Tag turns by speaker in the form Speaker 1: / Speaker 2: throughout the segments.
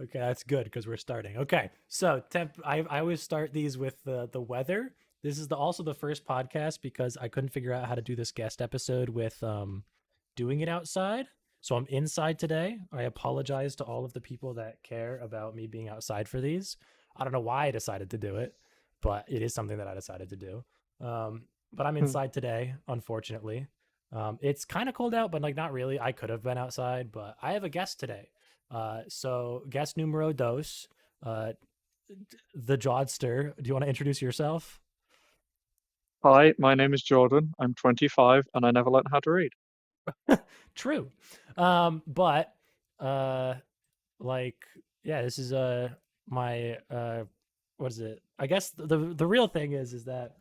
Speaker 1: Okay, that's good because we're starting. Okay, so I always start these with the weather. This is also the first podcast because I couldn't figure out how to do this guest episode with doing it outside. So I'm inside today. I apologize to all of the people that care about me being outside for these. I don't know why I decided to do it, but it is something that I decided to do. But I'm
Speaker 2: Hmm.
Speaker 1: inside today, unfortunately. It's kind of cold out, but like not really. I could have been outside, but I have a guest today. So guest numero dos, uh, the Jawdster. Do you want to introduce yourself?
Speaker 2: Hi, my name is Jordan. I'm 25 and I never learned how to read.
Speaker 1: True. But uh, like, yeah, this is my what is it? I guess the real thing is that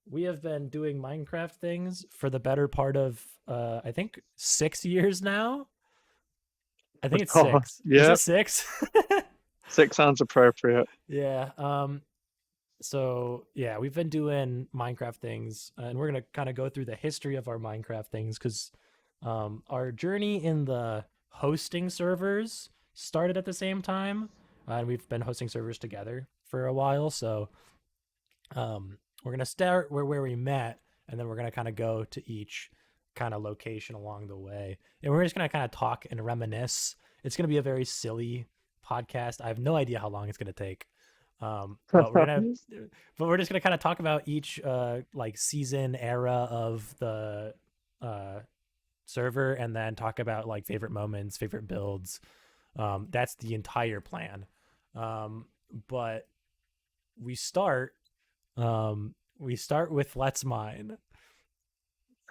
Speaker 1: we have been doing Minecraft things for the better part of I think 6 years now. I think it's
Speaker 2: Oh,
Speaker 1: six. Is
Speaker 2: yeah,
Speaker 1: it six?
Speaker 2: 6 sounds appropriate.
Speaker 1: Yeah. So yeah, we've been doing Minecraft things, and we're gonna kind of go through the history of our Minecraft things because our journey in the hosting servers started at the same time, and we've been hosting servers together for a while. So we're gonna start where we met, and then we're gonna kind of go to each kind of location along the way, and we're just gonna kind of talk and reminisce. It's gonna be a very silly podcast. I have no idea how long it's gonna take. But we're just gonna kind of talk about each like season era of the uh server, and then talk about like favorite moments, favorite builds. That's the entire plan. But we start we start with Let's Mine.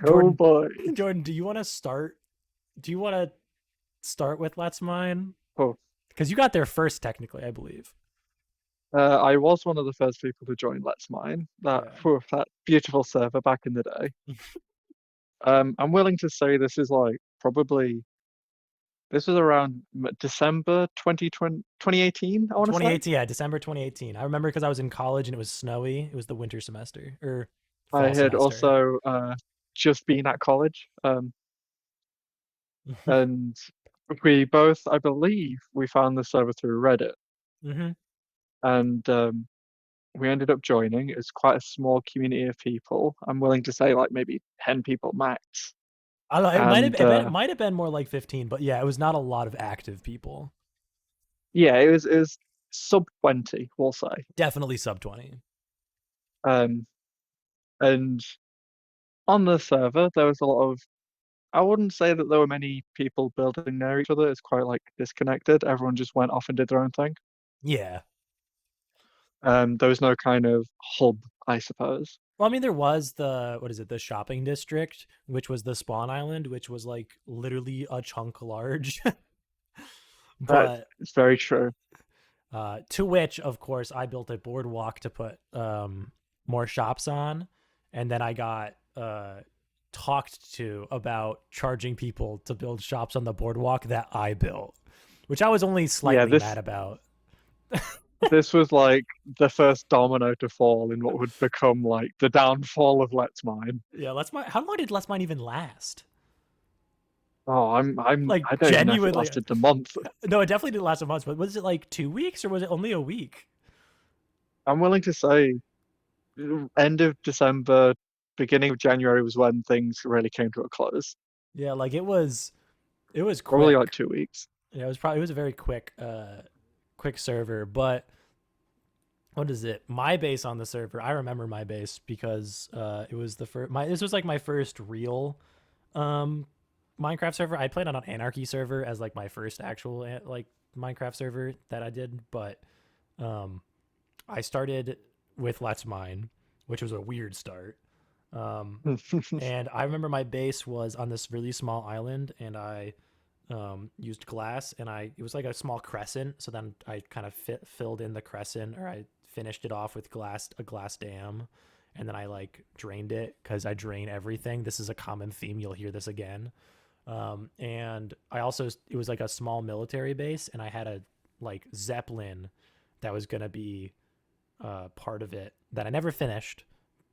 Speaker 2: Oh
Speaker 1: Jordan,
Speaker 2: boy.
Speaker 1: Jordan, do you want to start? Do you want to start with Let's Mine?
Speaker 2: Oh,
Speaker 1: Because you got there first, technically, I believe.
Speaker 2: I was one of the first people to join Let's Mine, that
Speaker 1: Yeah.
Speaker 2: for that beautiful server back in the day. I'm willing to say this is like probably this was around December 2020, 2018, I want to say.
Speaker 1: 2018, yeah, December 2018. I remember because I was in college and it was snowy. It was the winter semester or
Speaker 2: I
Speaker 1: fall
Speaker 2: had
Speaker 1: semester.
Speaker 2: also just been at college. And we both, I believe, we found the server through Reddit.
Speaker 1: Mm-hmm.
Speaker 2: And we ended up joining. It's quite a small community of people. I'm willing to say like maybe 10 people max.
Speaker 1: I don't know.
Speaker 2: And
Speaker 1: It might have been more like 15, but yeah, it was not a lot of active people.
Speaker 2: yeah, it was sub 20, we'll say.
Speaker 1: Definitely sub 20.
Speaker 2: Um, and on the server, there was a lot of, I wouldn't say that there were many people building near each other. It's quite like disconnected. Everyone just went off and did their own thing.
Speaker 1: Yeah.
Speaker 2: There was no kind of hub, I suppose.
Speaker 1: Well, I mean, there was the what is it, the shopping district, which was the spawn island, which was like literally a chunk large.
Speaker 2: That
Speaker 1: But
Speaker 2: is very true.
Speaker 1: to which, of course, I built a boardwalk to put more shops on, and then I got talked to about charging people to build shops on the boardwalk that I built, which I was only
Speaker 2: Yeah,
Speaker 1: slightly mad
Speaker 2: this
Speaker 1: about.
Speaker 2: this was like the first domino to fall in what would become like the downfall of Let's Mine.
Speaker 1: Yeah, Let's Mine. How long did Let's Mine even last?
Speaker 2: Oh, I
Speaker 1: Like
Speaker 2: don't even know if it
Speaker 1: genuinely,
Speaker 2: lasted a month.
Speaker 1: no, it definitely didn't last a month. But was it like 2 weeks or was it only a week?
Speaker 2: I'm willing to say end of December, beginning of January was when things really came to a close.
Speaker 1: Yeah, like it was
Speaker 2: Probably like
Speaker 1: quick.
Speaker 2: 2 weeks.
Speaker 1: Yeah, it was a very quick server, but what is it? My base on the server. I remember my base because it was the first. My this was like my first real um, Minecraft server. I played on an Anarchy server as like my first actual like Minecraft server that I did, but um, I started with Let's Mine, which was a weird start. Um, and I remember my base was on this really small island, and I used glass, and it was like a small crescent. So then I kind of filled in the crescent, or I finished it off with a glass dam, and then I like drained it because I drain everything. This is a common theme. You'll hear this again. And I also it was like a small military base, and I had a like zeppelin that was gonna be part of it that I never finished,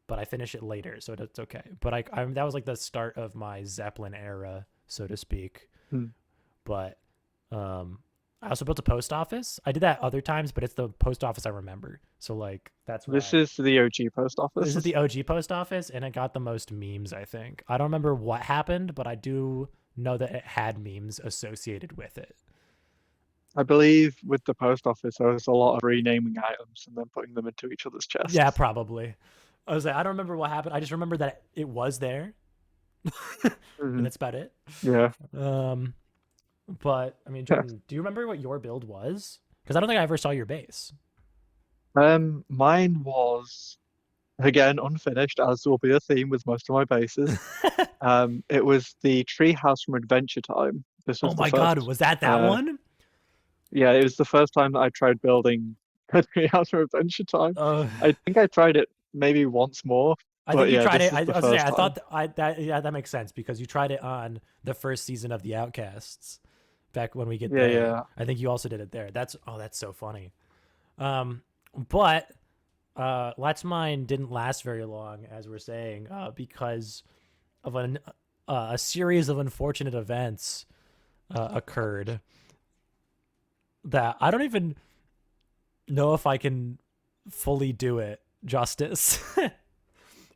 Speaker 1: but I finished it later, so it's okay. But that was like the start of my zeppelin era, so to speak. But um I also built a post office. I did that other times, but it's the post office I remember. So like that's
Speaker 2: This
Speaker 1: why.
Speaker 2: is the OG post
Speaker 1: This
Speaker 2: office.
Speaker 1: is the OG post office, and it got the most memes, I think. I don't remember what happened, but I do know that it had memes associated with it.
Speaker 2: I believe with the post office, there was a lot of renaming items and then putting them into each other's
Speaker 1: Yeah,
Speaker 2: chests.
Speaker 1: probably. I was like, I don't remember what happened. I just remember that it was there, and
Speaker 2: Hmm.
Speaker 1: that's about it.
Speaker 2: Yeah.
Speaker 1: Um, but I mean, Jordan, do you remember what your build was? Because I don't think I ever saw your base.
Speaker 2: Mine was again unfinished, as will be a theme with most of my bases. It was the treehouse from Adventure Time. This
Speaker 1: Oh
Speaker 2: was the
Speaker 1: my god,
Speaker 2: first.
Speaker 1: was that
Speaker 2: Uh,
Speaker 1: one?
Speaker 2: yeah, it was the first time that I tried building a treehouse from Adventure Time.
Speaker 1: Uh,
Speaker 2: I think I tried it maybe once more,
Speaker 1: I think
Speaker 2: but
Speaker 1: you
Speaker 2: yeah,
Speaker 1: tried
Speaker 2: this
Speaker 1: it.
Speaker 2: is
Speaker 1: I
Speaker 2: the
Speaker 1: was gonna say
Speaker 2: first
Speaker 1: I
Speaker 2: time.
Speaker 1: thought that yeah, that makes sense because you tried it on the first season of the Outcasts back when we get
Speaker 2: Yeah,
Speaker 1: there.
Speaker 2: yeah.
Speaker 1: I think you also did it there. That's so funny. Um, but Let's Mine didn't last very long, as we're saying, because of a series of unfortunate events occurred that I don't even know if I can fully do it justice.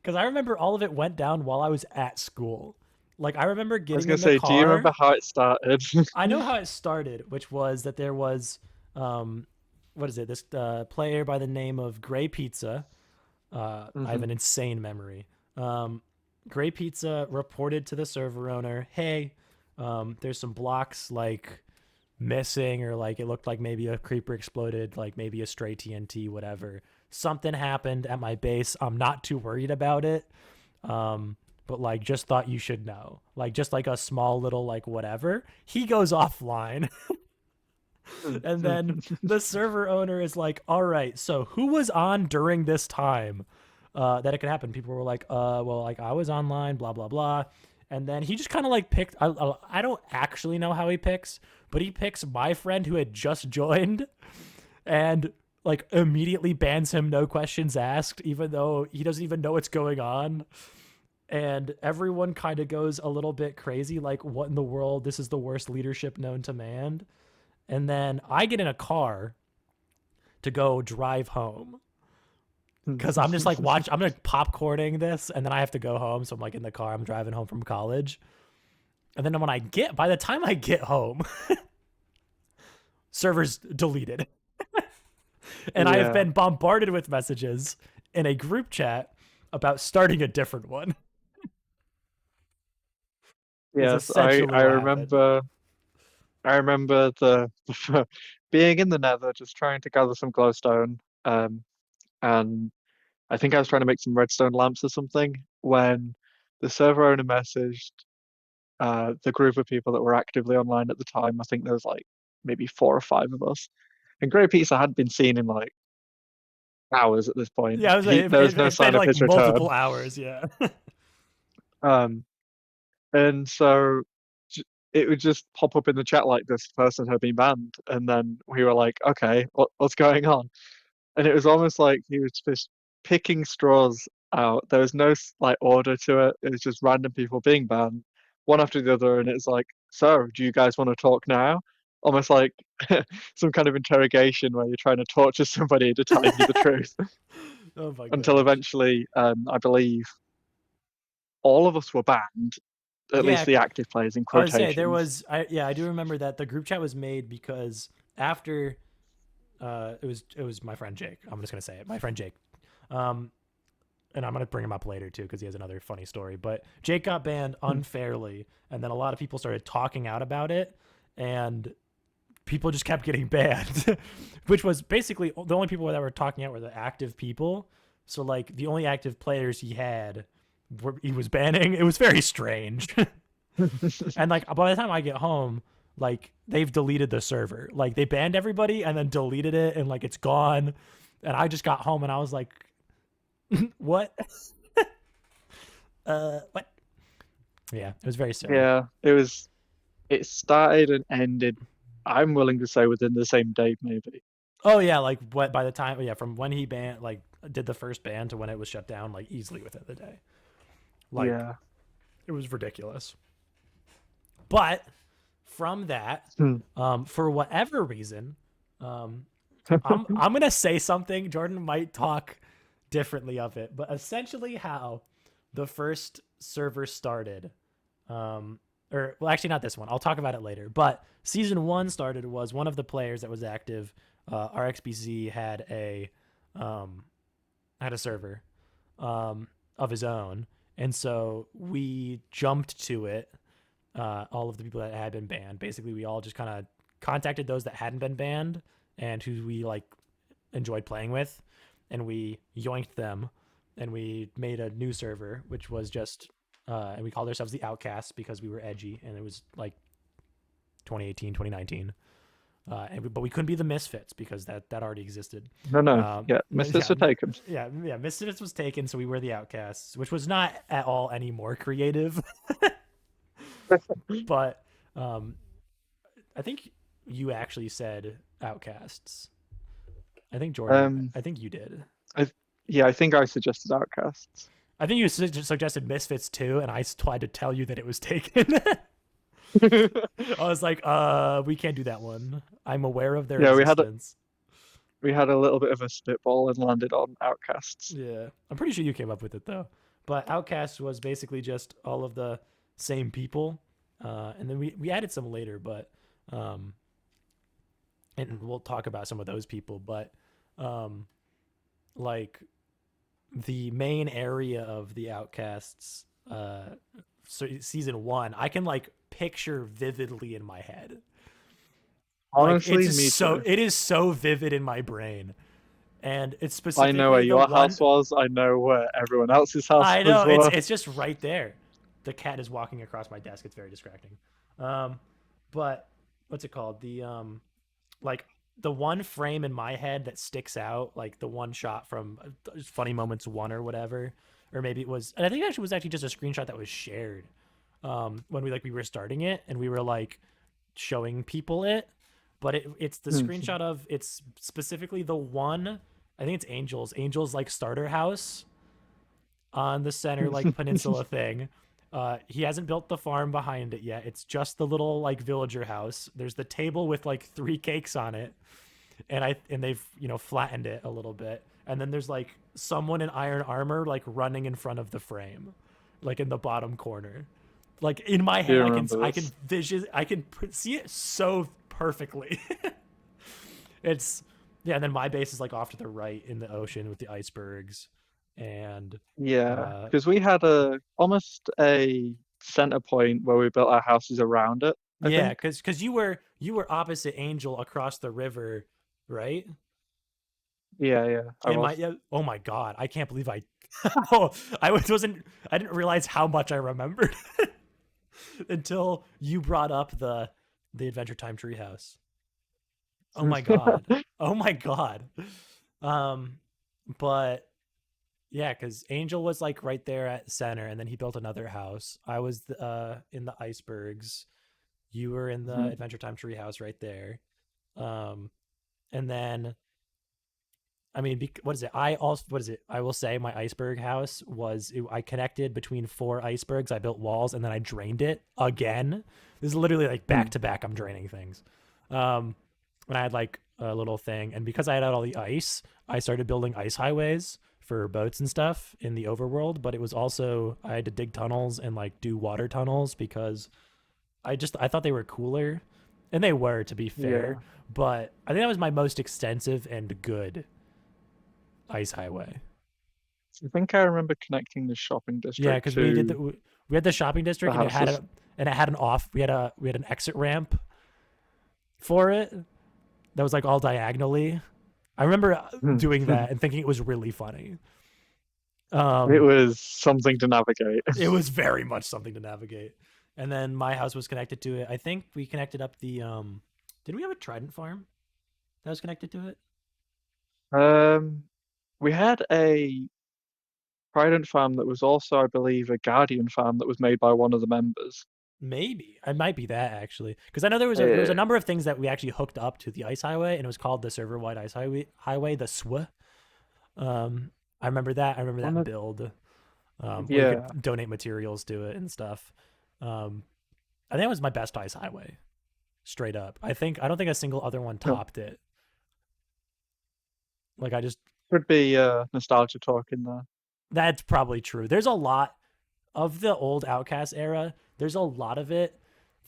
Speaker 1: Because I remember all of it went down while I was at school. Like I remember
Speaker 2: I was
Speaker 1: getting
Speaker 2: gonna
Speaker 1: in the
Speaker 2: say, do you remember
Speaker 1: car.
Speaker 2: how it started?
Speaker 1: I know how it started, which was that there was, what is it? This player by the name of Gray Pizza. I have
Speaker 2: Hmm.
Speaker 1: an insane memory. Um, Gray Pizza reported to the server owner, "Hey, there's some blocks like missing, or like it looked like maybe a creeper exploded, like maybe a stray TNT, whatever. Something happened at my base. I'm not too worried about it. But like just thought you should know. Like just like a small little like whatever." He goes offline. And then the server owner is like, "All right, so who was on during this time that it could happen?" People were like, well, like I was online, blah blah blah." And then he just kind of like picked. I don't actually know how he picks, but he picks my friend who had just joined, and like immediately bans him, no questions asked, even though he doesn't even know what's going on. And everyone kind of goes a little bit crazy, like, "What in the world? This is the worst leadership known to man." And then I get in a car to go drive home because I'm just like I'm like popcorning this, and then I have to go home. So I'm like in the car, I'm driving home from college. And then by the time I get home, servers deleted. And I have
Speaker 2: Yeah.
Speaker 1: been bombarded with messages in a group chat about starting a different one, is
Speaker 2: Yes,
Speaker 1: essentially what happened.
Speaker 2: I remember the being in the Nether, just trying to gather some glowstone. And I think I was trying to make some redstone lamps or something when the server owner messaged the group of people that were actively online at the time. I think there was like maybe four or five of us. And Grey Pizza had been seen in like hours at this point.
Speaker 1: Yeah, I was like,
Speaker 2: There was no
Speaker 1: it's been
Speaker 2: sign of
Speaker 1: like
Speaker 2: his return.
Speaker 1: multiple hours. Yeah.
Speaker 2: Um, and so it would just pop up in the chat like this person had been banned, and then we were like, okay, what's going on? And it was almost like he was just picking straws out. There was no like order to it. It was just random people being banned, one after the other, and it's like, so do you guys want to talk now? Almost like some kind of interrogation where you're trying to torture somebody into telling you the truth.
Speaker 1: Oh my
Speaker 2: Until
Speaker 1: gosh.
Speaker 2: eventually, I believe all of us were banned, at least
Speaker 1: Yeah,
Speaker 2: the active players in
Speaker 1: I would say there
Speaker 2: quotations.
Speaker 1: was. I do remember that the group chat was made because after it was my friend Jake. I'm just gonna say it, my friend Jake. Um, and I'm gonna bring him up later too because he has another funny story. But Jake got banned unfairly, and then a lot of people started talking out about it, and people just kept getting banned, which was basically the only people that were talking out were the active people. So like the only active players he had, he was banning. It was very strange. And like by the time I get home, like they've deleted the server. Like they banned everybody and then deleted it, and like it's gone. And I just got home and I was like, "What? What?" Yeah, it was very silly.
Speaker 2: Yeah, it started and ended, I'm willing to say within the same day, maybe.
Speaker 1: Oh yeah, like what by the time yeah, from when he banned like did the first ban to when it was shut down, like easily within the day. Like
Speaker 2: Yeah.
Speaker 1: it was ridiculous. But from that,
Speaker 2: Hmm.
Speaker 1: for whatever reason, um, I'm gonna say something. Jordan might talk differently of it, but essentially how the first server started, um, or well, actually not this one. I'll talk about it later. But season one started was one of the players that was active. RXBZ um, had a server of his own, and so we jumped to it. All of the people that had been banned, basically, we all just kind of contacted those that hadn't been banned and who we like enjoyed playing with, and we yoinked them, and we made a new server, which was just, and we called ourselves the Outcasts because we were edgy, and it was like 2018, 2019. But we couldn't be the Misfits because that already existed.
Speaker 2: No, no.
Speaker 1: Um,
Speaker 2: Yeah, misfits
Speaker 1: yeah,
Speaker 2: were taken.
Speaker 1: yeah. Misfits was taken, so we were the Outcasts, which was not at all any more creative. But um, I think you actually said Outcasts. I think Jordan.
Speaker 2: Um,
Speaker 1: I think you did.
Speaker 2: I yeah, I think I suggested Outcasts.
Speaker 1: I think you suggested Misfits too, and I tried to tell you that it was taken. I was like, we can't do that one. I'm aware of their
Speaker 2: Yeah,
Speaker 1: existence.
Speaker 2: we had a little bit of a spitball and landed on Outcasts.
Speaker 1: Yeah, I'm pretty sure you came up with it though. But Outcast was basically just all of the same people, and then we added some later, but um, and we'll talk about some of those people. But um, like the main area of the Outcasts, so season one, I can like picture vividly in my head. Like it's
Speaker 2: Honestly,
Speaker 1: just
Speaker 2: me
Speaker 1: so
Speaker 2: too.
Speaker 1: it is so vivid in my brain, and it's
Speaker 2: I know where
Speaker 1: specifically the
Speaker 2: your
Speaker 1: one.
Speaker 2: house was. I know where everyone else's house
Speaker 1: I know
Speaker 2: was.
Speaker 1: it's just right there. The cat is walking across my desk. It's very distracting. Um, but what's it called? Like the one frame in my head that sticks out, like the one shot from Funny Moments one or whatever, or maybe it was. And I think it actually was actually just a screenshot that was shared when we were starting it and we were like showing people it. But it's the screenshot of it's specifically the one. I think it's Angel's like starter house on the center like peninsula thing. He hasn't built the farm behind it yet. It's just the little like villager house. There's the table with like three cakes on it, and they've flattened it a little bit. And then there's like someone in iron armor like running in front of the frame, like in the bottom corner. Like in my
Speaker 2: Do
Speaker 1: head,
Speaker 2: you
Speaker 1: I
Speaker 2: remember
Speaker 1: can
Speaker 2: this?
Speaker 1: see it so perfectly. It's yeah, and then my base is like off to the right in the ocean with the icebergs, and
Speaker 2: Yeah,
Speaker 1: uh,
Speaker 2: because we had a almost a center point where we built our houses around it, I
Speaker 1: yeah,
Speaker 2: think.
Speaker 1: because you were opposite Angel across the river, right?
Speaker 2: Yeah, yeah, I
Speaker 1: In my
Speaker 2: was.
Speaker 1: yeah, oh my god, I can't believe I oh, wasn't I didn't realize how much I remembered until you brought up the Adventure Time treehouse. Oh my god, oh my god. Um, but yeah, because Angel was like right there at center, and then he built another house. I was in the icebergs. You were in the
Speaker 2: Mhm.
Speaker 1: Adventure Time treehouse right there. Um, and then I mean, what is it? I also what is it? I will say my iceberg house I connected between four icebergs. I built walls and then I drained it again. This is literally like back
Speaker 2: Hmm.
Speaker 1: to back. I'm draining things. Um, and I had like a little thing, and because I had all the ice, I started building ice highways for boats and stuff in the overworld. But it was also I had to dig tunnels and like do water tunnels because I thought they were cooler, and they were to be fair.
Speaker 2: Yeah,
Speaker 1: But I think that was my most extensive and good ice highway.
Speaker 2: I think I remember connecting the shopping
Speaker 1: Yeah,
Speaker 2: district
Speaker 1: because
Speaker 2: to
Speaker 1: we had the shopping
Speaker 2: the
Speaker 1: district, and
Speaker 2: houses.
Speaker 1: it had an off. We had an exit ramp for it that was like all diagonally. I remember
Speaker 2: Hmm.
Speaker 1: doing that and thinking it was really funny.
Speaker 2: It
Speaker 1: Um,
Speaker 2: was something to navigate.
Speaker 1: it was very much something to navigate. And then my house was connected to it. I think we connected up the. Did we have a trident farm that was connected to it?
Speaker 2: Um, we had a Trident farm that was also, I believe, a Guardian farm that was made by one of the members.
Speaker 1: Maybe it might be that actually, because I know there was a
Speaker 2: Uh,
Speaker 1: number of things that we actually hooked up to the ice highway, and it was called the server wide ice highway, the SW. I remember that. I remember
Speaker 2: one
Speaker 1: that
Speaker 2: of
Speaker 1: build, where you
Speaker 2: yeah,
Speaker 1: could donate materials to it and stuff. Um, I think it was my best ice highway. straight up. I don't think a single other one
Speaker 2: Huh.
Speaker 1: topped it. Like I just
Speaker 2: Could be nostalgia talk in there.
Speaker 1: That's probably true. There's a lot of the old Outcast era. There's a lot of it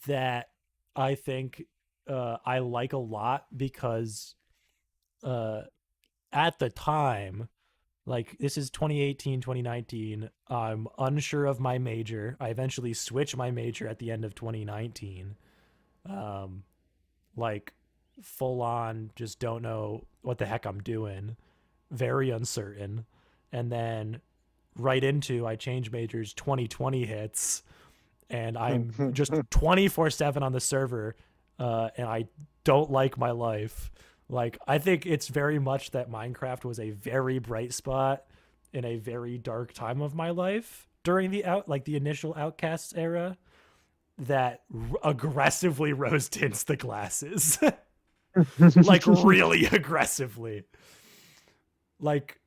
Speaker 1: that I think I like a lot because uh, at the time, like this is 2018, 2019, I'm unsure of my major. I eventually switched my major at the end of 2019. Um, like full on, just don't know what the heck I'm doing. Very uncertain. And then right into I change majors 2020 hits and I'm just 24/7 on the server and I don't like my life. Like I think it's very much that Minecraft was a very bright spot in a very dark time of my life during the initial Outcasts era that aggressively rose tints the glasses. Like really aggressively. Like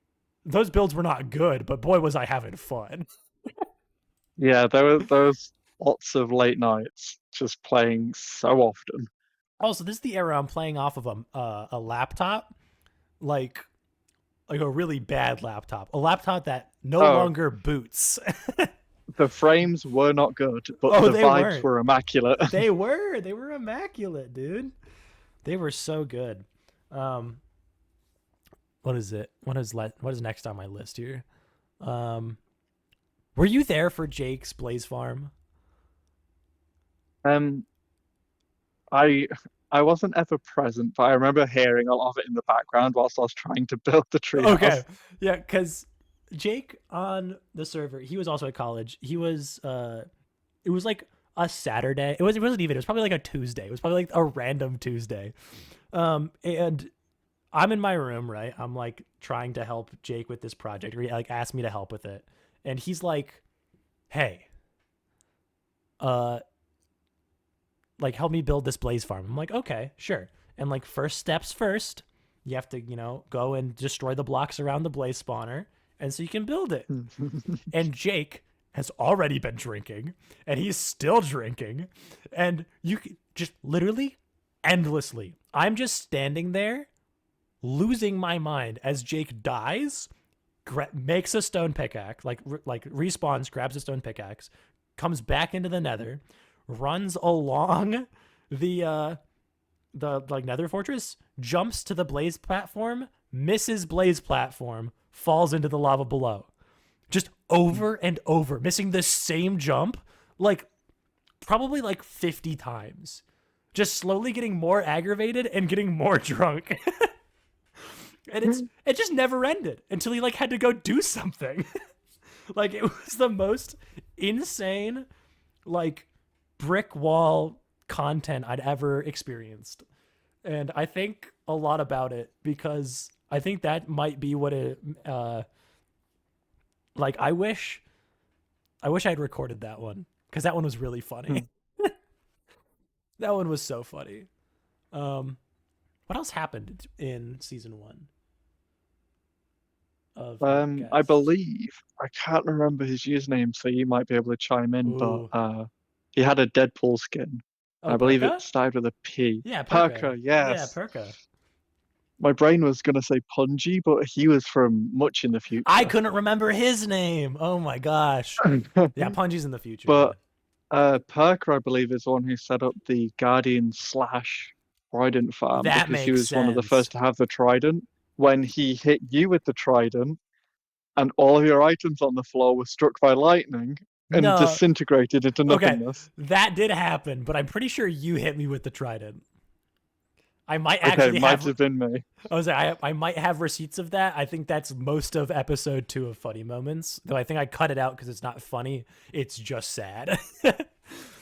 Speaker 1: those builds were not good, but boy was I having fun.
Speaker 2: Yeah, there was lots of late nights just playing so often.
Speaker 1: Also, this is the era I'm playing off of a laptop, like like a really bad laptop, a laptop that no
Speaker 2: Oh,
Speaker 1: longer boots.
Speaker 2: the frames were not good, but
Speaker 1: Oh,
Speaker 2: the
Speaker 1: they
Speaker 2: vibes
Speaker 1: weren't.
Speaker 2: were immaculate.
Speaker 1: They were immaculate, dude. They were so good. Um, what is it? What is next on my list here? Um, were you there for Jake's Blaze Farm?
Speaker 2: Um, I I wasn't ever present, but I remember hearing a lot of it in the background whilst I was trying to build the
Speaker 1: Okay,
Speaker 2: treehouse.
Speaker 1: yeah, because Jake on the server, he was also at college. He was it was like a Saturday. It wasn't even. It was probably like a Tuesday. It was probably like a random Tuesday. And I'm in my room, right? I'm like trying to help Jake with this project, or he like asked me to help with it, and he's like, "Hey, uh, like help me build this blaze farm." I'm like, "Okay, sure." And like first steps first, you have to go and destroy the blocks around the blaze spawner, and so you can build it. And Jake has already been drinking and he's still drinking and you just literally endlessly I'm just standing there losing my mind as Jake dies, makes a stone pickaxe, like respawns, grabs a stone pickaxe, comes back into the nether, runs along the like nether fortress, jumps to the blaze platform, misses blaze platform, falls into the lava below, just over and over, missing the same jump, like probably like 50 times. Just slowly getting more aggravated and getting more drunk. And it just never ended until he like had to go do something. Like it was the most insane like brick wall content I'd ever experienced. And I think a lot about it because I think that might be what it like I wish I'd recorded that one because that one was really funny. That one was so funny. Um, what else happened in season one of
Speaker 2: I
Speaker 1: Outcasts?
Speaker 2: believe I can't remember his username, so you might be able to chime in. But
Speaker 1: Ooh,
Speaker 2: he had a Deadpool skin.
Speaker 1: oh
Speaker 2: I believe it
Speaker 1: Perka?
Speaker 2: started with a P.
Speaker 1: Yeah, Perka.
Speaker 2: Perker,
Speaker 1: Yeah,
Speaker 2: yes.
Speaker 1: Perka.
Speaker 2: My brain was gonna say Punji, but he was from much in the
Speaker 1: I
Speaker 2: future.
Speaker 1: couldn't remember his name. Oh my gosh. Yeah, Punji's in the future. Yeah,
Speaker 2: But Perker, I believe, is the one who set up the Guardian slash Trident farm
Speaker 1: that
Speaker 2: because he
Speaker 1: makes
Speaker 2: was one of the
Speaker 1: sense.
Speaker 2: first to have the Trident. When he hit you with the Trident, and all of your items on the floor were struck by lightning and
Speaker 1: No,
Speaker 2: disintegrated into
Speaker 1: okay,
Speaker 2: nothingness.
Speaker 1: that did happen, but I'm pretty sure you hit me with the trident. I might
Speaker 2: Okay,
Speaker 1: actually
Speaker 2: might
Speaker 1: have.
Speaker 2: have been me.
Speaker 1: I was like, I might have receipts of that. I think that's most of episode 2 of Funny Moments. Though I think I cut it out because it's not funny. It's just sad.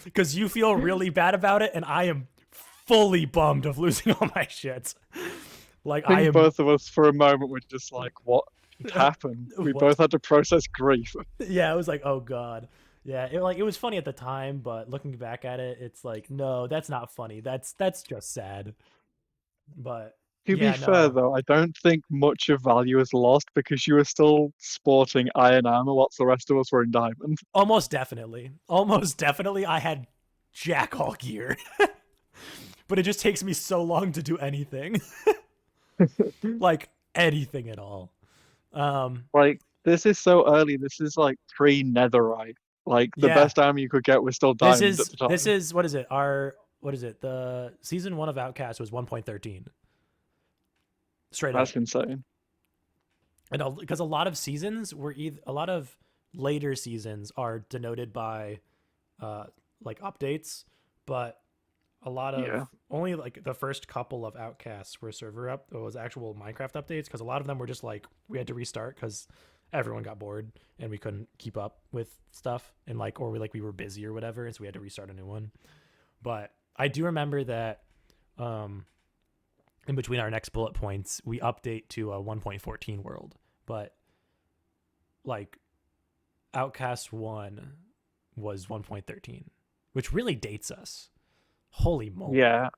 Speaker 1: Because you feel really bad about it, and I am fully bummed of losing all my shit. Like
Speaker 2: I
Speaker 1: I
Speaker 2: think
Speaker 1: am.
Speaker 2: both of us for a moment were just like, what happened? We
Speaker 1: What?
Speaker 2: both had to process grief.
Speaker 1: Yeah, it was like, oh god. Yeah, it was funny at the time, but looking back at it, it's like, no, that's not funny. That's just sad. But
Speaker 2: To be
Speaker 1: yeah,
Speaker 2: fair,
Speaker 1: no,
Speaker 2: though, I don't think much of value is lost because you were still sporting iron armor whilst the rest of us were in diamond.
Speaker 1: almost definitely, I had jack all gear. but it just takes me so long to do anything. Like anything at all. Um,
Speaker 2: Like this is so early. This is like pre-netherite. Like the
Speaker 1: yeah,
Speaker 2: best armor you could get was still
Speaker 1: this
Speaker 2: diamond at
Speaker 1: is
Speaker 2: the
Speaker 1: this
Speaker 2: time.
Speaker 1: is what is it? Our what is it? The season 1 of Outcast was 1.13 straight
Speaker 2: That's
Speaker 1: up.
Speaker 2: insane.
Speaker 1: And because a lot of seasons were either a lot of later seasons are denoted by uh like updates, but a lot of
Speaker 2: Yeah.
Speaker 1: only like the first couple of outcasts were server up was actual Minecraft updates, because a lot of them were just like we had to restart because everyone got bored and we couldn't keep up with stuff, and like or we were busy or whatever, and so we had to restart a new one. But I do remember that um in between our next bullet points we update to a 1.14 world, but like Outcast 1 was 1.13, which really dates us. Holy moly.
Speaker 2: Yeah.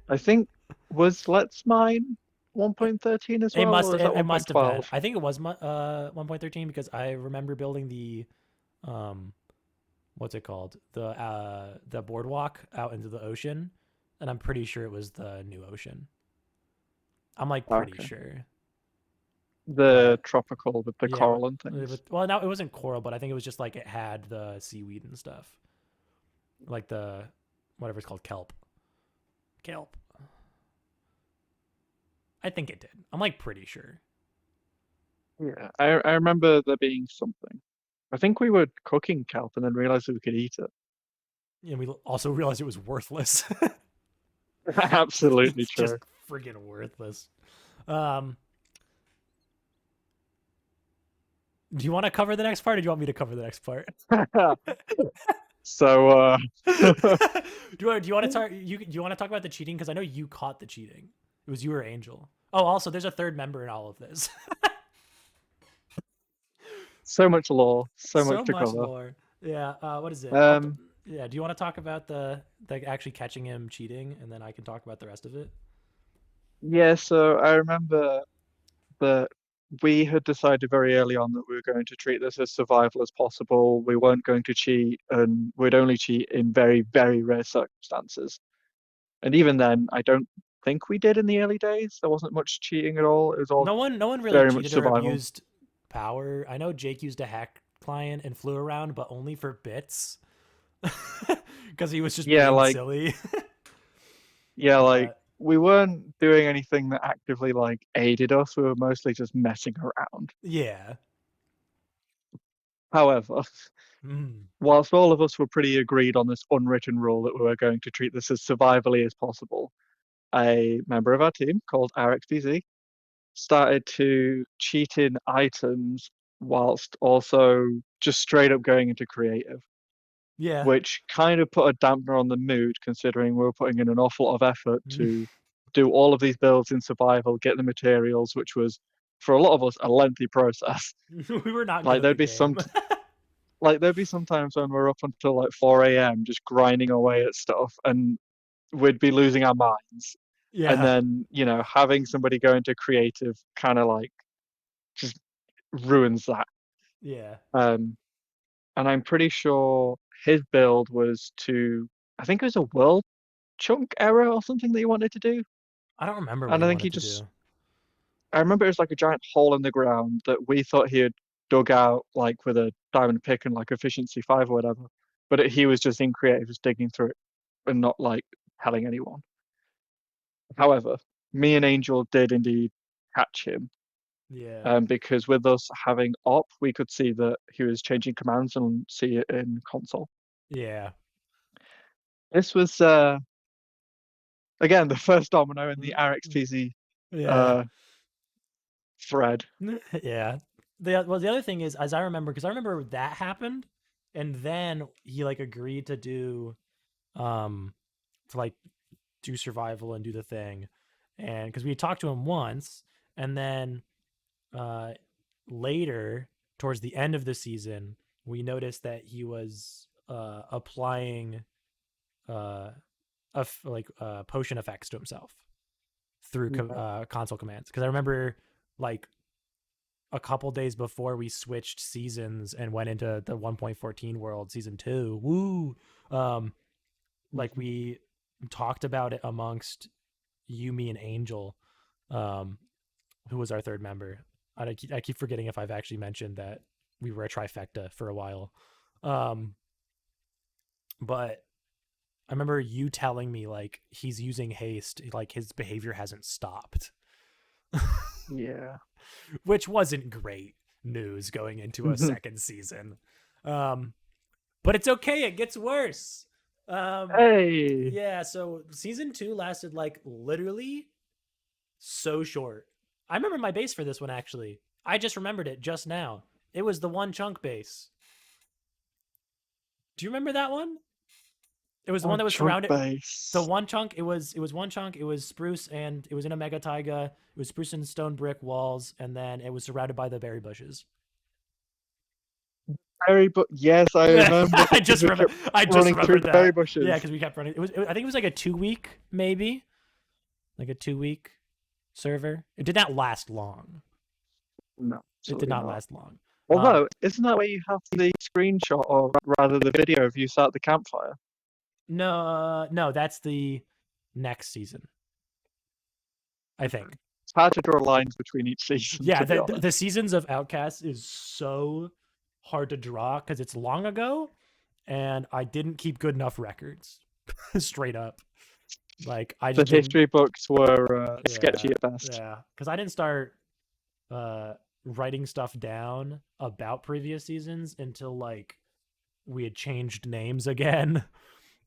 Speaker 2: I think was Let's Mine 1.13 as
Speaker 1: It
Speaker 2: well,
Speaker 1: must
Speaker 2: or is that
Speaker 1: it must have been.
Speaker 2: 1.12?
Speaker 1: I think it was 1.13 because I remember building the um what's it called? The boardwalk out into the ocean, and I'm pretty sure it was the new ocean. I'm like pretty
Speaker 2: Okay.
Speaker 1: sure.
Speaker 2: The
Speaker 1: But
Speaker 2: tropical with the
Speaker 1: yeah,
Speaker 2: coral and things.
Speaker 1: well, no, it wasn't coral, but I think it was just like it had the seaweed and stuff, like the whatever it's called, kelp. Kelp. I think it did. I'm like pretty sure.
Speaker 2: Yeah. I remember there being something. I think we were cooking kelp and then realized that we could eat it.
Speaker 1: And we also realized it was worthless.
Speaker 2: Absolutely
Speaker 1: It's just
Speaker 2: true.
Speaker 1: friggin' worthless. Um, do you want to cover the next part, or do you want me to cover the next part?
Speaker 2: So
Speaker 1: Do you want to talk? Do you want to talk about the cheating? Because I know you caught the cheating. It was you or Angel. Oh, also, there's a third member in all of this.
Speaker 2: so much lore, so much
Speaker 1: So
Speaker 2: to
Speaker 1: much
Speaker 2: cover.
Speaker 1: lore. Yeah. What is it?
Speaker 2: Um,
Speaker 1: Yeah. Do you want to talk about the actually catching him cheating, and then I can talk about the rest of it?
Speaker 2: yeah, so I remember that we had decided very early on that we were going to treat this as survival as possible. We weren't going to cheat, and we'd only cheat in very, very rare circumstances. And even then, I don't think we did in the early days. There wasn't much cheating at all. It was all
Speaker 1: No one really
Speaker 2: very much
Speaker 1: cheated or
Speaker 2: survival.
Speaker 1: abused power. I know Jake used a hack client and flew around, but only for bits, because he was just
Speaker 2: Yeah,
Speaker 1: being
Speaker 2: like
Speaker 1: silly.
Speaker 2: yeah, like
Speaker 1: But
Speaker 2: we weren't doing anything that actively like aided us. We were mostly just messing around.
Speaker 1: yeah.
Speaker 2: However,
Speaker 1: Mm.
Speaker 2: whilst all of us were pretty agreed on this unwritten rule that we were going to treat this as survivally as possible, a member of our team called RXBZ started to cheat in items whilst also just straight up going into creative,
Speaker 1: Yeah.
Speaker 2: which kind of put a dampener on the mood considering we were putting in an awful lot of effort
Speaker 1: Mm.
Speaker 2: to do all of these builds in survival, get the materials, which was for a lot of us a lengthy process.
Speaker 1: We were not good
Speaker 2: Like
Speaker 1: at the
Speaker 2: there'd be
Speaker 1: game.
Speaker 2: some like there'd be some times when we're up until like 4 a.m. just grinding away at stuff and we'd be losing our minds. And
Speaker 1: Yeah.
Speaker 2: then, having somebody go into creative kind of like just ruins that.
Speaker 1: Yeah.
Speaker 2: Um, and I'm pretty sure his build was to, I think it was a world chunk error or something that he wanted to do.
Speaker 1: I don't remember what
Speaker 2: And
Speaker 1: he
Speaker 2: I think he
Speaker 1: wanted to
Speaker 2: just,
Speaker 1: do.
Speaker 2: I remember it was like a giant hole in the ground that we thought he had dug out like with a diamond pick and like efficiency 5 or whatever. But he was just in creative, just digging through it and not like telling anyone. However, me and Angel did indeed catch him,
Speaker 1: Yeah.
Speaker 2: because with us having op, we could see that he was changing commands and see it in console.
Speaker 1: Yeah.
Speaker 2: This was again the first domino in the
Speaker 1: Mm.
Speaker 2: RXPZ
Speaker 1: Yeah.
Speaker 2: uh, thread.
Speaker 1: Yeah. The other thing is, as I remember, because I remember that happened, and then he like agreed to do um to like do survival and do the thing, and because we talked to him once, and then uh later towards the end of the season we noticed that he was applying uh potion effects to himself through
Speaker 2: Yeah.
Speaker 1: console commands, because I remember like a couple days before we switched seasons and went into the 1.14 world season 2. Woo. um like
Speaker 2: Mhm.
Speaker 1: talked about it amongst you, me, and Angel, um, who was our third member. I keep forgetting if I've actually mentioned that we were a trifecta for a while. Um, but I remember you telling me like he's using haste, like his behavior hasn't stopped,
Speaker 2: Yeah.
Speaker 1: which wasn't great news going into a second season. Um, but it's okay, it gets worse.
Speaker 2: Hey.
Speaker 1: Yeah, so season 2 lasted like literally so short. I remember my base for this one actually. I just remembered it just now. It was the one chunk base. Do you remember that one? It was the one
Speaker 2: On
Speaker 1: that was
Speaker 2: chunk
Speaker 1: surrounded. The
Speaker 2: base.
Speaker 1: one chunk. It was one chunk. It was spruce and it was in a mega taiga. It was spruce and stone brick walls, and then it was surrounded by the berry bushes.
Speaker 2: Berry, but yes, I remember
Speaker 1: I
Speaker 2: because
Speaker 1: just
Speaker 2: we
Speaker 1: remember.
Speaker 2: kept
Speaker 1: I just
Speaker 2: running through
Speaker 1: remembered
Speaker 2: the berry
Speaker 1: that. Yeah,
Speaker 2: bushes.
Speaker 1: because we kept running. I think it was like a 2 week, maybe, like a 2 week server. It did not last long.
Speaker 2: No,
Speaker 1: It did
Speaker 2: absolutely
Speaker 1: not
Speaker 2: not.
Speaker 1: last long.
Speaker 2: Although, isn't that where you have the screenshot, or rather the video of you sat at the campfire?
Speaker 1: No, no, that's the next season, I think.
Speaker 2: It's hard to draw lines between each season,
Speaker 1: Yeah,
Speaker 2: to be
Speaker 1: the
Speaker 2: honest.
Speaker 1: seasons of Outcast is so hard to draw because it's long ago, and I didn't keep good enough records. Straight up, like I
Speaker 2: The
Speaker 1: just didn't.
Speaker 2: history books were
Speaker 1: Yeah,
Speaker 2: sketchy at best.
Speaker 1: yeah, because I didn't start uh writing stuff down about previous seasons until like we had changed names again,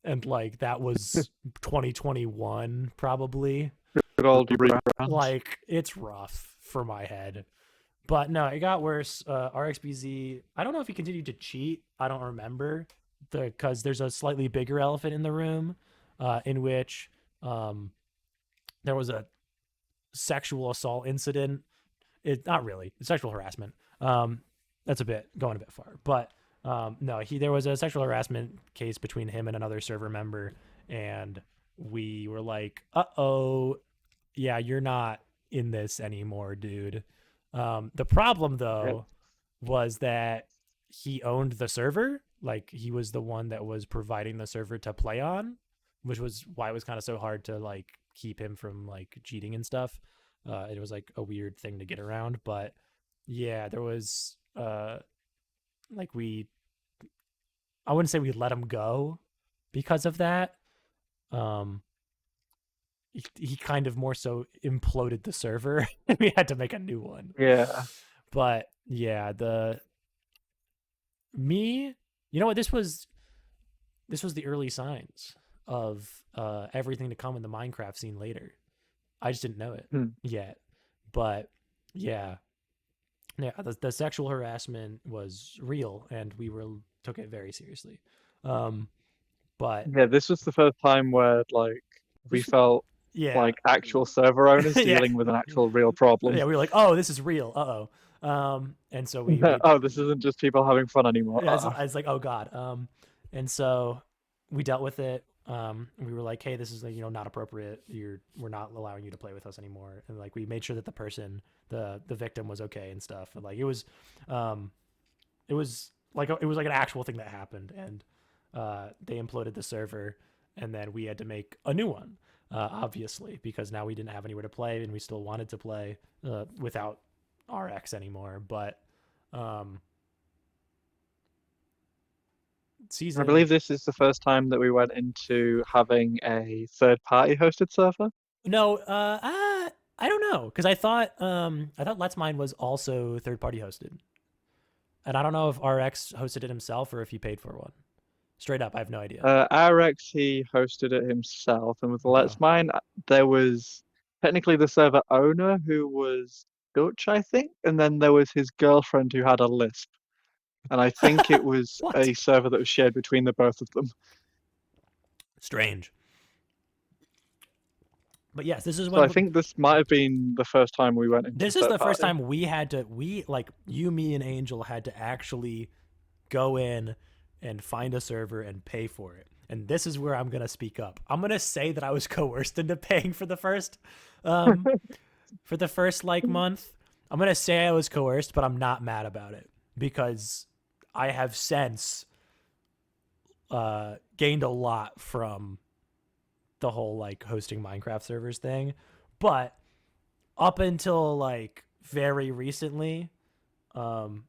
Speaker 1: and like that was 2021 probably.
Speaker 2: Good old rebrand.
Speaker 1: Like it's rough for my head. But no, it got worse. RXBZ, I don't know if he continued to cheat. I don't remember because there's a slightly bigger elephant in the room, in which um, there was a sexual assault incident. It not really it's sexual harassment. That's a bit going a bit far, but no, there was a sexual harassment case between him and another server member, and we were like, oh, yeah, you're not in this anymore, dude. The problem
Speaker 2: Yep.
Speaker 1: though was that he owned the server. Like he was the one that was providing the server to play on, which was why it was kind of so hard to like keep him from like cheating and stuff. It was like a weird thing to get around, but yeah, there was like I wouldn't say we let him go because of that. Um, he kind of more so imploded the server and we had to make a new one.
Speaker 2: Yeah.
Speaker 1: But yeah, the me, you know what, this was the early signs of everything to come in the Minecraft scene later. I just didn't know it
Speaker 2: Hmm.
Speaker 1: yet. But yeah. Yeah, the sexual harassment was real and we were took it very seriously. Um but
Speaker 2: Yeah, this was the first time where like we
Speaker 1: this
Speaker 2: felt
Speaker 1: yeah.
Speaker 2: like actual server owners
Speaker 1: Yeah.
Speaker 2: dealing with an actual real problem.
Speaker 1: Yeah, we were like, "Oh, this is real." Uh-oh. And so we made
Speaker 2: Oh, this isn't just people having fun anymore.
Speaker 1: yeah, it's like, "Oh god." And so we dealt with it. We were like, "Hey, this is not appropriate. We're not allowing you to play with us anymore." And like we made sure that the person, the victim was okay and stuff. And like um it was like an actual thing that happened, and they imploded the server, and then we had to make a new one, obviously, because now we didn't have anywhere to play, and we still wanted to play without RX anymore. But um,
Speaker 2: I
Speaker 1: season
Speaker 2: believe this is the first time that we went into having a third party hosted server.
Speaker 1: no, I don't know because I thought Let's Mine was also third party hosted, and I don't know if RX hosted it himself or if he paid for one. Straight up, I have no idea.
Speaker 2: RX, he hosted it himself, and with
Speaker 1: Okay.
Speaker 2: Let's Mine, there was technically the server owner who was Dutch, I think, and then there was his girlfriend who had a lisp. And I think it was
Speaker 1: What?
Speaker 2: a server that was shared between the both of them.
Speaker 1: Strange. But yes, this is
Speaker 2: So I
Speaker 1: when
Speaker 2: think this might have been the first time we went into
Speaker 1: this is
Speaker 2: third
Speaker 1: the first
Speaker 2: party.
Speaker 1: time we like you, me, and Angel had to actually go in and find a server and pay for it. And this is where I'm gonna speak up. I'm gonna say that I was coerced into paying um, for the first like month. I'm gonna say I was coerced, but I'm not mad about it because I have since gained a lot from the whole like hosting Minecraft servers thing. But up until like very recently, um,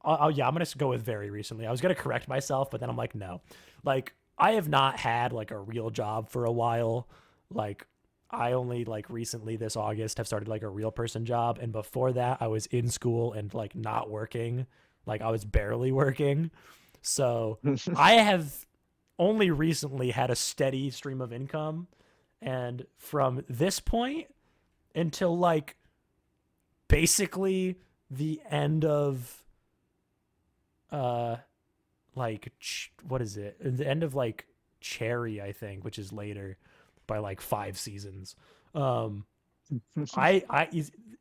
Speaker 1: yeah, I'm gonna go with very recently. I was gonna correct myself, but then I'm like, no, like I have not had like a real job for a while. Like I only like recently this August have started like a real person job, and before that I was in school and like not working. Like I was barely working. So I have only recently had a steady stream of income, and from this point until like basically the end of uh like what is it? The end of like Cherry, I think, which is later by like 5 seasons. Um I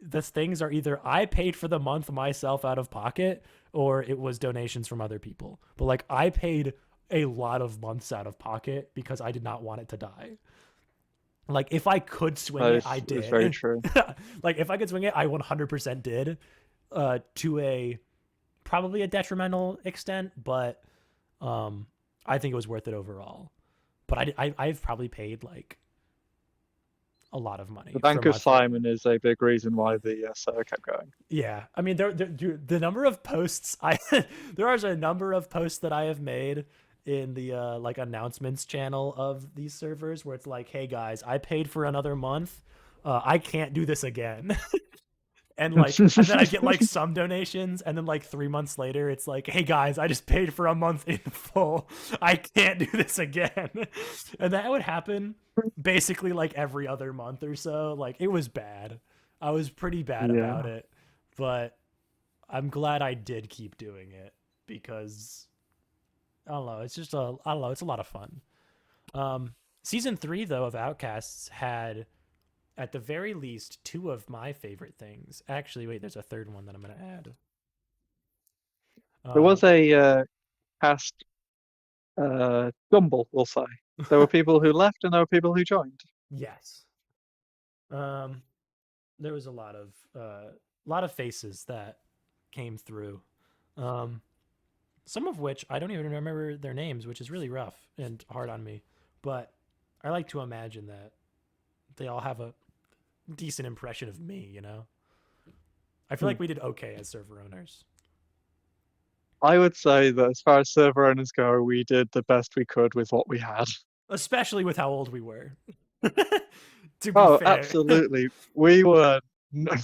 Speaker 1: the things are either I paid for the month myself out of pocket or it was donations from other people. But like I paid a lot of months out of pocket because I did not want it to die. Like if I could swing
Speaker 2: That
Speaker 1: it, I
Speaker 2: is very
Speaker 1: did.
Speaker 2: true.
Speaker 1: Like if I could swing it, I 100% did. To a probably a detrimental extent, but um, I think it was worth it overall. But I've probably paid like a lot of
Speaker 2: The
Speaker 1: money for
Speaker 2: Bank of
Speaker 1: my for
Speaker 2: Simon is a big reason why the server kept going.
Speaker 1: yeah. I mean the number of posts I there are a number of posts that I have made in the like announcements channel of these servers where it's like, hey guys, I paid for another month. I can't do this again. And then I get like some donations, and then like 3 months later, it's like, hey guys, I just paid for a month in full. I can't do this again. And that would happen basically like every other month or so. Like it was bad. I was pretty bad about
Speaker 2: Yeah.
Speaker 1: it, but I'm glad I did keep doing it because I don't know. It's just I don't know. It's a lot of fun. Um, season 3 though of Outcasts had at the very least two of my favorite things. Actually, wait, there's a third one that I'm gonna add.
Speaker 2: There
Speaker 1: Uh,
Speaker 2: was a cast stumble, we'll say. There were people who left and there were people who joined.
Speaker 1: yes. Um, there was a lot of faces that came through. Um, some of which I don't even remember their names, which is really rough and hard on me. But I like to imagine that they all have a decent impression of me. You know, I feel
Speaker 2: Hmm.
Speaker 1: like we did okay as server owners,
Speaker 2: I would say that as far as server owners go, we did the best we could with what we had.
Speaker 1: especially with how old we were. To be
Speaker 2: Oh,
Speaker 1: fair.
Speaker 2: absolutely. We were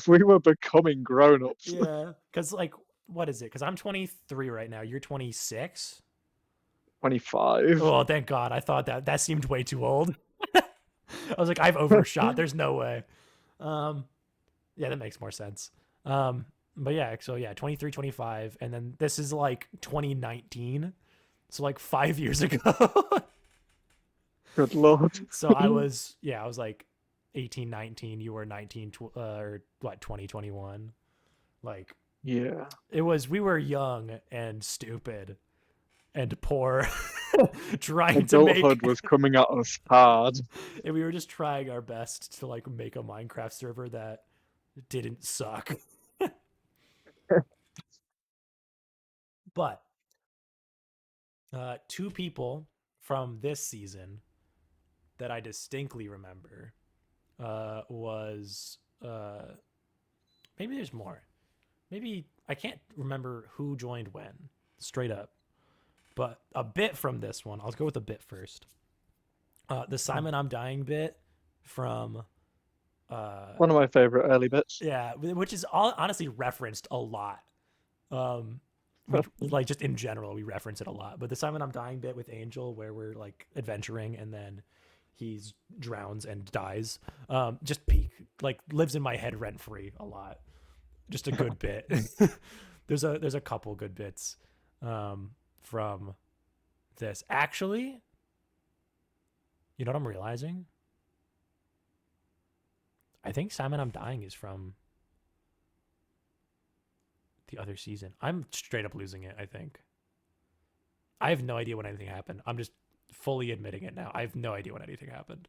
Speaker 2: we were becoming grown-ups.
Speaker 1: Yeah, because like, what is it? Because I'm 23 right now. You're 26.
Speaker 2: 25.
Speaker 1: Oh, thank God. I thought that seemed way too old. I was like, I've overshot. There's no way. Um, yeah, that makes more sense. But yeah, so yeah, 23, 25, and then this is like 2019, so like 5 years ago.
Speaker 2: Good Lord.
Speaker 1: So I was like 18, 19. You were 19, or what, 20, 21. Like
Speaker 2: Yeah.
Speaker 1: we were young and stupid and poor, trying to
Speaker 2: Adulthood
Speaker 1: make,
Speaker 2: was coming at us hard.
Speaker 1: and we were just trying our best to like make a Minecraft server that didn't suck. But two people from this season that I distinctly remember was maybe there's more. Maybe I can't remember who joined when, straight up. But a bit from this one, I'll go with a bit first. The Simon I'm Dying bit from
Speaker 2: One of my favorite early bits.
Speaker 1: yeah, which is all honestly referenced a lot. Um, we like just in general we reference it a lot. But the Simon I'm Dying bit with Angel, where we're like adventuring and then he's drowns and dies. Just peak like lives in my head rent free a lot. Just a good bit. There's a couple good bits from this. Actually, you know what I'm realizing? I think Simon I'm Dying is from the other season. I'm straight up losing it, I think. I have no idea when anything happened. I'm just fully admitting it now. I have no idea when anything happened.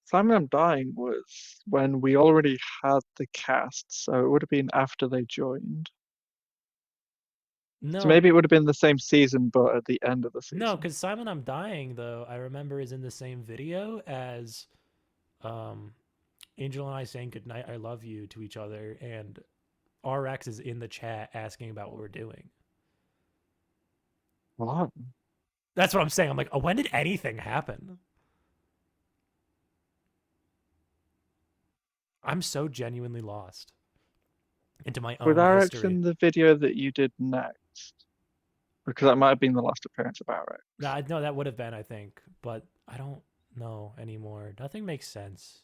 Speaker 2: Simon I'm Dying was when we already had the cast, so it would have been after they joined. So
Speaker 1: No,
Speaker 2: maybe it would have been the same season, but at the end of the
Speaker 1: no,
Speaker 2: season.
Speaker 1: because Simon I'm Dying, though, I remember is in the same video as um, Angel and I saying goodnight, I love you to each other, and RX is in the chat asking about what we're doing.
Speaker 2: What?
Speaker 1: That's what I'm saying. I'm like, oh, when did anything happen? I'm so genuinely lost into my
Speaker 2: With
Speaker 1: own
Speaker 2: RX
Speaker 1: history.
Speaker 2: in the video that you did next, because that might have been the last appearance of RX.
Speaker 1: No, that would have been, I think, but I don't know anymore. Nothing makes sense.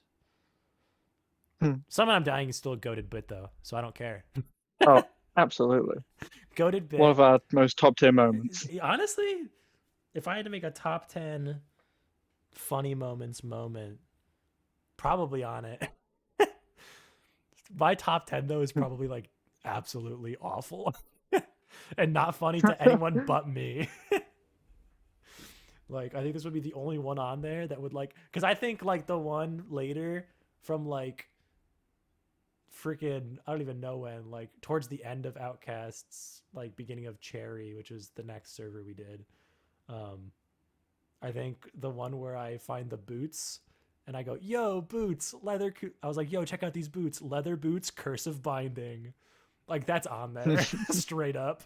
Speaker 2: Hmm.
Speaker 1: Someone I'm Dying is still a goated bit though, so I don't care.
Speaker 2: Oh, absolutely.
Speaker 1: Goated
Speaker 2: One of
Speaker 1: bit.
Speaker 2: our most top tier moments.
Speaker 1: Honestly, if I had to make a top 10 funny moments moment, probably on it. My top 10 though is probably like absolutely awful and not funny to anyone but me. Like I think this would be the only one on there that would like cuz I think like the one later from like freaking I don't even know when, like towards the end of Outcasts, like beginning of Cherry, which was the next server we did. Um I think the one where I find the boots and I go, "Yo, boots, leather." I was like, "Yo, check out these boots, leather boots, cursive binding." Like that's on there, straight up.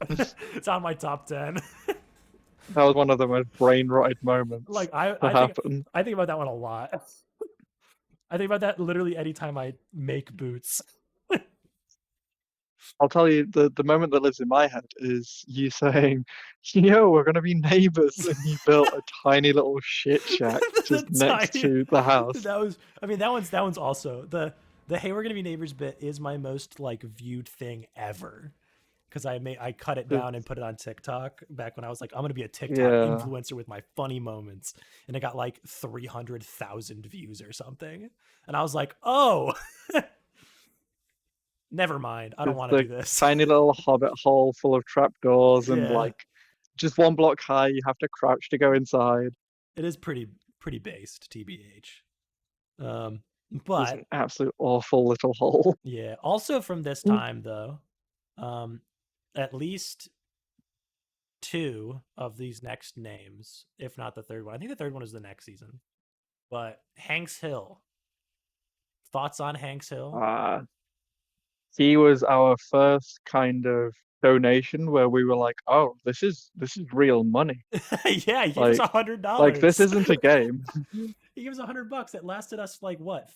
Speaker 1: It's on my top 10.
Speaker 2: That was one of the most brain rotted moments
Speaker 1: Like I,
Speaker 2: to
Speaker 1: I think,
Speaker 2: happen.
Speaker 1: I think about that one a lot. I think about that literally anytime I make boots.
Speaker 2: I'll tell you, the moment that lives in my head is you saying, "Yo, we're gonna be neighbors," and you built a tiny little shit shack
Speaker 1: The
Speaker 2: just next
Speaker 1: tiny,
Speaker 2: to the house.
Speaker 1: that was. I mean, that one's also the "Hey, we're gonna be neighbors" bit is my most like viewed thing ever because I cut it down and
Speaker 2: 'Cause,
Speaker 1: put it on TikTok back when I was like, I'm gonna be a TikTok
Speaker 2: yeah,
Speaker 1: influencer with my funny moments, and it got like 300,000 views or something, and I was like, oh, never mind, I don't
Speaker 2: just
Speaker 1: want to
Speaker 2: the
Speaker 1: do this.
Speaker 2: tiny little hobbit hole full of trapdoors and
Speaker 1: Yeah,
Speaker 2: like just one block high, you have to crouch to go inside.
Speaker 1: it is pretty based, tbh. Um,
Speaker 2: It's
Speaker 1: but
Speaker 2: an absolute awful little hole.
Speaker 1: yeah, also from this time though, um, at least two of these next names, if not the third one. I think the third one is the next season. But Hanks Hill. Thoughts on Hanks Hill?
Speaker 2: Uh, he was our first kind of donation where we were like, oh, this is real money.
Speaker 1: Yeah, he gave us
Speaker 2: Like this
Speaker 1: $100.
Speaker 2: isn't a game.
Speaker 1: He gave us $100. It lasted us like what,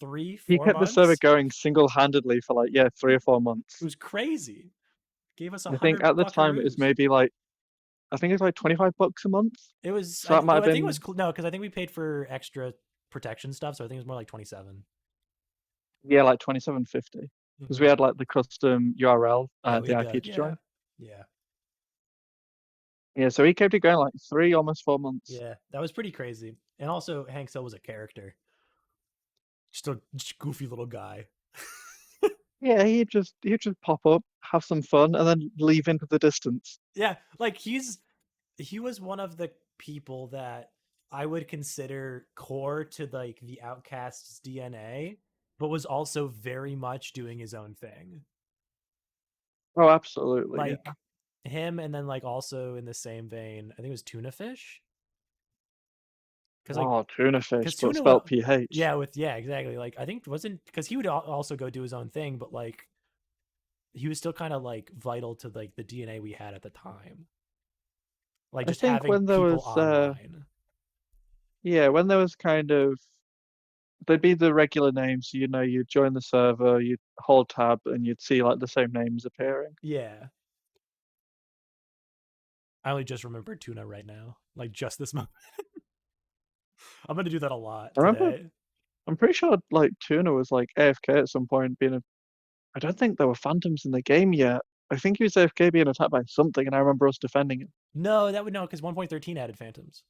Speaker 1: three,
Speaker 2: He
Speaker 1: four
Speaker 2: kept the server
Speaker 1: months?
Speaker 2: going single-handedly for like, yeah, 3 or 4 months.
Speaker 1: It was crazy. Gave us a
Speaker 2: I think
Speaker 1: hundred
Speaker 2: at the time it was
Speaker 1: buckaroos.
Speaker 2: maybe like I think it's like $25 a month.
Speaker 1: It was.
Speaker 2: So that might have
Speaker 1: I think it was
Speaker 2: been
Speaker 1: no, because I think we paid for extra protection stuff, so I think it was more like 27.
Speaker 2: yeah, like 27.50. Because we
Speaker 1: Mm-hmm.
Speaker 2: had like the custom URL,
Speaker 1: Yeah, we
Speaker 2: the
Speaker 1: had
Speaker 2: IP
Speaker 1: the
Speaker 2: to
Speaker 1: yeah,
Speaker 2: join.
Speaker 1: yeah,
Speaker 2: Yeah, so he kept it going like 3, almost 4 months.
Speaker 1: yeah. That was pretty crazy. And also, Hank Hill was a character, just a goofy little guy.
Speaker 2: Yeah, he'd just pop up, have some fun, and then leave into the distance.
Speaker 1: Yeah, like he was one of the people that I would consider core to like the Outcast's DNA, but was also very much doing his own thing.
Speaker 2: Oh, absolutely, yeah.
Speaker 1: Like him, and then like also in the same vein, I think it was Tuna Fish, because like
Speaker 2: Oh, tuna fish,
Speaker 1: because
Speaker 2: but
Speaker 1: Tuna,
Speaker 2: spelt PH.
Speaker 1: yeah, with yeah, exactly. Like I think wasn't because he would also go do his own thing, but like he was still kind of like vital to like the DNA we had at the time, like
Speaker 2: I
Speaker 1: just
Speaker 2: think
Speaker 1: having
Speaker 2: when there
Speaker 1: people
Speaker 2: was
Speaker 1: online.
Speaker 2: yeah, when there was kind of they'd be the regular names, you'd join the server, you'd hold tab, and you'd see like the same names appearing.
Speaker 1: Yeah, I only just remembered Tuna right now, like just this moment. I'm gonna do that a lot
Speaker 2: I remember,
Speaker 1: today.
Speaker 2: I'm pretty sure like Tuna was like AFK at some point, I don't think there were phantoms in the game yet. I think he was AFK being attacked by something, and I remember us defending him.
Speaker 1: No, that would no, because 1.13 added phantoms.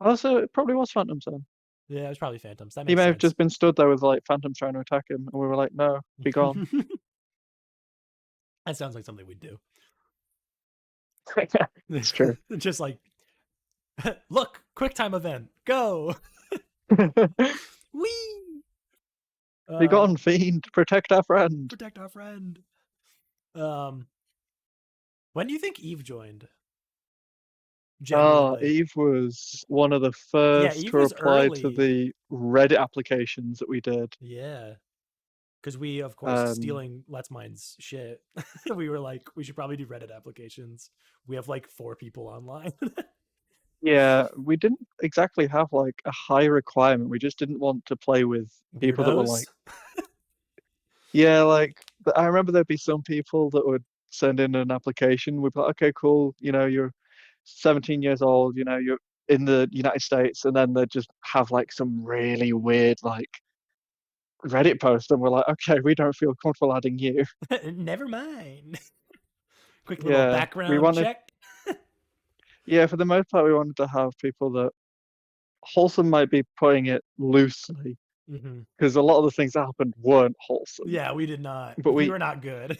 Speaker 2: Also, it probably was phantoms then.
Speaker 1: Yeah, it was probably phantoms. That
Speaker 2: He
Speaker 1: makes
Speaker 2: may have
Speaker 1: sense.
Speaker 2: just been stood there with like phantoms trying to attack him, and we were like, no, be gone.
Speaker 1: That sounds like something we'd do.
Speaker 2: It's true.
Speaker 1: Just like, look, quick time event, go. Wee.
Speaker 2: Be
Speaker 1: Uh,
Speaker 2: gone, fiend! Protect our friend.
Speaker 1: Protect our friend. Um, When do you think Eve joined?
Speaker 2: Oh,
Speaker 1: Genuinely.
Speaker 2: Eve was one of the
Speaker 1: Yeah,
Speaker 2: first
Speaker 1: Eve
Speaker 2: to
Speaker 1: was
Speaker 2: reply to
Speaker 1: early.
Speaker 2: the Reddit applications that we did.
Speaker 1: Yeah. Because we, of course,
Speaker 2: Um,
Speaker 1: stealing Let's Mind's shit. We were like, we should probably do Reddit applications. We have like 4 people online.
Speaker 2: yeah, we didn't exactly have like a high requirement. We just didn't want to play with people that were like,
Speaker 1: Weirdos.
Speaker 2: yeah, like I remember there'd be some people that would send in an application. We'd be like, okay, cool, you're 17 years old, you're in the United States, and then they'd just have like some really weird like Reddit post, and we're like, okay, we don't feel comfortable adding you.
Speaker 1: Never mind. Quick little
Speaker 2: Yeah, we
Speaker 1: background
Speaker 2: wanted,
Speaker 1: check.
Speaker 2: yeah, for the most part, we wanted to have people that wholesome might be putting it loosely,
Speaker 1: Hmm.
Speaker 2: because a lot of the things that happened weren't wholesome.
Speaker 1: Yeah, we did not.
Speaker 2: But
Speaker 1: We were not good.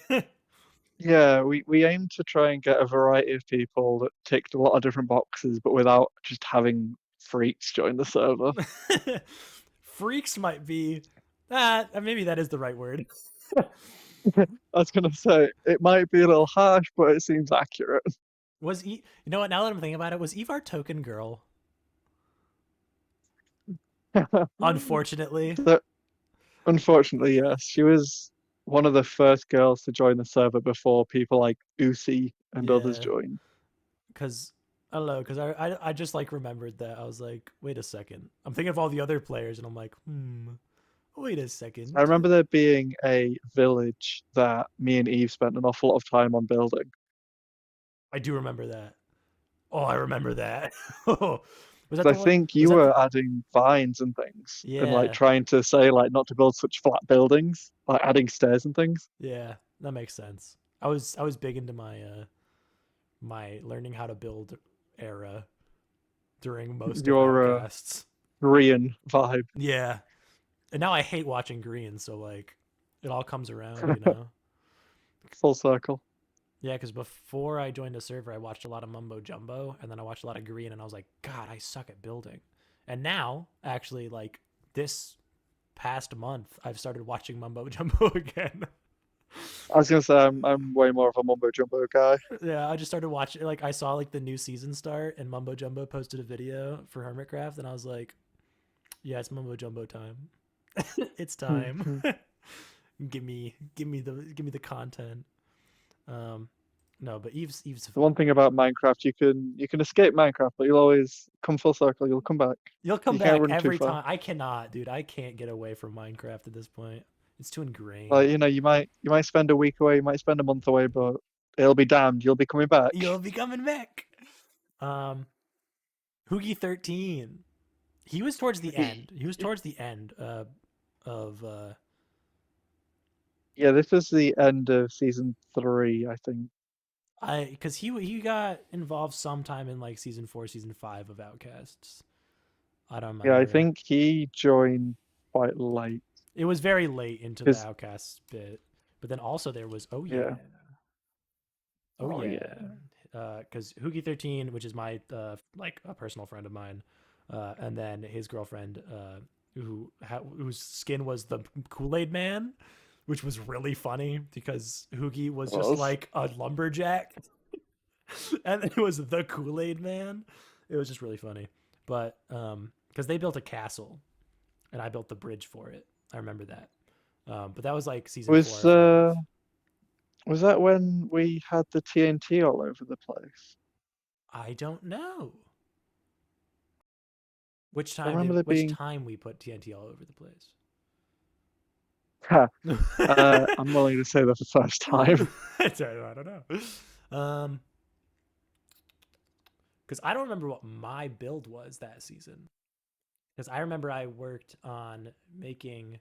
Speaker 2: yeah, we aimed to try and get a variety of people that ticked a lot of different boxes, but without just having freaks join the server.
Speaker 1: Freaks might be. Maybe that is the right word.
Speaker 2: I was gonna say it might be a little harsh, but it seems accurate.
Speaker 1: Was Eve? You know what? Now that I'm thinking about it, was Eve our token girl? Unfortunately,
Speaker 2: So, unfortunately, yes, she was one of the first girls to join the server before people like Usi and others
Speaker 1: yeah.
Speaker 2: joined.
Speaker 1: Because I don't know. Because I just like remembered that. I was like, wait a second. I'm thinking of all the other players, and I'm like, wait a
Speaker 2: I
Speaker 1: second.
Speaker 2: remember there being a village that me and Eve spent an awful lot of time on building.
Speaker 1: I do remember that. Oh, I remember that. Was that
Speaker 2: 'Cause
Speaker 1: the
Speaker 2: I
Speaker 1: one?
Speaker 2: think
Speaker 1: Was
Speaker 2: you
Speaker 1: that the?
Speaker 2: were adding vines and things and like
Speaker 1: Yeah,
Speaker 2: trying to say like not to build such flat buildings, like adding stairs and things.
Speaker 1: yeah. That makes sense. I was big into my learning how to build era during most of
Speaker 2: Your
Speaker 1: Outcasts.
Speaker 2: Korean vibe.
Speaker 1: Yeah, and now I hate watching Green. So like, it all comes around.
Speaker 2: Full circle.
Speaker 1: Yeah, because before I joined the server, I watched a lot of Mumbo Jumbo, and then I watched a lot of Green, and I was like, God, I suck at building. And now, actually, like this past month, I've started watching Mumbo Jumbo again.
Speaker 2: I was gonna say I'm way more of a mumbo jumbo guy.
Speaker 1: Yeah, I just started watching. Like, I saw like the new season start, and Mumbo Jumbo posted a video for Hermitcraft, and I was like, Yeah, it's Mumbo Jumbo time. It's time. Give me the content. Um, no, but Eve's
Speaker 2: The one thing about Minecraft, you can escape Minecraft, but you'll always come full circle. You'll come back.
Speaker 1: You'll come
Speaker 2: You can't
Speaker 1: back
Speaker 2: run too
Speaker 1: every
Speaker 2: far.
Speaker 1: time. I cannot, dude. I can't get away from Minecraft at this point. It's too
Speaker 2: Like
Speaker 1: ingrained.
Speaker 2: you might spend a week away, you might spend a month away, but it'll be damned. You'll be coming back.
Speaker 1: You'll be coming back. Um, Hoogie 13. He was towards the end. He was towards the end of
Speaker 2: Yeah, this is the end of season 3, I think.
Speaker 1: I because he got involved sometime in like season 4, season 5 of Outcasts. I don't
Speaker 2: Yeah, I
Speaker 1: remember.
Speaker 2: think he joined quite late.
Speaker 1: It was very late into the
Speaker 2: Because
Speaker 1: Outcasts bit, but then also there was
Speaker 2: yeah,
Speaker 1: oh
Speaker 2: oh
Speaker 1: yeah,
Speaker 2: yeah,
Speaker 1: because Hoogie 13, which is my like a personal friend of mine, and then his girlfriend, whose skin was the Kool Aid Man, which was really funny because Hoogie was just
Speaker 2: was.
Speaker 1: like a lumberjack, and it was the Kool Aid Man. It was just really funny, but because they built a castle and I built the bridge for it. I remember that. But that was like season four
Speaker 2: Was
Speaker 1: or five.
Speaker 2: uh was that when we had the TNT all over the place?
Speaker 1: I don't know which
Speaker 2: I
Speaker 1: time
Speaker 2: remember
Speaker 1: did
Speaker 2: there
Speaker 1: which
Speaker 2: being.
Speaker 1: time we put TNT all over the place.
Speaker 2: Ha, I'm willing to say that's the first time.
Speaker 1: I don't know. Because I don't remember what my build was that season. Because I remember I worked on making,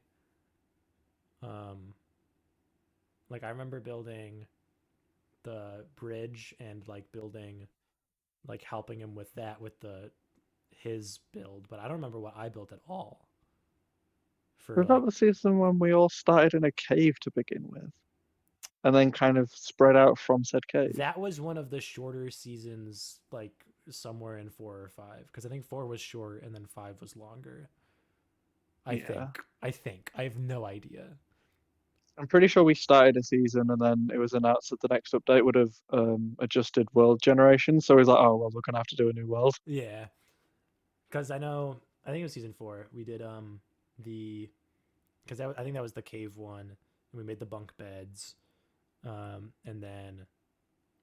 Speaker 1: um, like I remember building the bridge and like building, like helping him with that with the his build, but I don't remember what I built at all for
Speaker 2: Was that
Speaker 1: like
Speaker 2: the season when we all started in a cave to begin with, and then kind of spread out from said cave?
Speaker 1: that was one of the shorter seasons, like somewhere in 4 or 5, because I think 4 was short and then 5 was longer. I
Speaker 2: Yeah.
Speaker 1: think. I think. I have no idea.
Speaker 2: I'm pretty sure we started a season and then it was announced that the next update would have adjusted world generation. So it was like, oh well, we're gonna have to do a new world.
Speaker 1: Yeah, because I think it was season 4. We did the because I think that was the cave one, and we made the bunk beds. And then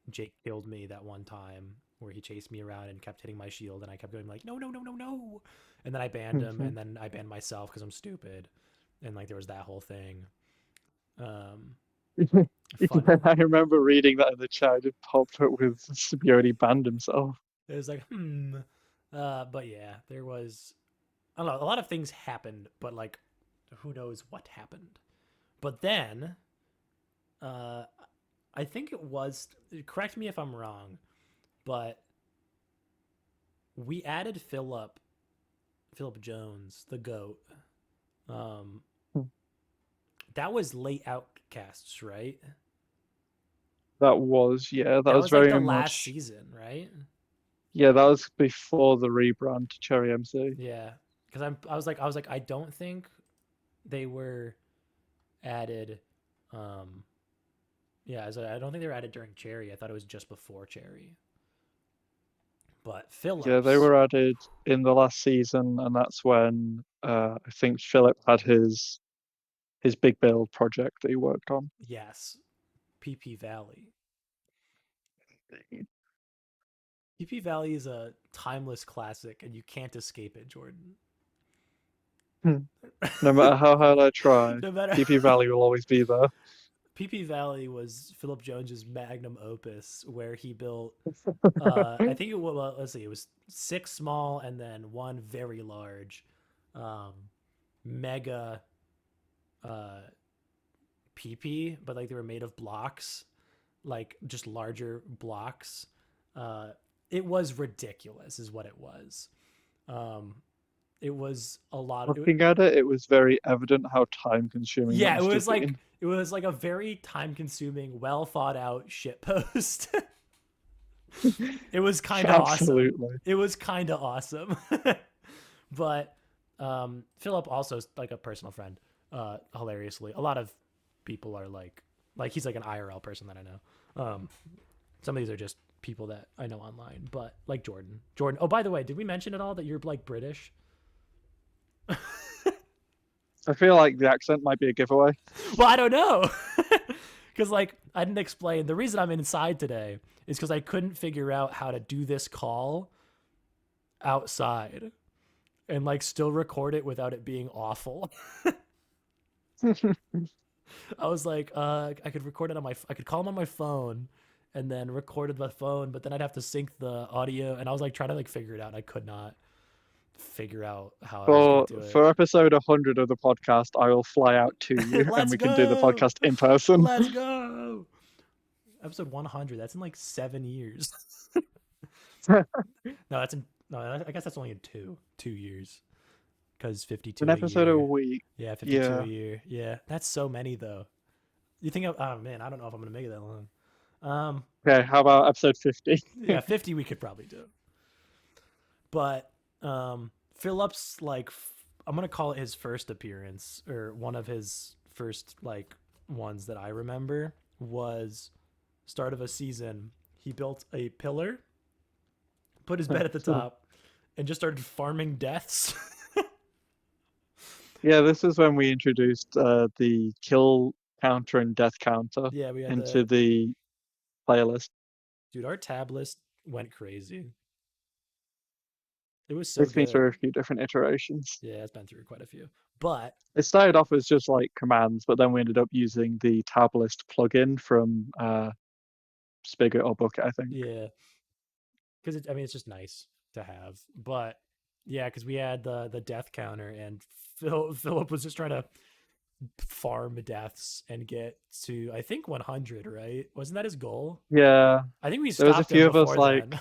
Speaker 1: Jake killed me that one time where he chased me around and kept hitting my shield, and I kept going like, no, no, no, no, no. And then I banned him, and then I banned myself because I'm stupid, and like there was that whole thing. Um, fun.
Speaker 2: I remember reading that in the chat. It popped up with Spjoti banned himself.
Speaker 1: It was like, hmm. But yeah, there was I don't know. A lot of things happened, but like, who knows what happened? But then, uh, I think it was. Correct me if I'm wrong, but we added Philip Jones, the goat. Um, that was late outcasts, right?
Speaker 2: That was, yeah, that
Speaker 1: That
Speaker 2: was
Speaker 1: was like the
Speaker 2: very
Speaker 1: last
Speaker 2: much,
Speaker 1: season, right?
Speaker 2: yeah, that was before the rebrand to Cherry MC.
Speaker 1: Yeah, because I was like, I don't think they were added. Um, yeah, I don't think they were added during Cherry. I thought it was just before Cherry. But
Speaker 2: Yeah, they
Speaker 1: Phillips,
Speaker 2: were added in the last season, and that's when I think Philip had his big build project that he worked on.
Speaker 1: yes, PP Valley. PP Valley is a timeless classic, and you can't escape it, Jordan.
Speaker 2: No matter how hard I try,
Speaker 1: No matter
Speaker 2: PP Valley will always be there.
Speaker 1: PP Valley was Philip Jones's magnum opus, where he built. I think it was. Well, let's see. It was 6 small and then 1 very large, um, mega uh, PP, but like they were made of blocks, like just larger blocks. Uh, it was ridiculous, is what it was. Um, it was a lot.
Speaker 2: Looking at it, it was very evident how time consuming that
Speaker 1: Yeah,
Speaker 2: must have been.
Speaker 1: it was like a very time consuming, well thought out shit post. It was kind of awesome.
Speaker 2: Absolutely.
Speaker 1: It was kind of awesome. But Philip also is like a personal friend. Hilariously, a lot of people are like he's like an IRL person that I know. Some of these are just people that I know online, but like Jordan. Jordan. Oh, by the way, did we mention at all that you're like British?
Speaker 2: I feel like the accent might be a giveaway.
Speaker 1: Well, I don't know. Because like I didn't explain the reason I'm inside today is because I couldn't figure out how to do this call outside and like still record it without it being awful. I was like, I could record it on I could call him on my phone and then record it my phone, but then I'd have to sync the audio, and I was like trying to like figure it out. And I could not figure out how I was gonna
Speaker 2: For
Speaker 1: do it.
Speaker 2: for episode 100 of the podcast, I will fly out to you and
Speaker 1: Let's
Speaker 2: we can do the
Speaker 1: go.
Speaker 2: podcast in person.
Speaker 1: Let's go. Episode 100. That's in like 7 years. No, that's in. No, I guess that's only in 2 years because
Speaker 2: An
Speaker 1: 52 a
Speaker 2: episode a
Speaker 1: year.
Speaker 2: week.
Speaker 1: Yeah, 52 a
Speaker 2: Yeah.
Speaker 1: year. Yeah, that's so many though. You think? Oh man, I don't know if I'm gonna make it that long.
Speaker 2: Okay, how about episode 50?
Speaker 1: Yeah, 50 we could probably do. But Phillips, like, I'm gonna call it his first appearance or one of his first like ones that I remember was start of a season. He built a pillar, put his bed at the top, and just started farming deaths.
Speaker 2: Yeah, this is when we introduced the kill counter and death counter
Speaker 1: Yeah, we had
Speaker 2: into
Speaker 1: the
Speaker 2: the playlist.
Speaker 1: dude. Our tab list went crazy. It was so
Speaker 2: It's been
Speaker 1: good.
Speaker 2: through a few different iterations.
Speaker 1: Yeah, it's been through quite a few. But
Speaker 2: It started off as just like commands, but then we ended up using the tab list plugin from Spigot or Bucket, I think.
Speaker 1: yeah, because I mean it's just nice to have. But yeah, because we had the death counter, and Philip was just trying to farm deaths and get to I think 100. Right? Wasn't that his goal?
Speaker 2: Yeah,
Speaker 1: I think we
Speaker 2: there was a
Speaker 1: stopped him
Speaker 2: few of us
Speaker 1: before
Speaker 2: like,
Speaker 1: then.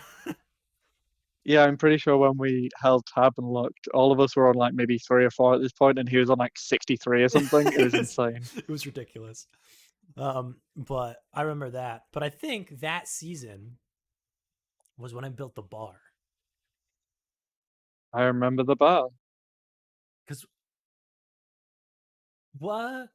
Speaker 2: yeah, I'm pretty sure when we held tab and looked, all of us were on like maybe 3 or 4 at this point, and he was on like 63 or something. It was insane.
Speaker 1: It was ridiculous. But I remember that. But I think that season was when I built the bar.
Speaker 2: I remember the bar.
Speaker 1: Because what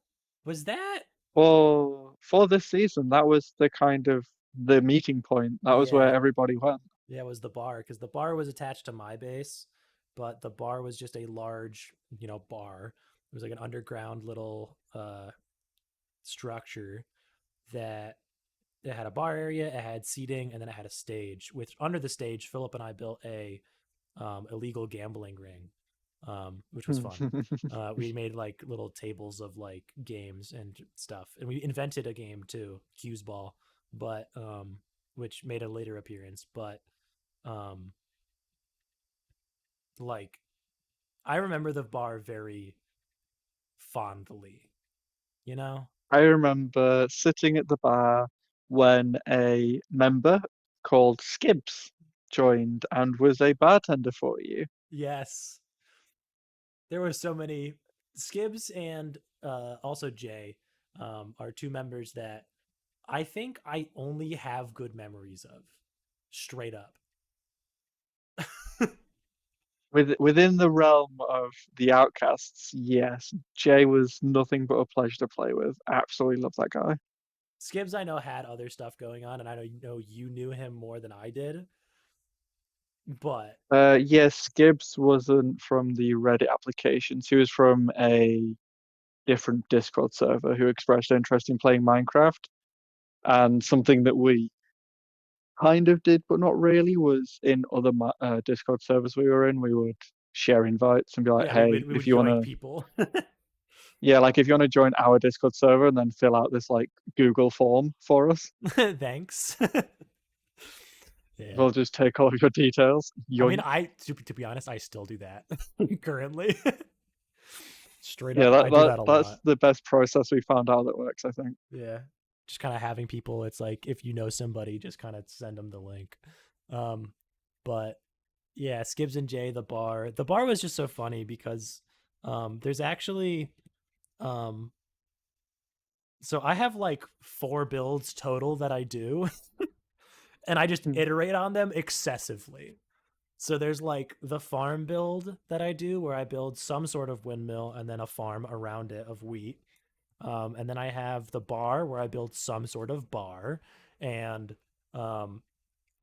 Speaker 1: was that?
Speaker 2: for this season, that was the kind of the meeting point. That was where
Speaker 1: Yeah,
Speaker 2: everybody went.
Speaker 1: yeah, it was the bar because the bar was attached to my base, but the bar was just a large, bar. It was like an underground little structure that it had a bar area, it had seating, and then it had a stage. Which under the stage, Philip and I built a illegal gambling ring, which was fun. We made like little tables of like games and stuff, and we invented a game too, Q's Ball, but which made a later appearance. But um, like I remember the bar very fondly, you know.
Speaker 2: I remember sitting at the bar when a member called Skibbs joined and was a bartender for you.
Speaker 1: Yes, there were so many Skibbs and also Jay are two members that I think I only have good memories of, straight up.
Speaker 2: Within the realm of the outcasts, yes, Jay was nothing but a pleasure to play with. Absolutely love that guy.
Speaker 1: Skibbs, I know, had other stuff going on, and I know you knew him more than I did, but
Speaker 2: Yes, Gibbs wasn't from the Reddit applications. He was from a different Discord server who expressed interest in playing Minecraft. And something that we kind of did, but not really, was in other Discord servers we were in, we would share invites and be like,
Speaker 1: yeah, we
Speaker 2: hey,
Speaker 1: would we
Speaker 2: if
Speaker 1: would
Speaker 2: you want
Speaker 1: yoink
Speaker 2: to,
Speaker 1: people.
Speaker 2: yeah, like if you want to join our Discord server and then fill out this like Google form for us,
Speaker 1: Thanks. Yeah.
Speaker 2: we'll just take all of your details.
Speaker 1: I mean,
Speaker 2: Yoink.
Speaker 1: to be honest, I still do that currently. Straight
Speaker 2: Yeah,
Speaker 1: up, I do that a
Speaker 2: that's
Speaker 1: lot.
Speaker 2: the best process we found out that works, I think.
Speaker 1: Yeah. Just kind of having people, it's like if you know somebody, just kind of send them the link. Um, but yeah, Skibbs and Jay, the bar. The bar was just so funny because there's actually um so I have like 4 builds total that I do, and I just iterate on them excessively. So there's like the farm build that I do where I build some sort of windmill and then a farm around it of wheat. And then I have the bar where I build some sort of bar and um,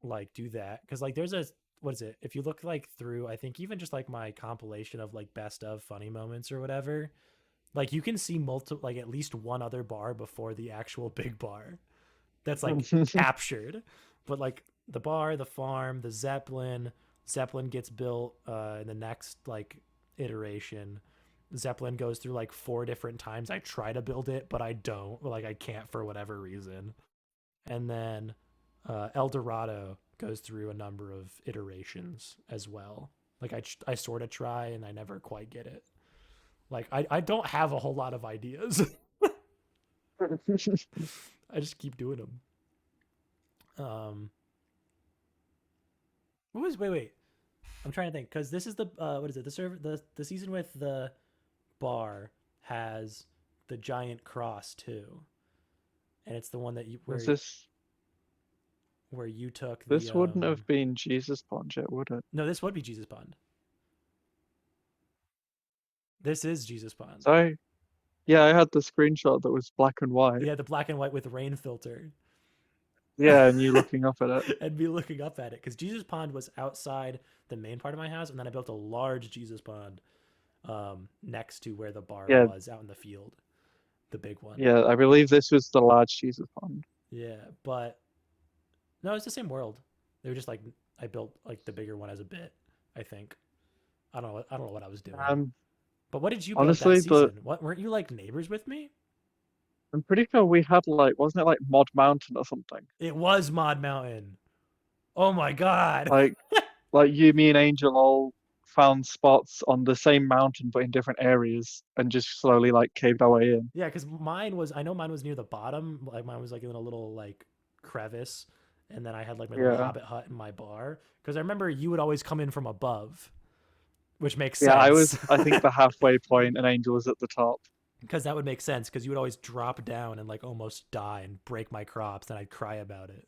Speaker 1: like do that. Cause like there's a, what is it? If you look like through, I think even just like my compilation of like best of funny moments or whatever, like you can see multiple, like at least one other bar before the actual big bar that's like captured. But like the bar, the farm, the Zeppelin gets built in the next like iteration. Zeppelin goes through like 4 different times. I try to build it, but I don't. Like I can't for whatever reason. And then El Dorado goes through a number of iterations as well. Like I sort of try and I never quite get it. Like I don't have a whole lot of ideas. I just keep doing them. Um, what was wait? I'm trying to think because this is the what is it? The server the season with the bar has the giant cross too, and it's the one that you
Speaker 2: Was this
Speaker 1: where you took the
Speaker 2: this wouldn't have been Jesus Pond yet, would it?
Speaker 1: no, this would be Jesus Pond. This is Jesus Pond.
Speaker 2: So yeah, I had the screenshot that was black and white.
Speaker 1: Yeah, the black and white with rain filter.
Speaker 2: Yeah, and you looking up at it.
Speaker 1: And me looking up at it because Jesus Pond was outside the main part of my house, and then I built a large Jesus Pond next to where the bar
Speaker 2: Yeah,
Speaker 1: was out in the field, the big one.
Speaker 2: yeah, I believe this was the large Jesus Pond.
Speaker 1: Yeah, but no, it's the same world. They were just like I built like the bigger one as a bit. I think I don't know what I was doing.
Speaker 2: Um,
Speaker 1: But what did you build that
Speaker 2: honestly,
Speaker 1: season? What weren't you like neighbors with me?
Speaker 2: I'm pretty sure we had like, wasn't it like Mod Mountain or something?
Speaker 1: It was Mod Mountain. Oh my god.
Speaker 2: Like, like you, me, and Angel all found spots on the same mountain but in different areas and just slowly like caved our way in.
Speaker 1: Yeah, because I know mine was near the bottom. Like mine was like in a little like crevice, and then I had like my little
Speaker 2: Yeah.
Speaker 1: hobbit hut in my bar. Because I remember you would always come in from above, which makes
Speaker 2: Yeah, I
Speaker 1: sense.
Speaker 2: was, I think, the halfway point and Angel was at the top.
Speaker 1: Because that would make sense. Because you would always drop down and like almost die and break my crops, and I'd cry about it.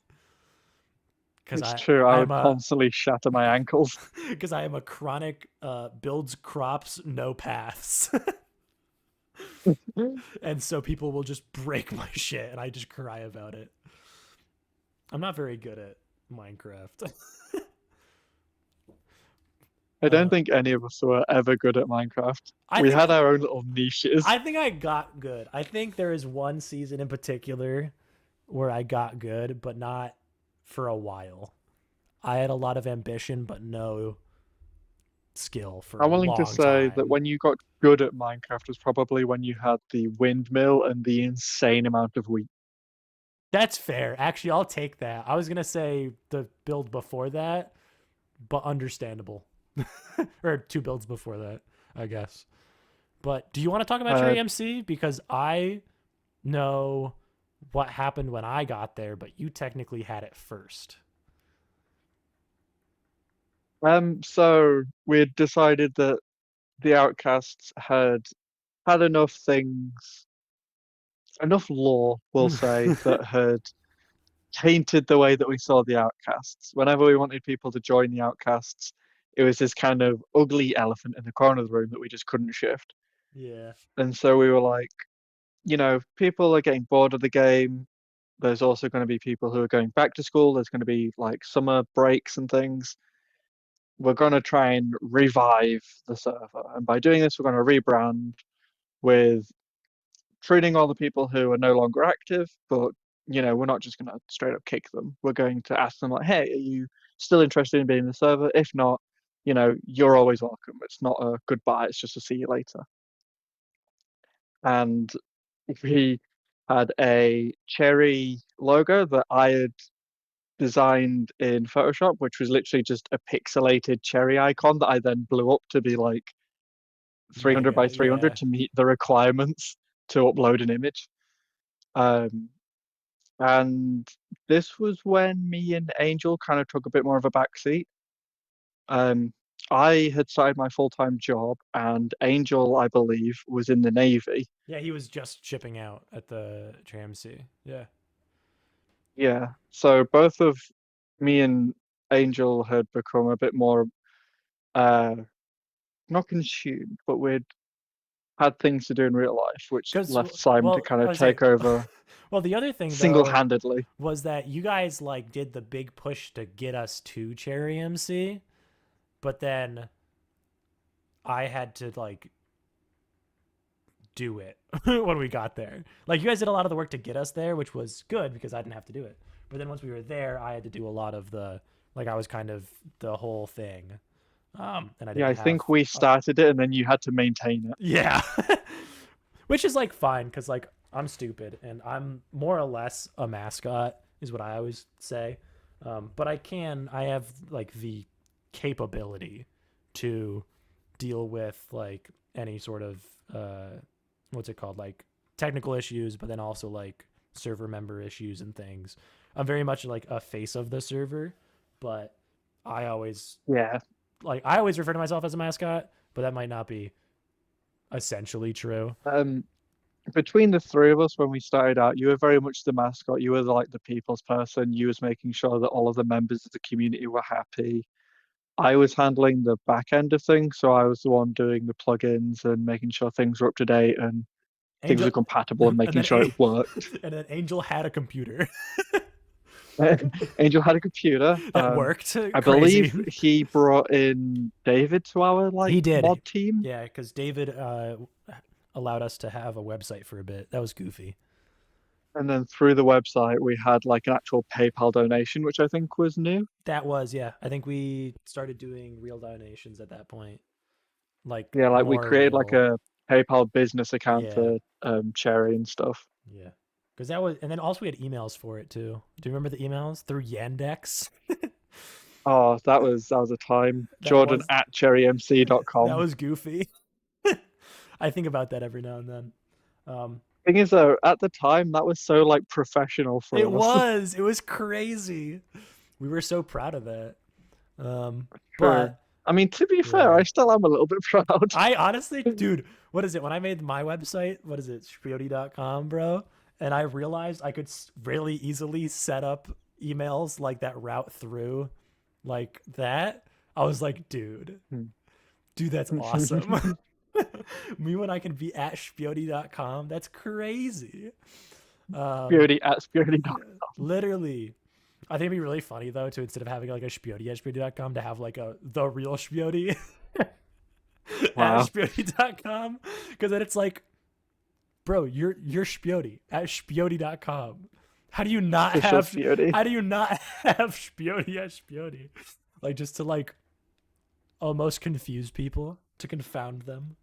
Speaker 1: Because
Speaker 2: It's true, I
Speaker 1: I'm
Speaker 2: would
Speaker 1: a
Speaker 2: constantly shatter my ankles.
Speaker 1: because I am a chronic builds crops no paths. And so people will just break my shit and I just cry about it. I'm not very good at Minecraft.
Speaker 2: I don't
Speaker 1: uh,
Speaker 2: think any of us were ever good at Minecraft.
Speaker 1: I
Speaker 2: We
Speaker 1: think
Speaker 2: had our own little niches.
Speaker 1: I got good. I think there is one season in particular where I got good, but not for a while. I had a lot of ambition, but no skill for a
Speaker 2: I'm willing to
Speaker 1: long
Speaker 2: say that
Speaker 1: time.
Speaker 2: when you got good at Minecraft was probably when you had the windmill and the insane amount of wheat.
Speaker 1: That's fair. Actually, I'll take that. I was gonna say the build before that, but understandable. Or two builds before that, I guess. But do you want to talk about your
Speaker 2: Uh,
Speaker 1: AMC? Because I know what happened when I got there, but you technically had it first.
Speaker 2: so we had decided that the Outcasts had enough things, enough lore, we'll say, that had tainted the way that we saw the Outcasts. Whenever we wanted people to join the Outcasts, it was this kind of ugly elephant in the corner of the room that we just couldn't shift.
Speaker 1: Yeah.
Speaker 2: And so we were like, people are getting bored of the game. There's also going to be people who are going back to school. There's going to be like summer breaks and things. We're going to try and revive the server. And by doing this, we're going to rebrand with treating all the people who are no longer active, but we're not just going to straight up kick them. We're going to ask them like, hey, are you still interested in being in the server? If not, you're always welcome. It's not a goodbye. It's just a see you later. And we had a cherry logo that I had designed in Photoshop, which was literally just a pixelated cherry icon that I then blew up to be like 300 by
Speaker 1: Mega.
Speaker 2: 300
Speaker 1: Yeah.
Speaker 2: to meet the requirements to upload an image. Um, and this was when me and Angel kind of took a bit more of a backseat. Um, I had started my full-time job, and Angel, I believe, was in the Navy.
Speaker 1: Yeah, he was just shipping out at the JMC. Yeah.
Speaker 2: Yeah, so both of me and Angel had become a bit more uh not consumed, but we'd had things to do in real life, which
Speaker 1: Because,
Speaker 2: left Simon to
Speaker 1: well,
Speaker 2: kind
Speaker 1: I
Speaker 2: of
Speaker 1: would say,
Speaker 2: take over
Speaker 1: well, the other thing though
Speaker 2: single-handedly.
Speaker 1: was that you guys like did the big push to get us to Cherry MC, but then I had to like do it when we got there. Like you guys did a lot of the work to get us there, which was good because I didn't have to do it. But then once we were there, I had to do a lot of the like I was kind of the whole thing. And I
Speaker 2: Yeah,
Speaker 1: didn't
Speaker 2: I
Speaker 1: have
Speaker 2: think we started it and then you had to maintain it.
Speaker 1: yeah. Which is like fine because like I'm stupid and I'm more or less a mascot is what I always say. But I have like the capability to deal with like any sort of what's it called like technical issues, but then also like server member issues and things. I'm very much like a face of the server, but I always
Speaker 2: Yeah.
Speaker 1: I always refer to myself as a mascot, but that might not be essentially true.
Speaker 2: Um, Between the three of us when we started out, you were very much the mascot. You were like the people's person. You was making sure that all of the members of the community were happy. I was handling the back end of things, so I was the one doing the plugins and making sure things were up to date and things
Speaker 1: Angel,
Speaker 2: were compatible and
Speaker 1: and
Speaker 2: making
Speaker 1: then
Speaker 2: sure it worked.
Speaker 1: and then Angel had a computer
Speaker 2: Angel had a computer.
Speaker 1: that worked.
Speaker 2: I believe
Speaker 1: Crazy.
Speaker 2: he brought in David to our like
Speaker 1: He did,
Speaker 2: mod team.
Speaker 1: yeah, because David allowed us to have a website for a bit. That was goofy.
Speaker 2: And then through the website, we had like an actual PayPal donation, which I think was new.
Speaker 1: That was yeah. I think we started doing real donations at that point, like
Speaker 2: Yeah, like we
Speaker 1: more
Speaker 2: created like
Speaker 1: real.
Speaker 2: a PayPal business account
Speaker 1: Yeah,
Speaker 2: for Cherry and stuff.
Speaker 1: yeah. Because that was, and then also we had emails for it too. Do you remember the emails through Yandex?
Speaker 2: Oh, that was a time.
Speaker 1: that
Speaker 2: Jawdun
Speaker 1: was
Speaker 2: at
Speaker 1: that
Speaker 2: cherrymc.com.
Speaker 1: was goofy. I think about that every now and then. Um,
Speaker 2: Thing is though, at the time that was so like professional
Speaker 1: it
Speaker 2: for us.
Speaker 1: was. It was crazy. We were so proud of that.
Speaker 2: True.
Speaker 1: But
Speaker 2: I mean, to be fair,
Speaker 1: yeah,
Speaker 2: I still am a little bit proud.
Speaker 1: I honestly, dude, what is it? When I made my website, what is it? Spjoti.com, bro. And I realized I could really easily set up emails like that route through like that. I was like, dude, that's awesome. Me when I can be at Spjoti.com. That's crazy. Um,
Speaker 2: Spjoti at Spjoti.
Speaker 1: yeah, literally. I think it'd be really funny though to instead of having like a Spjoti at Spjoti.com to have like a the real Spjoti at
Speaker 2: Wow.
Speaker 1: Spjoti.com. Because then it's like, bro, you're Spjoti at Spjoti.com. How do you not
Speaker 2: Official
Speaker 1: have
Speaker 2: Spjoti.
Speaker 1: how do you not have Spjoti at Spjoti? Like just to like almost confuse people, to confound them.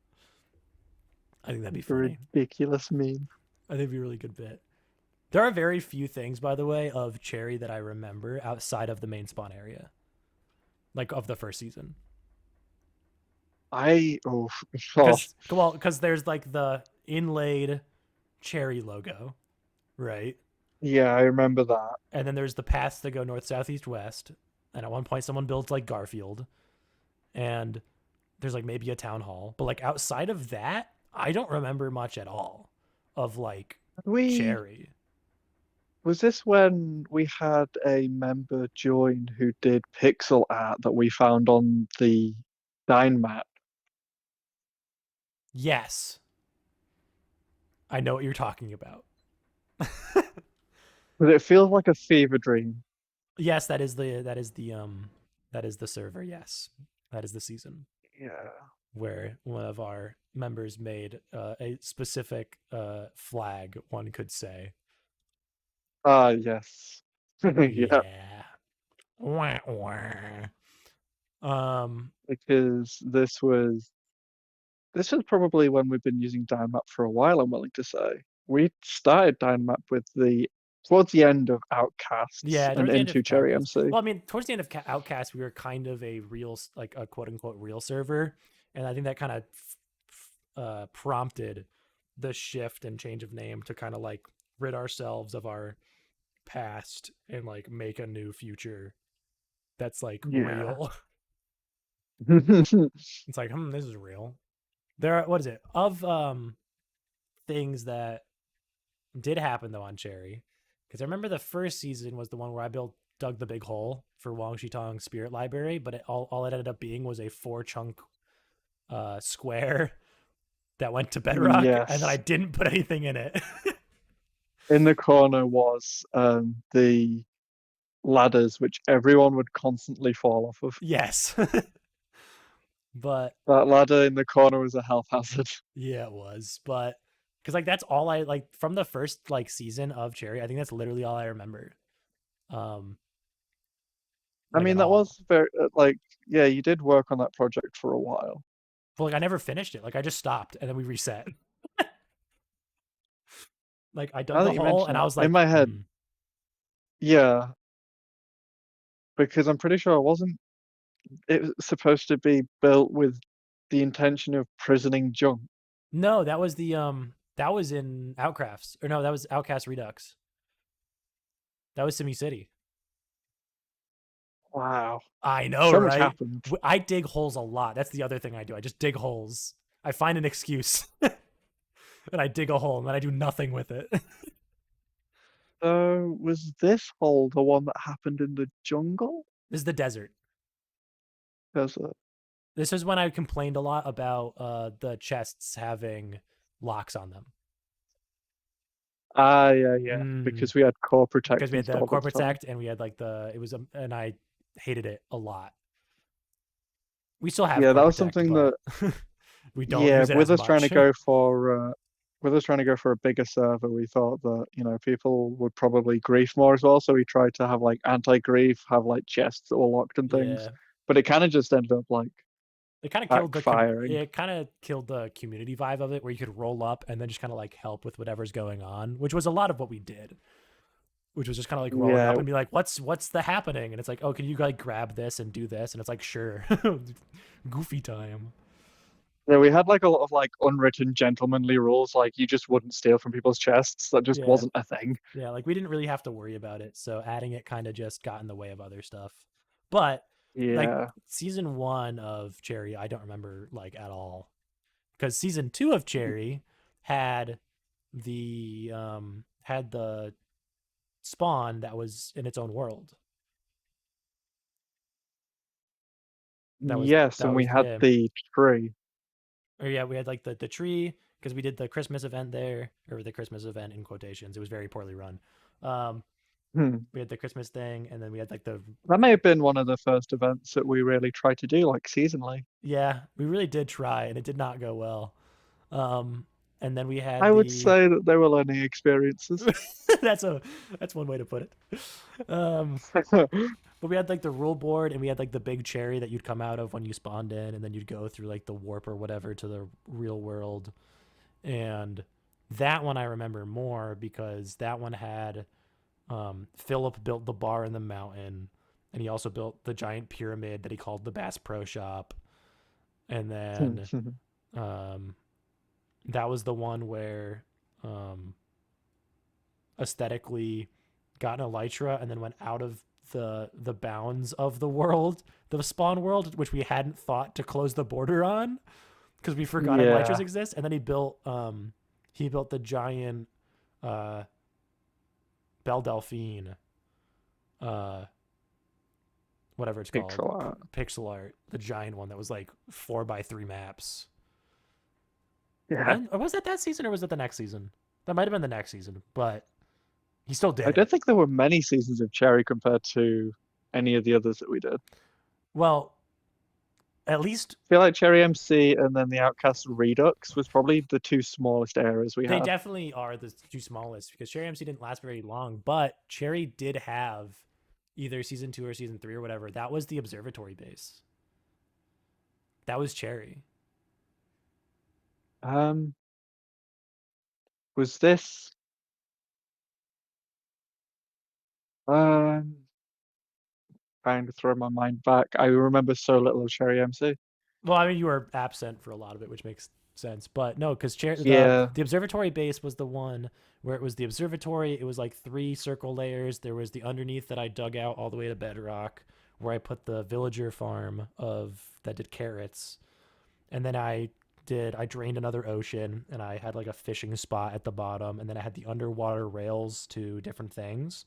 Speaker 1: I think that'd be
Speaker 2: A
Speaker 1: funny.
Speaker 2: ridiculous meme.
Speaker 1: I think it'd be a really good bit. There are very few things, by the way, of Cherry that I remember outside of the main spawn area, like of the first season.
Speaker 2: I oh, oh
Speaker 1: Because there's like the inlaid Cherry logo, right?
Speaker 2: yeah, I remember that.
Speaker 1: And then there's the paths that go north, south, east, west. And at one point, someone builds like Garfield, and there's like maybe a town hall. But like outside of that, I don't remember much at all of like
Speaker 2: We
Speaker 1: Cherry.
Speaker 2: Was this when we had a member join who did pixel art that we found on the Dyn map?
Speaker 1: Yes, I know what you're talking about.
Speaker 2: But it feels like a fever dream.
Speaker 1: Yes, that is the server. Yes, that is the season
Speaker 2: Yeah.
Speaker 1: where one of our members made a specific flag. One could say,
Speaker 2: Ah, yes. Yeah,
Speaker 1: yeah, wah, wah.
Speaker 2: because this was probably when we've been using Dynmap for a while, I'm willing to say. We started Dynmap with the towards the end of Outcasts
Speaker 1: Yeah,
Speaker 2: and
Speaker 1: towards the end of
Speaker 2: into Cherry
Speaker 1: Outcast.
Speaker 2: MC.
Speaker 1: Well, I mean, towards the end of Outcast, we were kind of a real, like a quote unquote real server, and I think that kind of prompted the shift and change of name to kind of like rid ourselves of our past and like make a new future that's like
Speaker 2: Yeah.
Speaker 1: real. It's like, this is real. There are, what is it? Of things that did happen though on Cherry. Because I remember the first season was the one where I built dug the big hole for Wang Shitong's spirit library, but all it ended up being was a 4 chunk square that went to bedrock, and then I
Speaker 2: Yes.
Speaker 1: didn't put anything in it.
Speaker 2: In the corner was the ladders, which everyone would constantly fall off of.
Speaker 1: Yes. But
Speaker 2: That ladder in the corner was a health hazard.
Speaker 1: yeah, it was. But because like that's all I like from the first like season of Cherry, I think that's literally all I remember. Um,
Speaker 2: I
Speaker 1: like at
Speaker 2: mean, that
Speaker 1: all.
Speaker 2: was very, yeah, you did work on that project for a while.
Speaker 1: But like I never finished it. Like I just stopped and then we reset. Like I dug
Speaker 2: Now
Speaker 1: the
Speaker 2: that you
Speaker 1: hole
Speaker 2: mention
Speaker 1: and I
Speaker 2: that,
Speaker 1: was
Speaker 2: in
Speaker 1: like,
Speaker 2: my head, yeah, because I'm pretty sure it was supposed to be built with the intention of prisoning junk.
Speaker 1: no, that was the that was in Outcrafts. Or no, that was Outcast Redux. That was Simmy City.
Speaker 2: Wow.
Speaker 1: I know,
Speaker 2: So much
Speaker 1: right?
Speaker 2: happened.
Speaker 1: I dig holes a lot. That's the other thing I do. I just dig holes. I find an excuse and I dig a hole and then I do nothing with it.
Speaker 2: So, was this hole the one that happened in the jungle?
Speaker 1: This is the desert.
Speaker 2: Because,
Speaker 1: This is when I complained a lot about the chests having locks on them.
Speaker 2: yeah, yeah,
Speaker 1: Mm.
Speaker 2: because we had core
Speaker 1: Because
Speaker 2: protect
Speaker 1: we had the
Speaker 2: installed at
Speaker 1: core
Speaker 2: the time.
Speaker 1: protect and we had like the it was and I hated it a lot. We still have
Speaker 2: Yeah,
Speaker 1: core
Speaker 2: that was
Speaker 1: protect,
Speaker 2: something that,
Speaker 1: but we don't
Speaker 2: yeah,
Speaker 1: use it as much.
Speaker 2: with us trying to go for a bigger server, we thought that, people would probably grief more as well. So we tried to have like anti-grief, have like chests that were locked and things.
Speaker 1: Yeah,
Speaker 2: But it kind of just ended up like
Speaker 1: it kind of killed the
Speaker 2: backfiring.
Speaker 1: it kind of killed the community vibe of it, where you could roll up and then just kind of like help with whatever's going on, which was a lot of what we did. Which was just kind of like rolling
Speaker 2: Yeah,
Speaker 1: up and be like, what's the happening? And it's like, oh, can you like grab this and do this? And it's like, sure, goofy time.
Speaker 2: yeah, we had like a lot of like unwritten gentlemanly rules, like you just wouldn't steal from people's chests. That just
Speaker 1: Yeah,
Speaker 2: wasn't a thing.
Speaker 1: yeah, like we didn't really have to worry about it, so adding it kind of just got in the way of other stuff. But like
Speaker 2: Yeah.
Speaker 1: season 1 of Cherry, I don't remember like at all, because season 2 of Cherry had had the spawn that was in its own world. That was
Speaker 2: Yes,
Speaker 1: that
Speaker 2: and we
Speaker 1: was
Speaker 2: had
Speaker 1: yeah
Speaker 2: the tree.
Speaker 1: or yeah, we had like the tree because we did the Christmas event there, or the Christmas event in quotations. It was very poorly run. Um,
Speaker 2: Hmm.
Speaker 1: we had the Christmas thing, and then we had like the
Speaker 2: That may have been one of the first events that we really tried to do, like seasonally.
Speaker 1: yeah, we really did try, and it did not go well. Um, and then we had
Speaker 2: I would
Speaker 1: the
Speaker 2: say that they were learning experiences.
Speaker 1: that's a that's one way to put it. Um, but we had like the rule board, and we had like the big cherry that you'd come out of when you spawned in, and then you'd go through like the warp or whatever to the real world. And that one I remember more because that one had Philip built the bar in the mountain, and he also built the giant pyramid that he called the Bass Pro Shop. And then um, that was the one where um, aesthetically got an elytra and then went out of the bounds of the world, the spawn world, which we hadn't thought to close the border on because we forgot elytras
Speaker 2: Yeah,
Speaker 1: exist. And then he built the giant uh, Belle Delphine, uh, whatever it's called,
Speaker 2: pixel art.
Speaker 1: pixel art, the giant one that was like 4x3 maps.
Speaker 2: Yeah.
Speaker 1: When or was that season or was it the next season? That might have been the next season, but he still
Speaker 2: I
Speaker 1: did
Speaker 2: don't
Speaker 1: it.
Speaker 2: think there were many seasons of Cherry compared to any of the others that we did.
Speaker 1: Well, at least
Speaker 2: I feel like Cherry MC and then the Outcast Redux was probably the two smallest eras we
Speaker 1: they
Speaker 2: had.
Speaker 1: definitely are the two smallest because Cherry MC didn't last very long, but Cherry did have either season 2 or season 3 or whatever. That was the observatory base. That was Cherry.
Speaker 2: Um, was this um trying to throw my mind back? I remember so little of Cherry MC.
Speaker 1: Well, I mean, you were absent for a lot of it, which makes sense. But no, because
Speaker 2: Yeah.
Speaker 1: the observatory base was the one where it was the observatory. It was like 3 circle layers. There was the underneath that I dug out all the way to bedrock, where I put the villager farm of that did carrots, and then I drained another ocean, and I had like a fishing spot at the bottom, and then I had the underwater rails to different things,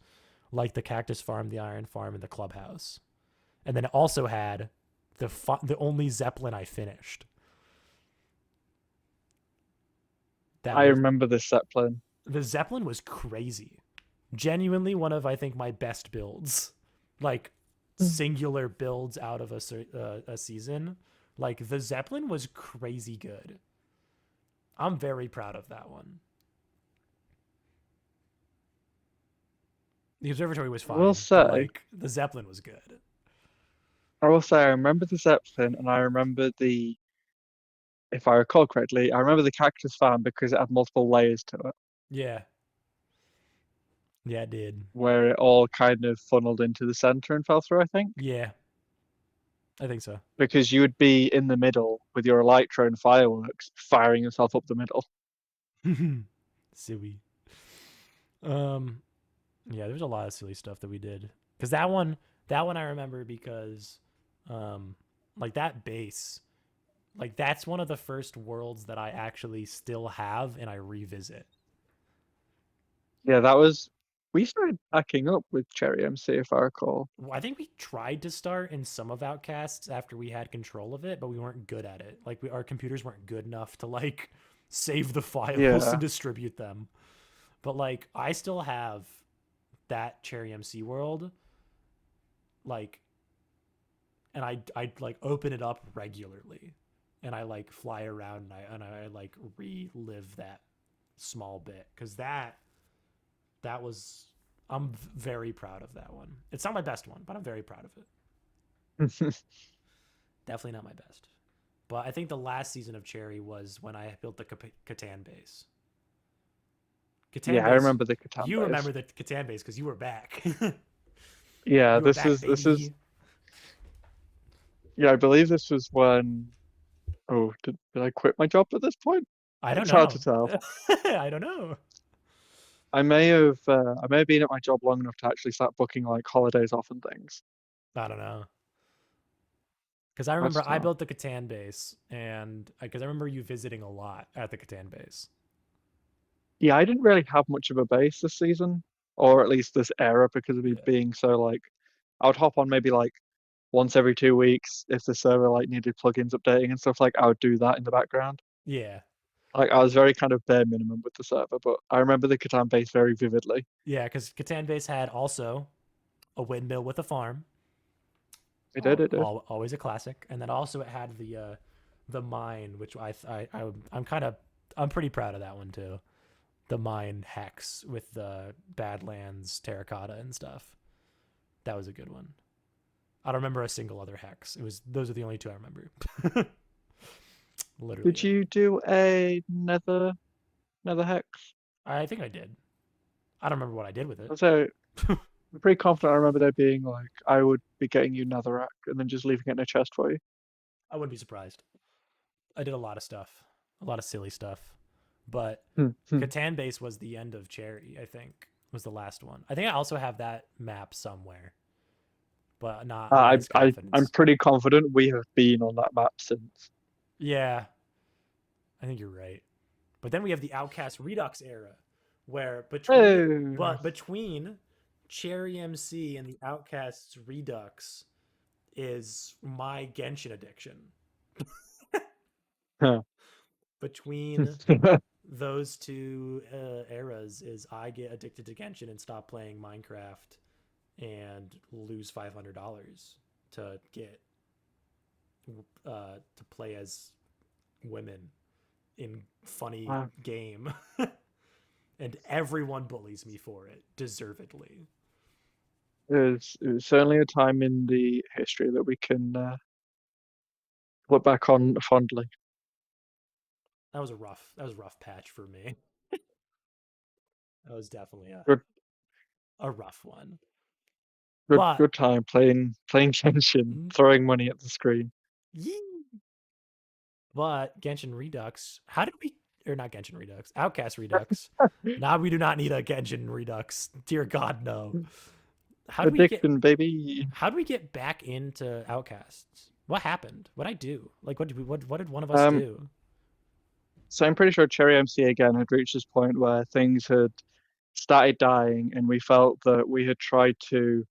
Speaker 1: like the cactus farm, the iron farm, and the clubhouse. And then it also had the only zeppelin I finished. That
Speaker 2: I
Speaker 1: was
Speaker 2: remember this set plan.
Speaker 1: the zeppelin was crazy. Genuinely one of I think my best builds, like singular builds out of a season. Like the zeppelin was crazy good. I'm very proud of that one. The observatory was
Speaker 2: I will
Speaker 1: fine, but
Speaker 2: say,
Speaker 1: like the zeppelin was good.
Speaker 2: I remember the Zeppelin and I remember the, if I recall correctly, I remember the Cactus Farm because it had multiple layers to it,
Speaker 1: Yeah, yeah, it did.
Speaker 2: where it all kind of funneled into the center and fell through, I think.
Speaker 1: Yeah, I think so.
Speaker 2: Because you would be in the middle with your Elytra and fireworks firing yourself up the middle.
Speaker 1: Silly. Um, Yeah, there's a lot of silly stuff that we did. Cause that one I remember because, um, like that base, like that's one of the first worlds that I actually still have and I revisit.
Speaker 2: Yeah, that was, we started packing up with Cherry MC, if I recall.
Speaker 1: I think we tried to start in some of Outcasts after we had control of it, but we weren't good at it. Like our computers weren't good enough to like save the files and
Speaker 2: Yeah.
Speaker 1: distribute them. But like I still have that Cherry MC world, like and I like open it up regularly, and I like fly around and I like relive that small bit because that was I'm very proud of that one. It's not my best one, but I'm very proud of it. Definitely not my best. But I think the last season of Cherry was when I built the Catan base. Catan
Speaker 2: Yeah, I
Speaker 1: base.
Speaker 2: remember the Catan
Speaker 1: You
Speaker 2: base.
Speaker 1: remember the Catan base because you were back.
Speaker 2: Yeah,
Speaker 1: You were back,
Speaker 2: this is
Speaker 1: baby.
Speaker 2: yeah, I believe this was when, oh, did I quit my job at this point?
Speaker 1: I don't
Speaker 2: It's hard to
Speaker 1: know.
Speaker 2: tell.
Speaker 1: I don't know.
Speaker 2: I may have been at my job long enough to actually start booking like holidays off and things.
Speaker 1: I don't know. Because I
Speaker 2: Hard
Speaker 1: remember
Speaker 2: to
Speaker 1: I
Speaker 2: tell.
Speaker 1: built the Catan base, and because I remember you visiting a lot at the Catan base.
Speaker 2: Yeah, I didn't really have much of a base this season, or at least this era, because of me
Speaker 1: Yeah.
Speaker 2: being so like, I would hop on maybe like once every 2 weeks if the server like needed plugins updating and stuff, like I would do that in the background.
Speaker 1: Yeah.
Speaker 2: Like I was very kind of bare minimum with the server, but I remember the Catan base very vividly.
Speaker 1: Yeah, because Catan Base had also a windmill with a farm.
Speaker 2: It did, it did.
Speaker 1: Always a classic. And then also it had the mine, which I'm kind of I'm pretty proud of that one too. The mine hex with the Badlands terracotta and stuff. That was a good one. I don't remember a single other hex. It was those are the only two I remember. Literally
Speaker 2: Did
Speaker 1: it.
Speaker 2: you do a nether hex?
Speaker 1: I think I did. I don't remember what I did with it.
Speaker 2: So I'm pretty confident I remember there being like I would be getting you netherrack and then just leaving it in a chest for you.
Speaker 1: I wouldn't be surprised. I did a lot of stuff, a lot of silly stuff. But
Speaker 2: Hmm, hmm.
Speaker 1: Catan Base was the end of Cherry, I think, was the last one. I think I also have that map somewhere, but not
Speaker 2: I,
Speaker 1: as
Speaker 2: I'm
Speaker 1: confidence.
Speaker 2: pretty confident we have been on that map since.
Speaker 1: Yeah, I think you're right. But then we have the Outcast Redux era, where
Speaker 2: Oh,
Speaker 1: between Cherry MC and the Outcasts Redux is my Genshin addiction.
Speaker 2: huh.
Speaker 1: Between those two eras is I get addicted to Genshin and stop playing Minecraft and lose $500 to get to play as women in funny
Speaker 2: Wow.
Speaker 1: game, and everyone bullies me for it, deservedly.
Speaker 2: It was certainly a time in the history that we can look back on fondly.
Speaker 1: That was a rough patch for me. That was definitely
Speaker 2: Good,
Speaker 1: a rough one.
Speaker 2: good,
Speaker 1: But
Speaker 2: good time playing Genshin, throwing money at the screen.
Speaker 1: but Genshin Redux, how did we or not Genshin Redux, Outcast Redux. Now we do not need a Genshin Redux. Dear God, no. How do we get
Speaker 2: Addiction, baby.
Speaker 1: how do we get back into Outcasts? What happened? What I do? Like what did one of us
Speaker 2: Um,
Speaker 1: do?
Speaker 2: so I'm pretty sure Cherry MC again had reached this point where things had started dying, and we felt that we had tried to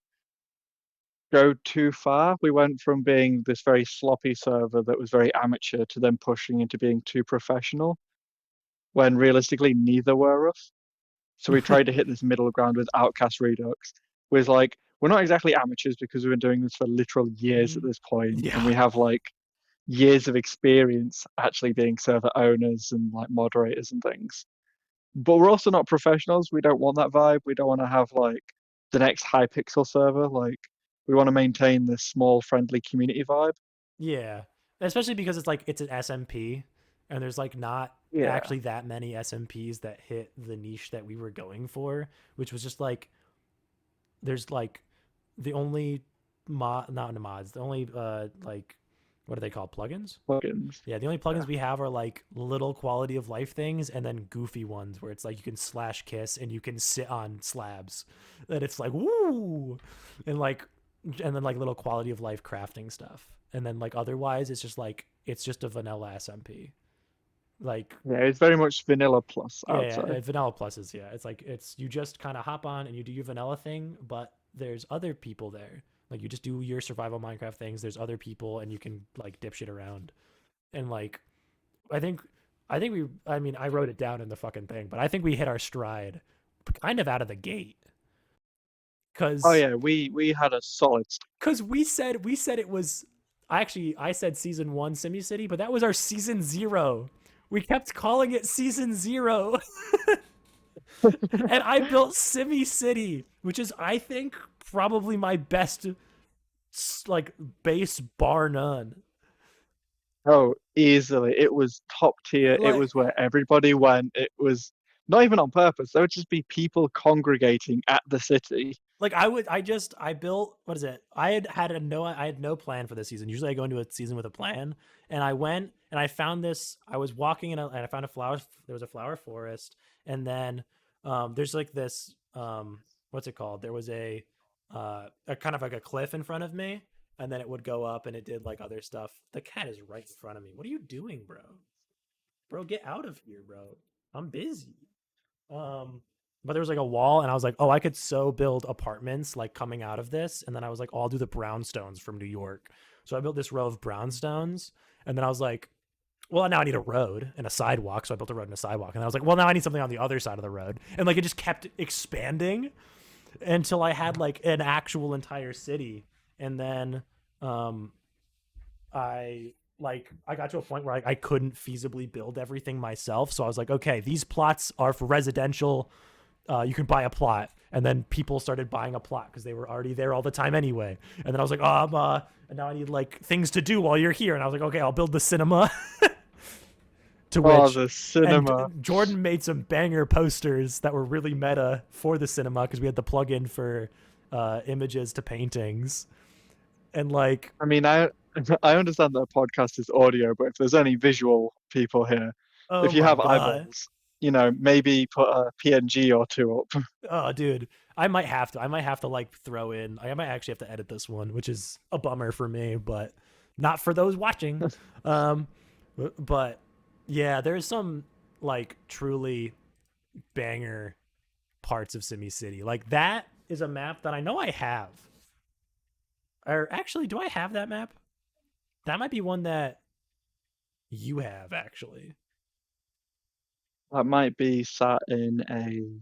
Speaker 2: go too far. We went from being this very sloppy server that was very amateur to then pushing into being too professional, when realistically neither were us. So we tried to hit this middle ground with Outcast Redux. Was like, we're not exactly amateurs because we've been doing this for literal years at this point, and
Speaker 1: Yeah.
Speaker 2: we have like years of experience actually being server owners and like moderators and things. But we're also not professionals. We don't want that vibe. We don't want to have like the next Hypixel server. Like we want to maintain this small, friendly community vibe.
Speaker 1: Yeah. Especially because it's an SMP and there's like not
Speaker 2: Yeah,
Speaker 1: actually that many SMPs that hit the niche that we were going for, which was just like there's like the only not the mods, the only like what are they called? Plugins?
Speaker 2: plugins.
Speaker 1: Yeah, the only
Speaker 2: Yeah.
Speaker 1: plugins we have are like little quality of life things and then goofy ones where it's like you can slash kiss and you can sit on slabs. And it's like woo and like and then like little quality of life crafting stuff. And then like otherwise it's just a vanilla SMP. Like
Speaker 2: Yeah, it's very much vanilla plus, I would say.
Speaker 1: vanilla pluses, yeah. It's like it's you just kind of hop on and you do your vanilla thing, but there's other people there. Like you just do your survival Minecraft things. There's other people and you can like dip shit around. And like I think I mean I wrote it down in the fucking thing, but I think we hit our stride kind of out of the gate
Speaker 2: Oh
Speaker 1: cuz
Speaker 2: yeah, we had a solid
Speaker 1: we said it was I said season 1 Simmy City, but that was our season 0. We kept calling it season 0. And I built Simmy City, which is I think probably my best like base bar none.
Speaker 2: oh easily. It was top tier. It
Speaker 1: Like
Speaker 2: was where everybody went. It was not even on purpose. There would just be people congregating at the city.
Speaker 1: I built what is it? I had no plan for this season. Usually I go into a season with a plan, and I went and I found this. I was walking and I found a flower. There was a flower forest, and then there's like this what's it called? There was a kind of like a cliff in front of me, and then it would go up and it did like other stuff. The cat is right in front of me. What are you doing, bro? Bro, get out of here, bro. I'm busy. Um but there was like a wall, and I was like, oh, I could so build apartments like coming out of this. And then I was like, oh, I'll do the brownstones from New York. So I built this row of brownstones, and then I was like, well, now I need a road and a sidewalk. So I built a road and a sidewalk. And I was like, well, now I need something on the other side of the road. And like it just kept expanding until I had like an actual entire city. And then um, I got to a point where I couldn't feasibly build everything myself. So I was like, okay, these plots are for residential. You can buy a plot. And then people started buying a plot because they were already there all the time anyway. And then I was like, and now I need like things to do while you're here. And I was like, okay, I'll build the cinema. To
Speaker 2: Oh,
Speaker 1: which,
Speaker 2: the
Speaker 1: and
Speaker 2: cinema.
Speaker 1: Jawdun made some banger posters that were really meta for the cinema because we had the plug-in for images to paintings. And like,
Speaker 2: I mean, I understand that a podcast is audio, but if there's any visual people here,
Speaker 1: oh
Speaker 2: if you
Speaker 1: my
Speaker 2: have
Speaker 1: god,
Speaker 2: eyeballs, maybe put a PNG or two up.
Speaker 1: oh dude, I might have to like throw in. I might actually have to edit this one, which is a bummer for me, but not for those watching. Um, but yeah, there's some like truly banger parts of Simi City. Like that is a map that I know I have. Or actually, do I have that map? That might be one that you have actually.
Speaker 2: That might be sat in a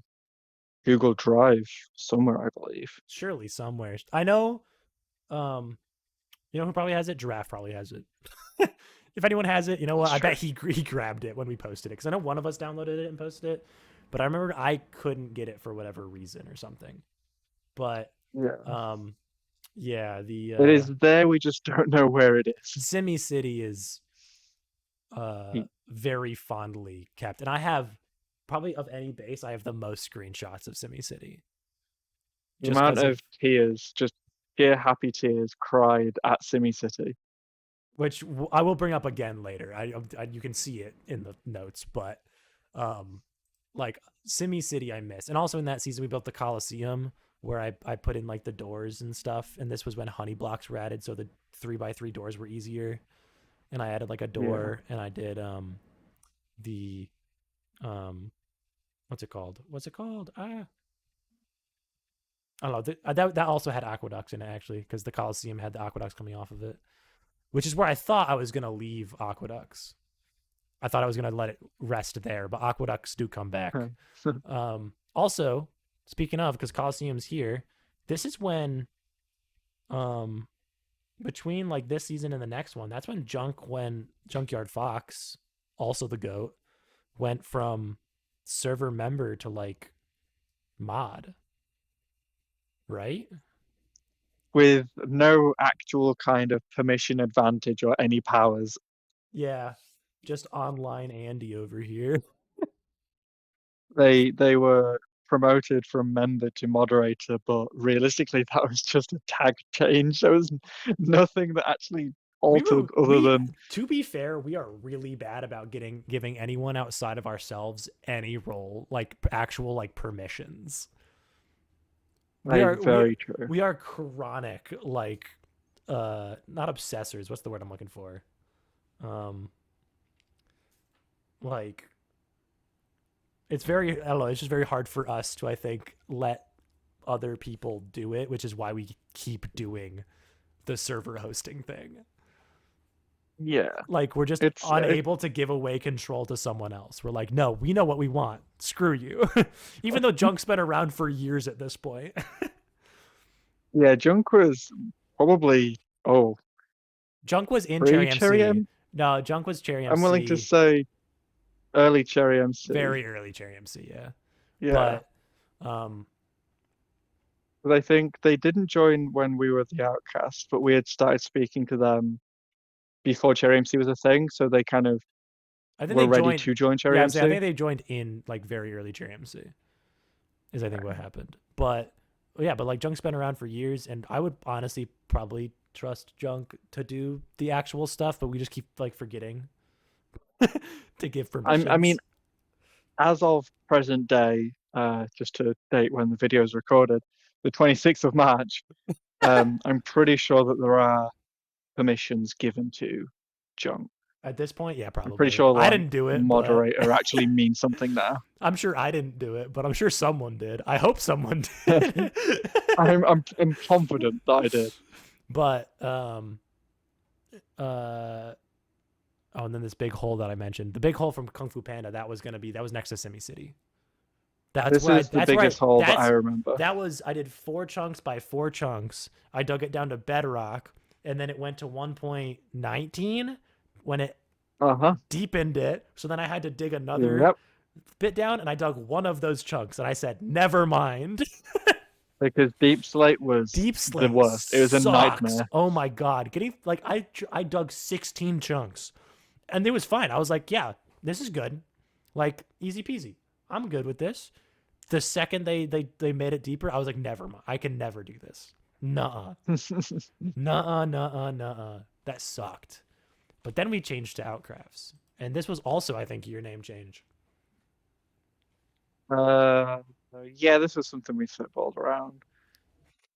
Speaker 2: Google Drive somewhere, I believe.
Speaker 1: Surely somewhere. I know um you know who probably has it? Giraffe probably has it. If anyone has it, you know what?
Speaker 2: That's
Speaker 1: I
Speaker 2: true.
Speaker 1: bet he grabbed it when we posted it because I know one of us downloaded it and posted it, but I remember I couldn't get it for whatever reason or something. But
Speaker 2: Yeah.
Speaker 1: um, yeah, the
Speaker 2: It is there, we just don't know where it is.
Speaker 1: Simi City is
Speaker 2: The
Speaker 1: very fondly kept, and I have probably of any base I have the most screenshots of Simi City just
Speaker 2: amount
Speaker 1: because
Speaker 2: of
Speaker 1: of
Speaker 2: tears, just sheer happy tears cried at Simi City.
Speaker 1: which I will bring up again later. You can see it in the notes, but um, like Simi City, I miss, and also in that season we built the Coliseum where I put in like the doors and stuff, and this was when honey blocks were added, so the 3x3 doors were easier, and I added like a
Speaker 2: Yeah.
Speaker 1: door, and I did the um what's it called? What's it called? I don't know. That also had aqueducts in it actually, because the Coliseum had the aqueducts coming off of it, which is where I thought I was gonna leave aqueducts. I thought I was gonna let it rest there, but aqueducts do come back. Also, speaking of, because Coliseum's here, this is when um between like this season and the next one, that's when Junkyard Fox, also the goat, went from server member to like mod, right?
Speaker 2: With no actual kind of permission advantage or any powers.
Speaker 1: Yeah, just online Andy over here.
Speaker 2: They were promoted from member to moderator, but realistically that was just a tag change. There was nothing that actually altered other
Speaker 1: We
Speaker 2: than
Speaker 1: to be fair, we are really bad about giving anyone outside of ourselves any role, like actual like permissions. We
Speaker 2: like
Speaker 1: are we
Speaker 2: very true.
Speaker 1: we are chronic like not obsessors. What's the word I'm looking for? Um like it's very I don't know, it's just very hard for us to I think let other people do it, which is why we keep doing the server hosting thing.
Speaker 2: Yeah.
Speaker 1: Like we're just
Speaker 2: It's
Speaker 1: unable to give away control to someone else. We're like, no, we know what we want. Screw you. Even though Junk's been around for years at this point.
Speaker 2: yeah, Junk was probably
Speaker 1: Junk was in Cherry
Speaker 2: pre-Cherry
Speaker 1: MC.
Speaker 2: M.
Speaker 1: No, Junk was Cherry
Speaker 2: I'm willing to
Speaker 1: MC,
Speaker 2: say early Cherry MC.
Speaker 1: very early Cherry MC, yeah.
Speaker 2: Yeah.
Speaker 1: But um
Speaker 2: But I think they didn't join when we were the Outcast, but we had started speaking to them before Cherry MC was a thing, so they kind of
Speaker 1: I think
Speaker 2: were
Speaker 1: they
Speaker 2: ready
Speaker 1: joined
Speaker 2: to join
Speaker 1: yeah,
Speaker 2: Cherry
Speaker 1: I'm saying I
Speaker 2: MC.
Speaker 1: think they joined in like very early Cherry MC is I think what happened. But yeah, but like Junk's been around for years and I would honestly probably trust Junk to do the actual stuff, but we just keep like forgetting to give
Speaker 2: I mean,
Speaker 1: permissions.
Speaker 2: as of present day, just to date when the video is recorded, the 26th of March, I'm pretty sure that there are permissions given to Junk.
Speaker 1: At this point, yeah,
Speaker 2: I'm pretty
Speaker 1: probably.
Speaker 2: sure
Speaker 1: I
Speaker 2: like
Speaker 1: didn't do it, but
Speaker 2: moderator actually means something now.
Speaker 1: I'm sure I didn't do it, but I'm sure someone did. I hope someone did.
Speaker 2: I'm confident that I did.
Speaker 1: But uh oh, and then this big hole that I mentioned, the big hole from Kung Fu Panda, that was next to Simi City.
Speaker 2: This is the biggest hole that I remember.
Speaker 1: That was I did 4 chunks by 4 chunks. I dug it down to bedrock, and then it went to 1.19 when it
Speaker 2: Uh-huh.
Speaker 1: deepened it. So then I had to dig another
Speaker 2: Yep.
Speaker 1: bit down, and I dug one of those chunks, and I said, "Never mind."
Speaker 2: Because Deep Slate was
Speaker 1: Deep
Speaker 2: the
Speaker 1: slate
Speaker 2: worst. It was a
Speaker 1: sucks.
Speaker 2: nightmare.
Speaker 1: Oh my god, getting like I dug 16 chunks, and it was fine. I was like, "Yeah, this is good, like easy peasy. I'm good with this." The second they made it deeper, I was like, "Never mind. I can never do this. Nuh-uh, nuh-uh, nuh-uh, nuh-uh." That sucked. But then we changed to Outcrafts, and this was also, I think, your name change.
Speaker 2: Uh, yeah, this was something we footballed around.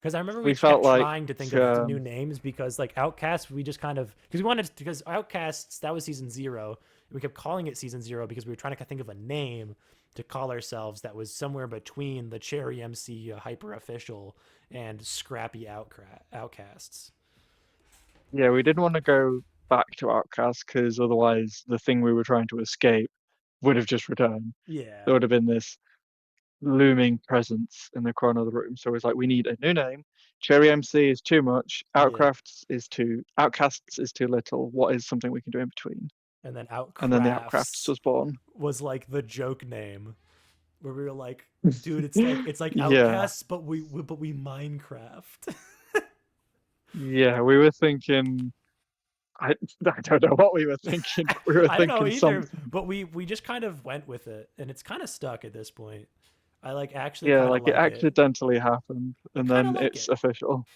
Speaker 1: Because I remember we
Speaker 2: We felt
Speaker 1: kept
Speaker 2: like
Speaker 1: trying to think of new
Speaker 2: um,
Speaker 1: names because like Outcasts, we just kind of because we wanted because Outcasts that was season 0. And we kept calling it season 0 because we were trying to think of a name to call ourselves that was somewhere between the Cherry MC hyper official and Scrappy Outcasts.
Speaker 2: yeah, we didn't want to go back to Outcast because otherwise the thing we were trying to escape would have just returned.
Speaker 1: Yeah,
Speaker 2: There would have been this looming presence in the corner of the room. So it was like we need a new name. Cherry MC is too much.
Speaker 1: yeah.
Speaker 2: Outcasts is too little. What is something we can do in between?
Speaker 1: And then
Speaker 2: And then the Outcrafts
Speaker 1: Outcrafts
Speaker 2: was born.
Speaker 1: was like the joke name where we were like, dude, it's like
Speaker 2: Yeah.
Speaker 1: Outcasts, but we Minecraft.
Speaker 2: Yeah, we were thinking I I don't know what we were thinking, but we were
Speaker 1: I don't know
Speaker 2: thinking
Speaker 1: either,
Speaker 2: something.
Speaker 1: but we just kind of went with it, and it's kind of stuck at this point. I like actually
Speaker 2: Yeah,
Speaker 1: kind of
Speaker 2: like it
Speaker 1: like it.
Speaker 2: accidentally happened
Speaker 1: I
Speaker 2: and
Speaker 1: kind of
Speaker 2: then
Speaker 1: like
Speaker 2: it's
Speaker 1: it.
Speaker 2: official.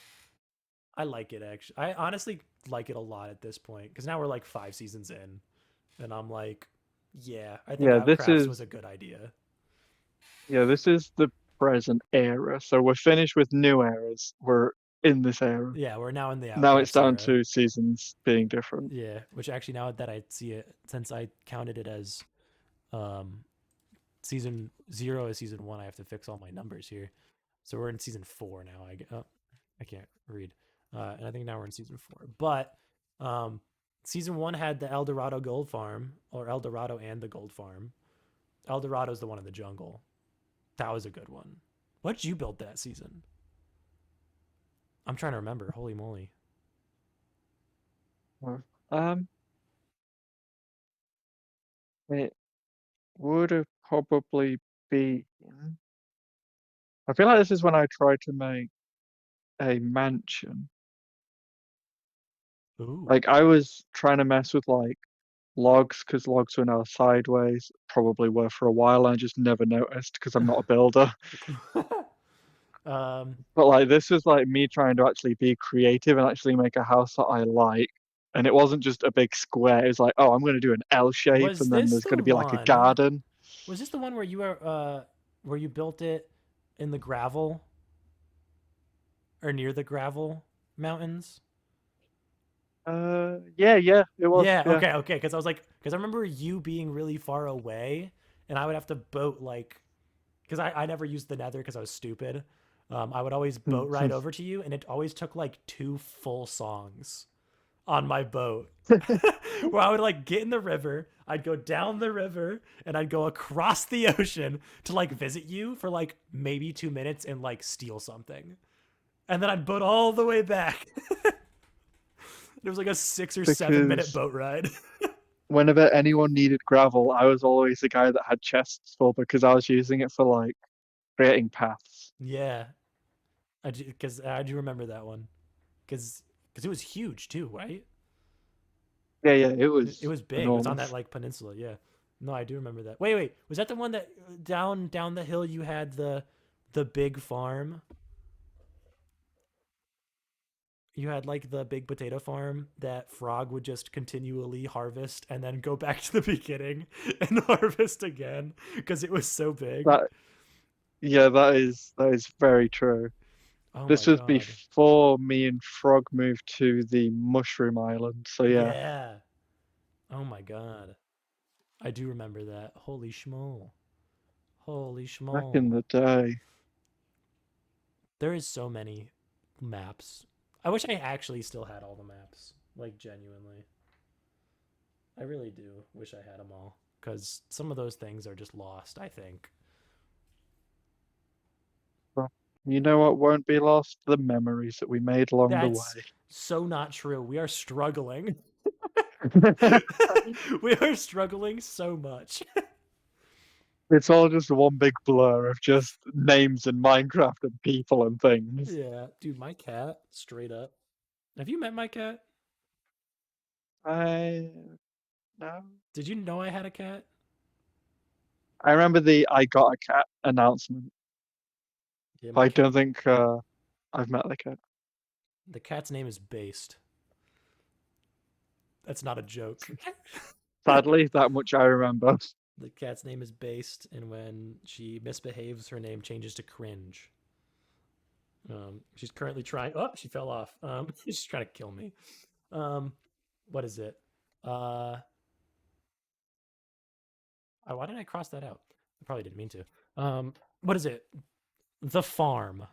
Speaker 1: I like it actually. I honestly like it a lot at this point because now we're like 5 seasons in, and I'm like, yeah, I think
Speaker 2: Yeah, this
Speaker 1: Outcrafts was
Speaker 2: is
Speaker 1: a good idea.
Speaker 2: yeah, this is the present era. So we're finished with new eras. We're in this era.
Speaker 1: Yeah, we're now in the
Speaker 2: Now it's
Speaker 1: Outcrafts
Speaker 2: down
Speaker 1: era.
Speaker 2: to seasons being different.
Speaker 1: Yeah, which actually now that I see it, since I counted it as um season 0 is season 1, I have to fix all my numbers here. So we're in season 4 now. I can't read. And I think now we're in season 4. But season 1 had the El Dorado Gold Farm, or El Dorado and the Gold Farm. El Dorado's the one in the jungle. That was a good one. What did you build that season? I'm trying to remember. Holy moly.
Speaker 2: Um, it would have probably been. I feel like this is when I tried to make a mansion.
Speaker 1: Ooh.
Speaker 2: Like I was trying to mess with like logs because logs were now sideways, probably were for a while. I just never noticed because I'm not a builder.
Speaker 1: um,
Speaker 2: But like this was like me trying to actually be creative and actually make a house that I like. And it wasn't just a big square. It was like, oh, I'm going to do an L shape,
Speaker 1: was
Speaker 2: and then
Speaker 1: this
Speaker 2: there's
Speaker 1: the
Speaker 2: going to be like a
Speaker 1: one?
Speaker 2: garden.
Speaker 1: Was this the one where you built it in the gravel or near the gravel mountains?
Speaker 2: Yeah, yeah, it was.
Speaker 1: Yeah,
Speaker 2: Yeah.
Speaker 1: okay, okay. Because I was like, because I remember you being really far away, and I would have to boat like, because I never used the Nether because I was stupid. I would always boat ride over to you, and it always took like 2 full songs on my boat, where I would like get in the river, I'd go down the river, and I'd go across the ocean to like visit you for like maybe 2 minutes and like steal something, and then I'd boat all the way back. It was like a 6 or 7 minute
Speaker 2: Because
Speaker 1: boat ride.
Speaker 2: whenever anyone needed gravel, I was always the guy that had chests full because I was using it for like creating paths.
Speaker 1: Yeah, because I do remember that one because it was huge too, right?
Speaker 2: Yeah, yeah, it
Speaker 1: It
Speaker 2: was
Speaker 1: was big. It was on that
Speaker 2: enormous.
Speaker 1: like peninsula. Yeah. No, I do remember that. Wait. Was that the one that down the hill you had the big farm? You had like the big potato farm that Frog would just continually harvest and then go back to the beginning and harvest again because it was so big.
Speaker 2: That yeah, that is very true.
Speaker 1: Oh my
Speaker 2: This was
Speaker 1: god.
Speaker 2: before me and Frog moved to the Mushroom Island. So yeah,
Speaker 1: Yeah. Oh my god. I do remember that. Holy schmo. Holy
Speaker 2: Back in
Speaker 1: schmo.
Speaker 2: the day.
Speaker 1: There is so many maps. I wish I actually still had all the maps. Like, genuinely. I really do wish I had them all. Because some of those things are just lost, I think.
Speaker 2: But you know what won't be lost? The memories that we made along the
Speaker 1: That's
Speaker 2: way.
Speaker 1: so not true. We are struggling. We are struggling so much.
Speaker 2: It's all just one big blur of just names in Minecraft and people and things.
Speaker 1: Yeah. Dude, my cat, straight up. Have you met my cat?
Speaker 2: I no.
Speaker 1: Did you know I had a cat?
Speaker 2: I remember the "I got a cat" announcement.
Speaker 1: Yeah, my
Speaker 2: I
Speaker 1: cat.
Speaker 2: don't think I've met the cat.
Speaker 1: The cat's name is Based. That's not a joke.
Speaker 2: Sadly, that much I remember.
Speaker 1: The cat's name is Based, and when she misbehaves, her name changes to Cringe. She's currently trying. Oh, she fell off. She's trying to kill me. Um, what is it? Uh, why did I cross that out? I probably didn't mean to. What is it? The farm.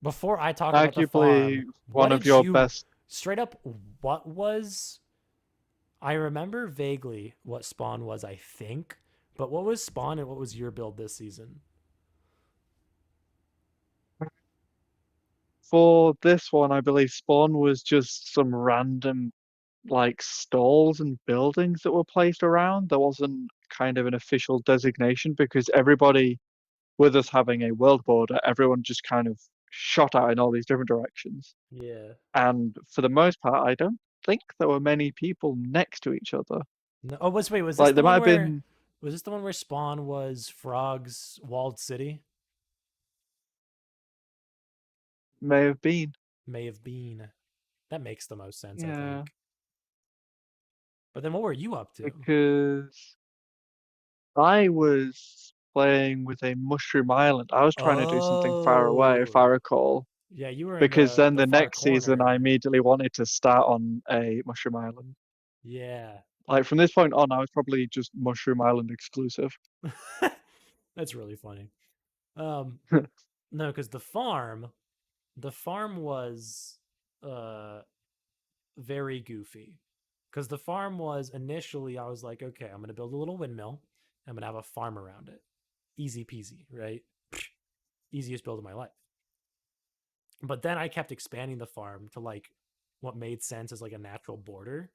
Speaker 1: Before I talk about the
Speaker 2: Arguably
Speaker 1: farm, what
Speaker 2: one of
Speaker 1: did
Speaker 2: your
Speaker 1: you
Speaker 2: best.
Speaker 1: straight up? What was? I remember vaguely what Spawn was, I think, but what was Spawn and what was your build this season?
Speaker 2: For this one, I believe Spawn was just some random like stalls and buildings that were placed around. There wasn't kind of an official designation because everybody, with us having a world border, everyone just kind of shot out in all these different directions.
Speaker 1: Yeah.
Speaker 2: And for the most part, I don't think there were many people next to each other.
Speaker 1: No, oh, was this
Speaker 2: Like
Speaker 1: the
Speaker 2: there might
Speaker 1: one
Speaker 2: have
Speaker 1: where
Speaker 2: been,
Speaker 1: Spawn was Frog's walled city?
Speaker 2: may have been.
Speaker 1: May have been. That makes the most sense, I
Speaker 2: Yeah,
Speaker 1: think. But then what were you up to?
Speaker 2: because I was playing with a mushroom island. I was trying to do something far away, if I
Speaker 1: Oh,
Speaker 2: recall.
Speaker 1: yeah, you were in
Speaker 2: Because then
Speaker 1: the
Speaker 2: the
Speaker 1: far
Speaker 2: next season, I
Speaker 1: corner.
Speaker 2: immediately wanted to start on a mushroom island.
Speaker 1: Yeah.
Speaker 2: Like from this point on, I was probably just mushroom island exclusive.
Speaker 1: That's really funny. Um, no, because the farm was uh very goofy. Because the farm was initially, I was like, okay, I'm gonna build a little windmill. I'm gonna have a farm around it. Easy peasy, right? Easiest build of my life. But then I kept expanding the farm to like what made sense as like a natural border.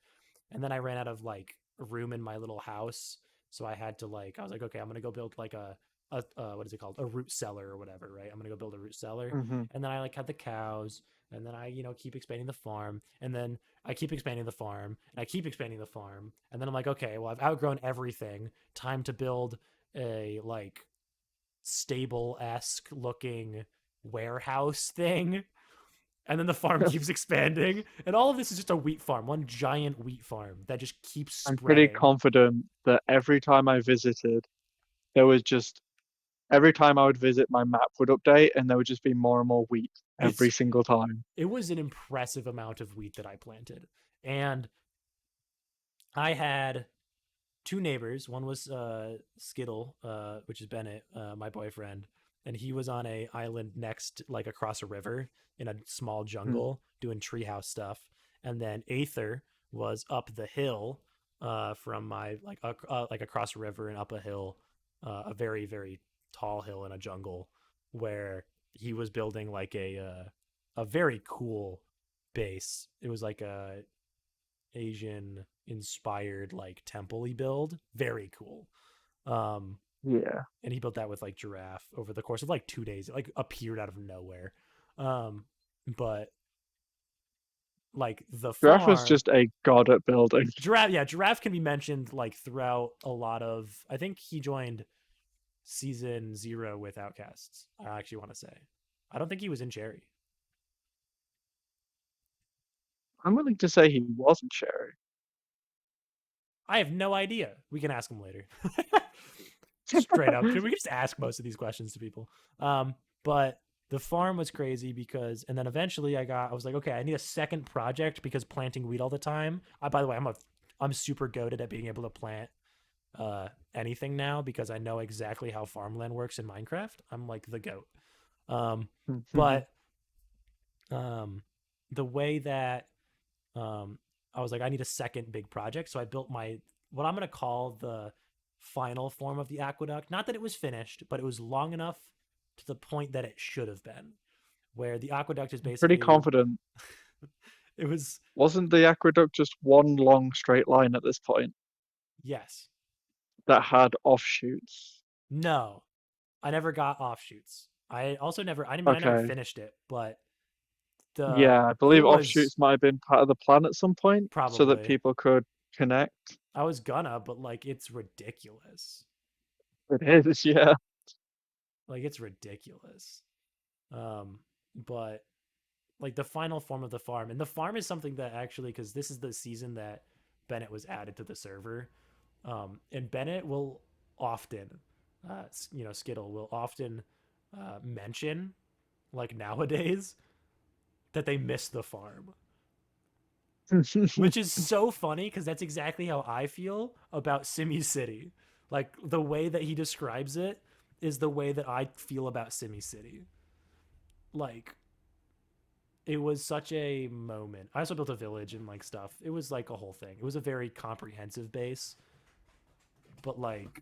Speaker 1: And then I ran out of like room in my little house. So I had to like, I was like, okay, I'm going to go build like what is it called? A root cellar or whatever, right? I'm going to go build a root cellar.
Speaker 2: Hmm.
Speaker 1: And then I like had the cows. And then I, keep expanding the farm. And then I keep expanding the farm. And I keep expanding the farm. And then I'm like, okay, well, I've outgrown everything. Time to build a like stable esque looking warehouse thing. And then the farm keeps expanding. And all of this is just a wheat farm, one giant wheat farm that just keeps
Speaker 2: I'm pretty
Speaker 1: spreading.
Speaker 2: confident that every time I visited, there was just every time I would visit, my map would update, and there would just be more and more wheat
Speaker 1: It's
Speaker 2: every single time.
Speaker 1: it was an impressive amount of wheat that I planted. And I had two neighbors. One was Skittle, which is Bennett, my boyfriend, and he was on a island next, like across a river in a small
Speaker 2: Mm.
Speaker 1: jungle doing treehouse stuff. And then Aether was up the hill from my like across a river and up a hill, a very very tall hill in a jungle where he was building like a very cool base. It was like a Asian inspired like temple build. Very cool. Um
Speaker 2: Yeah,
Speaker 1: and he built that with like giraffe over the course of like 2 days. It like appeared out of nowhere. Um but like the
Speaker 2: Giraffe was
Speaker 1: farm
Speaker 2: just a god at building.
Speaker 1: giraffe can be mentioned like throughout a lot of I think he joined season 0 with Outcasts. I actually want to say. I don't think he was in Cherry.
Speaker 2: I'm willing to say he wasn't Sherry.
Speaker 1: I have no idea. We can ask him later. Straight up. We can just ask most of these questions to people. But the farm was crazy because, and then eventually I was like, okay, I need a second project because planting wheat all the time. By the way, I'm super goated at being able to plant anything now because I know exactly how farmland works in Minecraft. I'm like the goat. Um, but um, the way that um, I was like, I need a second big project, so I built my what I'm gonna call the final form of the aqueduct. Not that it was finished, but it was long enough to the point that it should have been, where the aqueduct is
Speaker 2: Pretty
Speaker 1: basically
Speaker 2: confident.
Speaker 1: it was
Speaker 2: Wasn't the aqueduct just one long straight line at this point
Speaker 1: yes.
Speaker 2: that had offshoots?
Speaker 1: No, I never got offshoots. I mean I never
Speaker 2: Okay.
Speaker 1: finished it, but the
Speaker 2: Yeah, I
Speaker 1: it
Speaker 2: believe
Speaker 1: was
Speaker 2: offshoots might have been part of the plan at some point so that
Speaker 1: probably
Speaker 2: people could connect.
Speaker 1: I was gonna, but like it's ridiculous.
Speaker 2: It is, yeah.
Speaker 1: Like it's ridiculous. Um, but like the final form of the farm, and the farm is something that actually, because this is the season that Bennett was added to the server, and Bennett will often, Skittle will often mention like nowadays that they miss the farm, which is so funny because that's exactly how I feel about Simmy City. Like the way that he describes it is the way that I feel about Simmy City. Like it was such a moment. I also built a village and like stuff. It was like a whole thing. It was a very comprehensive base, but like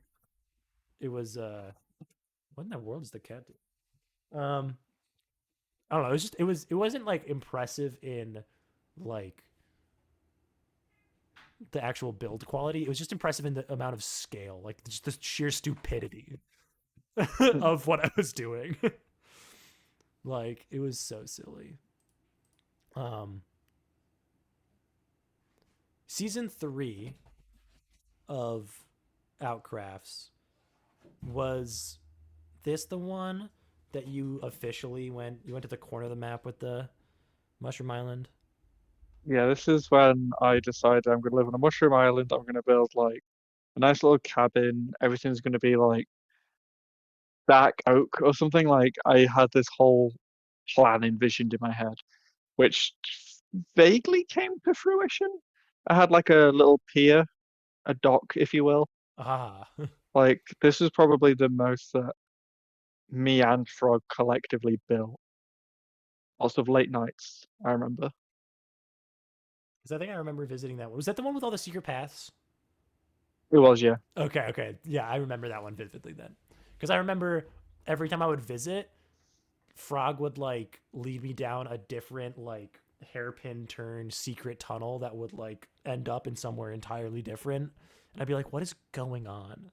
Speaker 1: it was what in the world is the cat do? I don't know. It was just it wasn't like impressive in like the actual build quality. It was just impressive in the amount of scale, like just the sheer stupidity of what I was doing. Like it was so silly. Um Season 3 of Outcrafts, was this the one that you officially went to the corner of the map with the Mushroom Island?
Speaker 2: Yeah, this is when I decided I'm going to live on a mushroom island. I'm going to build like a nice little cabin. Everything's going to be like dark oak or something. Like I had this whole plan envisioned in my head, which vaguely came to fruition. I had like a little pier, a dock, if you will.
Speaker 1: Ah,
Speaker 2: Like this is probably the most that me and Frog collectively built. Lots of late nights, I remember.
Speaker 1: because I think I remember visiting that one. Was that the one with all the secret paths?
Speaker 2: It was, yeah.
Speaker 1: Okay, okay, yeah, I remember that one vividly then, because I remember every time I would visit, Frog would like lead me down a different like hairpin turn secret tunnel that would like end up in somewhere entirely different, and I'd be like, "What is going on?"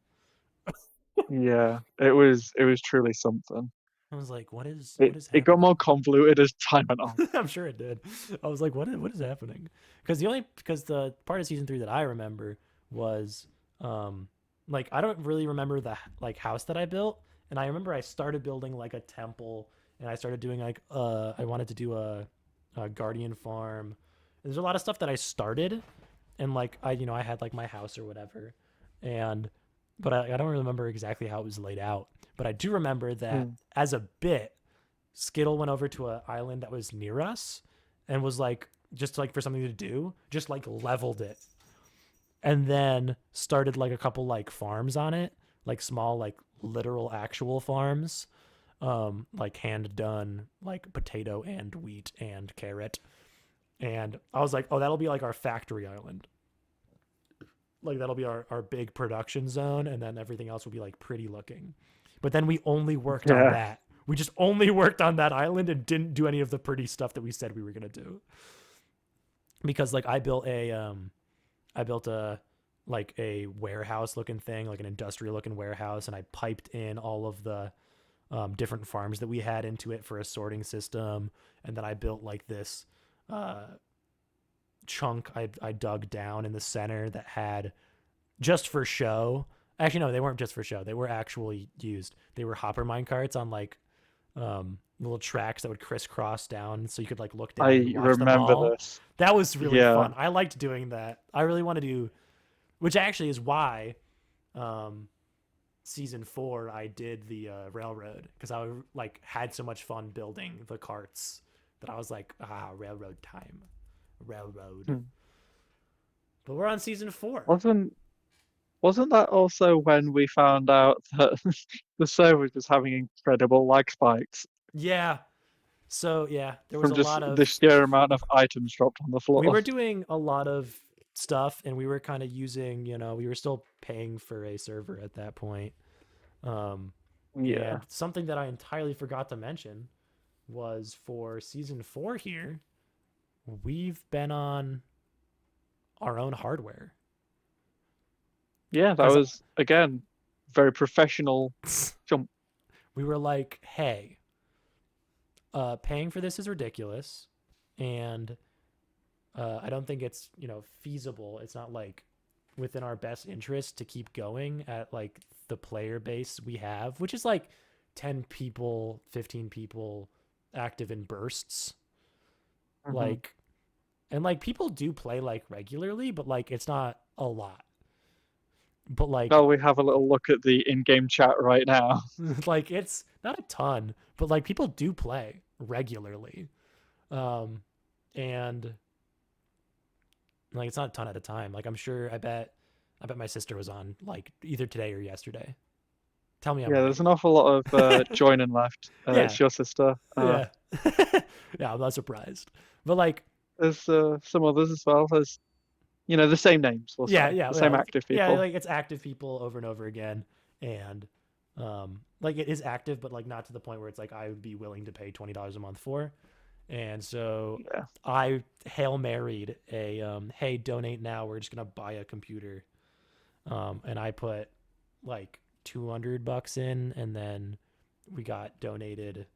Speaker 2: Yeah. It was truly something.
Speaker 1: I was like, what
Speaker 2: It
Speaker 1: is
Speaker 2: it got
Speaker 1: happening?"
Speaker 2: more convoluted as time went on.
Speaker 1: I'm sure it did. I was like, what is happening? Because the part of season 3 that I remember was um like I don't really remember the like house that I built, and I remember I started building like a temple, and I started doing like I wanted to do a guardian farm. There's a lot of stuff that I started, and like I had like my house or whatever, and but I don't remember exactly how it was laid out. But I do remember that
Speaker 2: Mm.
Speaker 1: as a bit, Skittle went over to an island that was near us and was like, just like for something to do, just like leveled it. And then started like a couple like farms on it, like small, like literal actual farms, like hand done, like potato and wheat and carrot. And I was like, oh, that'll be like our factory island. Like that'll be our big production zone. And then everything else will be like pretty looking. But then we only worked on
Speaker 2: Yeah.
Speaker 1: that. We just only worked on that island and didn't do any of the pretty stuff that we said we were gonna do. Because like I built a like a warehouse looking thing, like an industrial looking warehouse, and I piped in all of the different farms that we had into it for a sorting system. And then I built like this uh, chunk I dug down in the center that had just for show. Actually, no, they weren't just for show. They were actually used. They were hopper mine carts on like little tracks that would crisscross down, so you could like look down and
Speaker 2: I
Speaker 1: watch them
Speaker 2: remember
Speaker 1: all.
Speaker 2: this.
Speaker 1: That was really
Speaker 2: Yeah.
Speaker 1: fun. I liked doing that. I really want to do, which actually is why um, season 4 I did the railroad because I like had so much fun building the carts that I was like, railroad time, railroad.
Speaker 2: Hmm.
Speaker 1: But we're on season 4.
Speaker 2: Wasn't wasn't that also when we found out that the server was having incredible lag spikes
Speaker 1: Yeah. So yeah, there was
Speaker 2: from
Speaker 1: a
Speaker 2: just
Speaker 1: lot
Speaker 2: the
Speaker 1: of
Speaker 2: sheer amount of items dropped on the
Speaker 1: we
Speaker 2: floor?
Speaker 1: were doing a lot of stuff and we were kind of using, we were still paying for a server at that point. Um,
Speaker 2: Yeah.
Speaker 1: and something that I entirely forgot to mention was for season 4 here, we've been on our own hardware.
Speaker 2: Yeah, that
Speaker 1: Because
Speaker 2: was again very professional jump.
Speaker 1: we were like, hey, paying for this is ridiculous. And I don't think it's, feasible. It's not like within our best interest to keep going at like the player base we have, which is like 10 people, 15 people active in bursts.
Speaker 2: Hmm.
Speaker 1: Like, and like people do play like regularly, but like it's not a lot. But like,
Speaker 2: Now we have a little look at the in-game chat right now.
Speaker 1: like it's not a ton, but like people do play regularly. Um, and like it's not a ton at a time. Like I'm sure, I bet my sister was on like either today or yesterday. Tell me I'm
Speaker 2: Yeah, there's
Speaker 1: right.
Speaker 2: an awful lot of joining left.
Speaker 1: Yeah,
Speaker 2: It's your sister.
Speaker 1: yeah, yeah. I'm not surprised, but like,
Speaker 2: There's some others as well. There's the same names, we'll
Speaker 1: yeah,
Speaker 2: say,
Speaker 1: yeah,
Speaker 2: the
Speaker 1: yeah,
Speaker 2: same active
Speaker 1: yeah.
Speaker 2: people.
Speaker 1: Like it's active people over and over again, and like it is active, but like not to the point where it's like I would be willing to pay $20 a month for. And so
Speaker 2: Yeah.
Speaker 1: I hail married a hey, donate now. We're just gonna buy a computer. And I put like $200 in, and then we got donated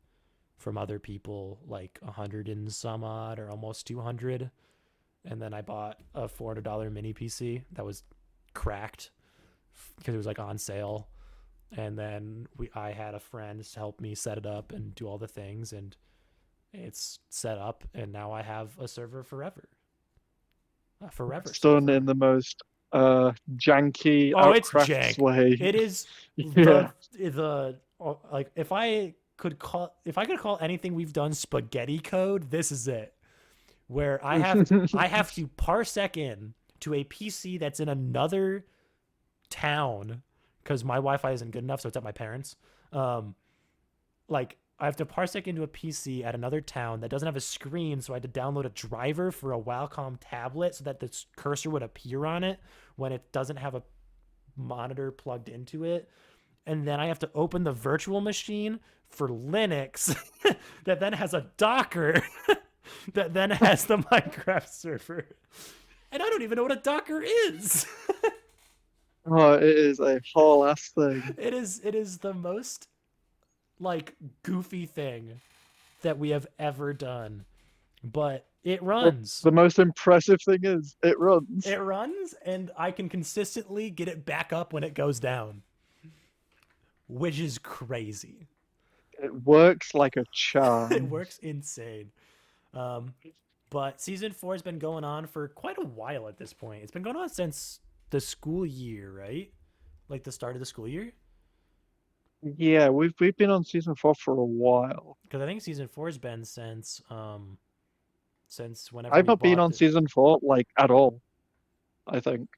Speaker 1: from other people like 100 and some odd or almost 200. And then I bought a $400 mini PC that was cracked because it was like on sale. And then I had a friend help me set it up and do all the things, and it's set up. And now I have a server forever, a forever
Speaker 2: It's done in
Speaker 1: server.
Speaker 2: the most janky
Speaker 1: Oh, it's
Speaker 2: outcrafts
Speaker 1: jank.
Speaker 2: way.
Speaker 1: It is
Speaker 2: Yeah.
Speaker 1: the like if I could call anything we've done spaghetti code, this is it. Where I have to parsec in to a PC that's in another town because my Wi-Fi isn't good enough, so it's at my parents'. Um, like I have to parsec into a PC at another town that doesn't have a screen, so I had to download a driver for a Wacom tablet so that the cursor would appear on it when it doesn't have a monitor plugged into it. And then I have to open the virtual machine for Linux that then has a Docker that then has the Minecraft server. And I don't even know what a Docker is.
Speaker 2: Oh, it is a whole ass thing.
Speaker 1: It is the most like goofy thing that we have ever done, but it
Speaker 2: But
Speaker 1: runs.
Speaker 2: the most impressive thing is it runs.
Speaker 1: It runs, and I can consistently get it back up when it goes down, which is crazy.
Speaker 2: It works like a
Speaker 1: It
Speaker 2: charm.
Speaker 1: works insane. Um, but season 4 has been going on for quite a while at this point. It's been going on since the school year, right? Like the start of the school year?
Speaker 2: Yeah, we've been on season 4 for a while.
Speaker 1: Because I think season 4 has been since whenever
Speaker 2: I've
Speaker 1: we
Speaker 2: not been
Speaker 1: bought
Speaker 2: on
Speaker 1: the.
Speaker 2: season 4 like at all, I think,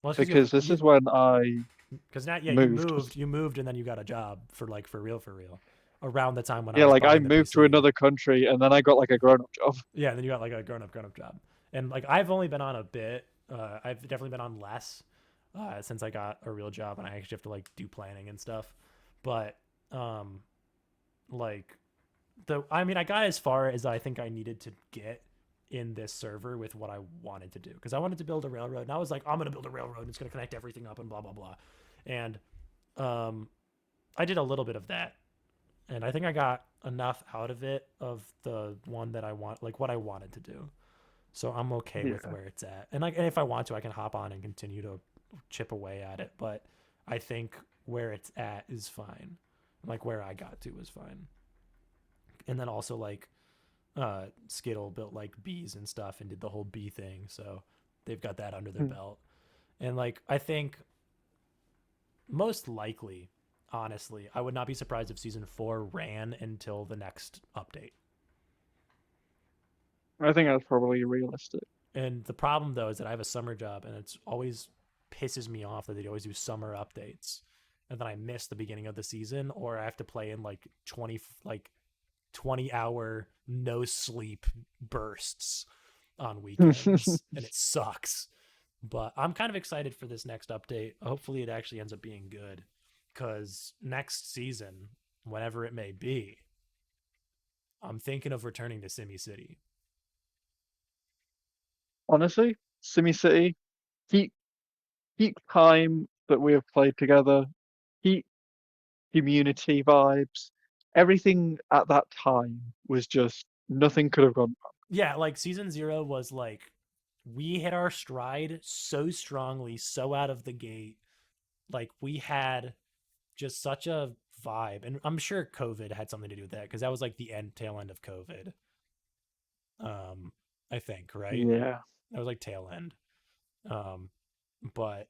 Speaker 1: Well, because
Speaker 2: because this is when I
Speaker 1: because now, yeah, you
Speaker 2: moved.
Speaker 1: moved, and then you got a job for real, around the time when I
Speaker 2: Yeah,
Speaker 1: was
Speaker 2: like I
Speaker 1: buying the
Speaker 2: moved to
Speaker 1: PC.
Speaker 2: another country and then I got like a grown-up job.
Speaker 1: Yeah, and then you got like a grown up job, and like I've only been on a bit. I've definitely been on less since I got a real job, and I actually have to like do planning and stuff. But um, like I mean, I got as far as I think I needed to get in this server with what I wanted to do because I wanted to build a railroad, and I was like, I'm gonna build a railroad, and it's gonna connect everything up, and blah blah blah, and um, I did a little bit of that, and I think I got enough out of it of the one that I want, like what I wanted to do. So I'm okay with
Speaker 2: Yeah.
Speaker 1: where it's at, and like, and if I want to, I can hop on and continue to chip away at it. But I think where it's at is fine. Like where I got to was fine, and then also like Skittle built like bees and stuff and did the whole bee thing, so they've got that under their
Speaker 2: Hmm.
Speaker 1: belt. And like I think Most likely, honestly, I would not be surprised if season 4 ran until the next update.
Speaker 2: I think that's probably realistic.
Speaker 1: And the problem though is that I have a summer job, and it's always pisses me off that they always do summer updates, and then I miss the beginning of the season, or I have to play in like 20-hour no sleep bursts on weekends, and it sucks. But I'm kind of excited for this next update. Hopefully, it actually ends up being good, because next season, whenever it may be, I'm thinking of returning to Simmy City.
Speaker 2: Honestly, Simi City, peak peak time that we have played together, peak community vibes. Everything at that time was just nothing could have gone
Speaker 1: Yeah, like season 0 was like we hit our stride so strongly, so out of the gate. Like we had just such a vibe, and I'm sure COVID had something to do with that because that was like the tail end of COVID. Um, I think
Speaker 2: wrong.
Speaker 1: right.
Speaker 2: Yeah.
Speaker 1: That was like tail end. Um, but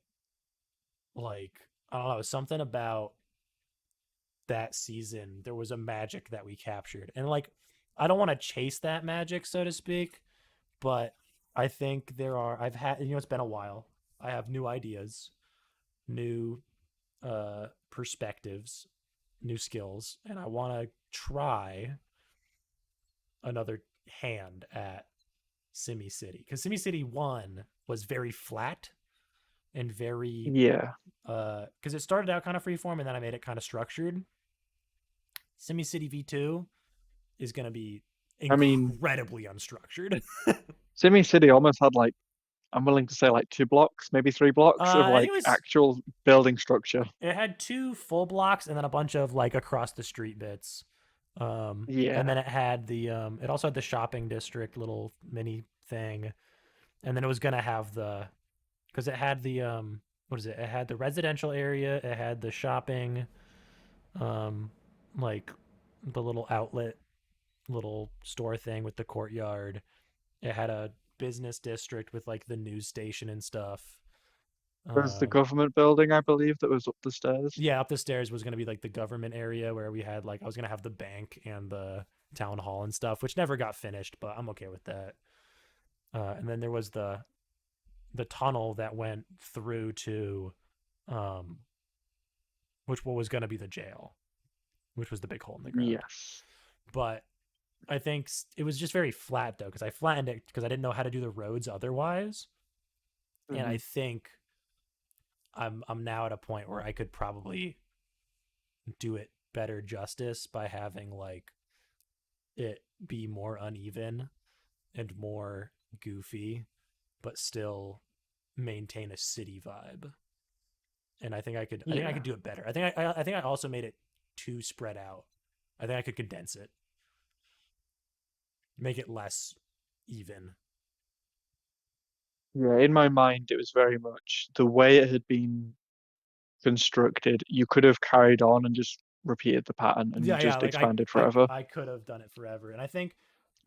Speaker 1: like I don't know, something about that season. There was a magic that we captured, and like I don't want to chase that magic, so to speak, but I think there are. I've had it's been a while. I have new ideas, new perspectives, new skills, and I want to try another hand at Simmy City because Simmy City 1 was very flat and very
Speaker 2: Yeah.
Speaker 1: because it started out kind of freeform and then I made it kind of structured. Simmy City V2 is going to be
Speaker 2: I mean,
Speaker 1: incredibly unstructured.
Speaker 2: Simi City almost had like I'm willing to say like 2 blocks, maybe 3 blocks of
Speaker 1: I think
Speaker 2: like actual building structure.
Speaker 1: it had 2 full blocks and then a bunch of like across the street bits. And
Speaker 2: Yeah.
Speaker 1: then it had it also had the shopping district little mini thing, and then it was gonna have because it had what is it? It had the residential area, it had the shopping, um, like the little outlet, little store thing with the courtyard. It had a business district with like the news station and stuff.
Speaker 2: There's the
Speaker 1: Uh,
Speaker 2: government building, I believe, that was up the stairs.
Speaker 1: yeah, up the stairs was gonna be like the government area where we had like I was gonna have the bank and the town hall and stuff, which never got finished, but I'm okay with that. And then there was the tunnel that went through to um, which what was going to be the jail, which was the big hole in the ground.
Speaker 2: Yes.
Speaker 1: But I think it was just very flat though, because I flattened it because I didn't know how to do the roads otherwise. And I
Speaker 2: Hmm.
Speaker 1: think I'm now at a point where I could probably do it better justice by having like it be more uneven and more goofy, but still maintain a city vibe. And I think I could
Speaker 2: Yeah.
Speaker 1: do it better. I think I also made it too spread out. I think I could condense it, make it less even.
Speaker 2: Yeah. In my mind, it was very much the way it had been constructed. You could have carried on and just repeated the pattern and
Speaker 1: Yeah, yeah.
Speaker 2: just
Speaker 1: Like I,
Speaker 2: expanded
Speaker 1: I,
Speaker 2: forever.
Speaker 1: I could have done it forever, and I think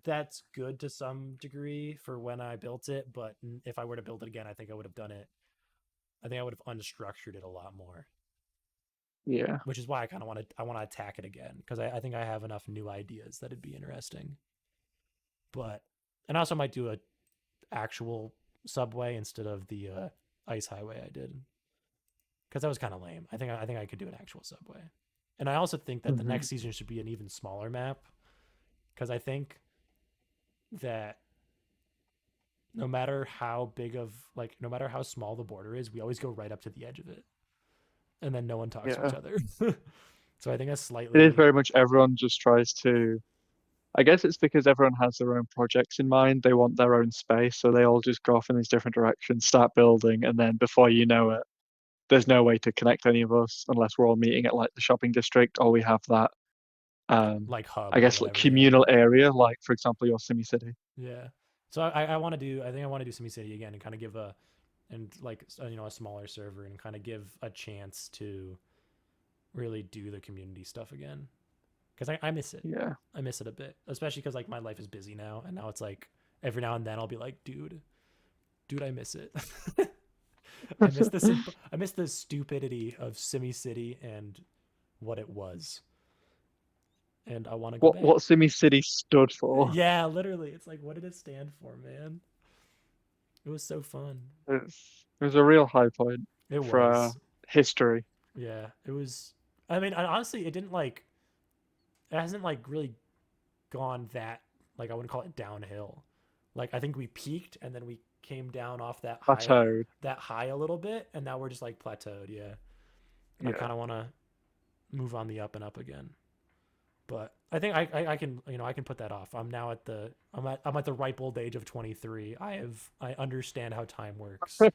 Speaker 1: that's good to some degree for when I built it. But if I were to build it again, I think I would have done it. I think I would have unstructured it a lot more,
Speaker 2: Yeah.
Speaker 1: which is why I want to attack it again because I think I have enough new ideas that'd be interesting. But and I also might do a actual subway instead of the ice highway I did because that was kind of lame. I think I could do an actual subway, and I also think that the
Speaker 2: Hmm.
Speaker 1: next season should be an even smaller map because I think that no matter how small the border is, we always go right up to the edge of it, and then no one talks to each
Speaker 2: Yeah.
Speaker 1: other. So I think that's
Speaker 2: It is
Speaker 1: slightly
Speaker 2: very much everyone just tries to. I guess it's because everyone has their own projects in mind. They want their own space, so they all just go off in these different directions, start building, and then before you know it, there's no way to connect any of us unless we're all meeting at like the shopping district or we have that
Speaker 1: like hub
Speaker 2: I
Speaker 1: or
Speaker 2: guess like
Speaker 1: whatever. Yeah,
Speaker 2: communal area, like for example your Simi City.
Speaker 1: yeah. So I want to do. I think I want to do Simi City again and kind of give a and like a smaller server and kind of give a chance to really do the community stuff again because I miss it.
Speaker 2: Yeah.
Speaker 1: I miss it a bit, especially because like my life is busy now, and now it's like every now and then I'll be like, dude, I miss it. I miss the stupidity of Simmy City and what it was, and I want to go back.
Speaker 2: What Simi City stood for.
Speaker 1: Yeah, literally, it's like, what did it stand for, man? It was so fun.
Speaker 2: It was a real high point
Speaker 1: It
Speaker 2: for
Speaker 1: was.
Speaker 2: history.
Speaker 1: Yeah, it was. I mean, honestly, it didn't like. It hasn't like really gone that like I wouldn't call it downhill. Like I think we peaked and then we came down off
Speaker 2: Plateaued.
Speaker 1: that high a little bit, and now we're just like plateaued. Yeah, and I
Speaker 2: Yeah.
Speaker 1: kind of want to move on the up and up again. But I think I can I can put that off. I'm now at the I'm at the ripe old age of 23. I understand how time works.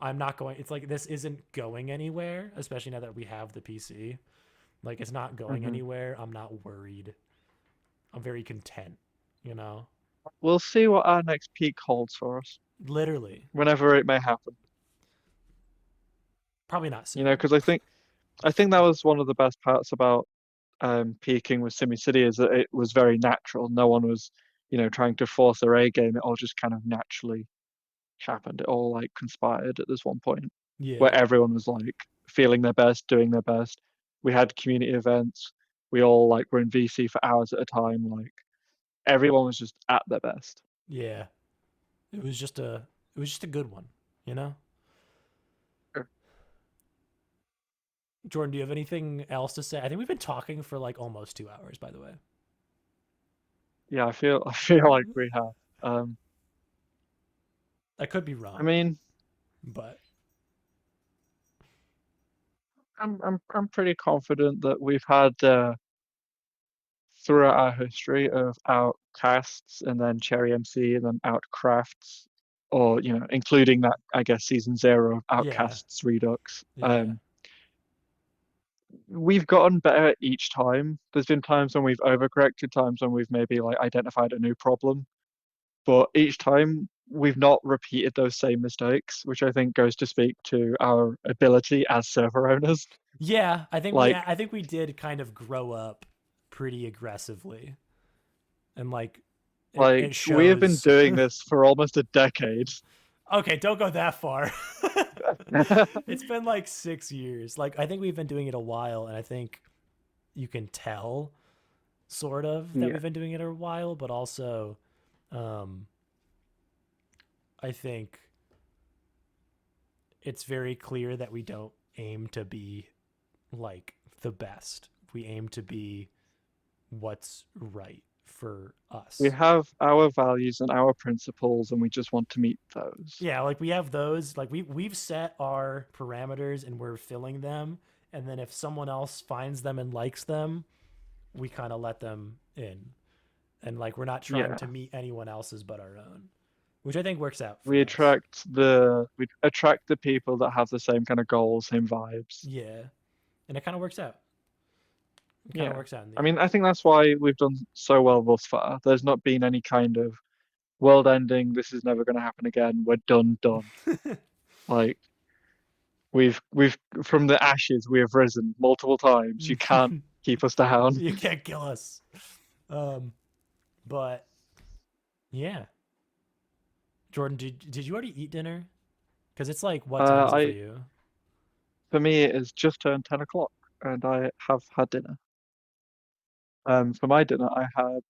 Speaker 1: I'm not going. It's like this isn't going anywhere, especially now that we have the PC. Like it's not going
Speaker 2: hmm
Speaker 1: anywhere. I'm not worried. I'm very content. You know,
Speaker 2: We'll see what our next peak holds for us,
Speaker 1: literally,
Speaker 2: whenever it may happen.
Speaker 1: probably not
Speaker 2: You know,
Speaker 1: soon.
Speaker 2: because I think that was one of the best parts about peaking with Simi City is that it was very natural. No one was, trying to force their A game. It all just kind of naturally happened. It all like conspired at this one point
Speaker 1: Yeah,
Speaker 2: where everyone was like feeling their best, doing their best. We had community events. We all like were in VC for hours at a time. Like everyone was just at their best.
Speaker 1: yeah. It was just a good one. You know,
Speaker 2: Sure.
Speaker 1: Jordan. Do you have anything else to say? I think we've been talking for like almost 2 hours. By the way,
Speaker 2: Yeah, I feel like we have. Um,
Speaker 1: I could be
Speaker 2: I
Speaker 1: wrong,
Speaker 2: mean,
Speaker 1: but
Speaker 2: I'm pretty confident that we've had throughout our history of outcasts and then Cherry MC and then outcrafts, or including that I guess season zero of
Speaker 1: yeah,
Speaker 2: outcasts Redux.
Speaker 1: yeah,
Speaker 2: We've gotten better each time. There's been times when we've overcorrected, times when we've maybe like identified a new problem, but each time we've not repeated those same mistakes, which I think goes to speak to our ability as server owners.
Speaker 1: yeah.
Speaker 2: Like,
Speaker 1: I think we did kind of grow up pretty aggressively, and like it
Speaker 2: we have been
Speaker 1: shows.
Speaker 2: doing this for almost a decade.
Speaker 1: Okay, don't go that far. It's been like 6 years. Like I think we've been doing it a while, and I think you can tell sort of that
Speaker 2: Yeah,
Speaker 1: we've been doing it a while, but also um I think it's very clear that we don't aim to be like the best. We aim to be what's right for
Speaker 2: we
Speaker 1: us.
Speaker 2: have our values and our principles, and we just want to meet those.
Speaker 1: Yeah, like we have those, like we've set our parameters and we're filling them, and then if someone else finds them and likes them, we kind of let them in. And like we're not trying to
Speaker 2: Yeah,
Speaker 1: meet anyone else's but our own, which I think works out
Speaker 2: we
Speaker 1: for us.
Speaker 2: attract the people that have the same kind of goals, same vibes.
Speaker 1: Yeah. And it kind of works out. It kind of
Speaker 2: Yeah.
Speaker 1: works out in the
Speaker 2: I mean,
Speaker 1: end.
Speaker 2: I think that's why we've done so well thus far. There's not been any kind of world ending, this is never going to happen again. We're done, done. Like we've from the ashes we have risen multiple times. You can't keep us down.
Speaker 1: You can't kill us. Um, but yeah, Jordan, did you already eat dinner? Because it's like, what time is it for
Speaker 2: I
Speaker 1: you?
Speaker 2: For me it has just turned 10 o'clock and I have had dinner. For my dinner I had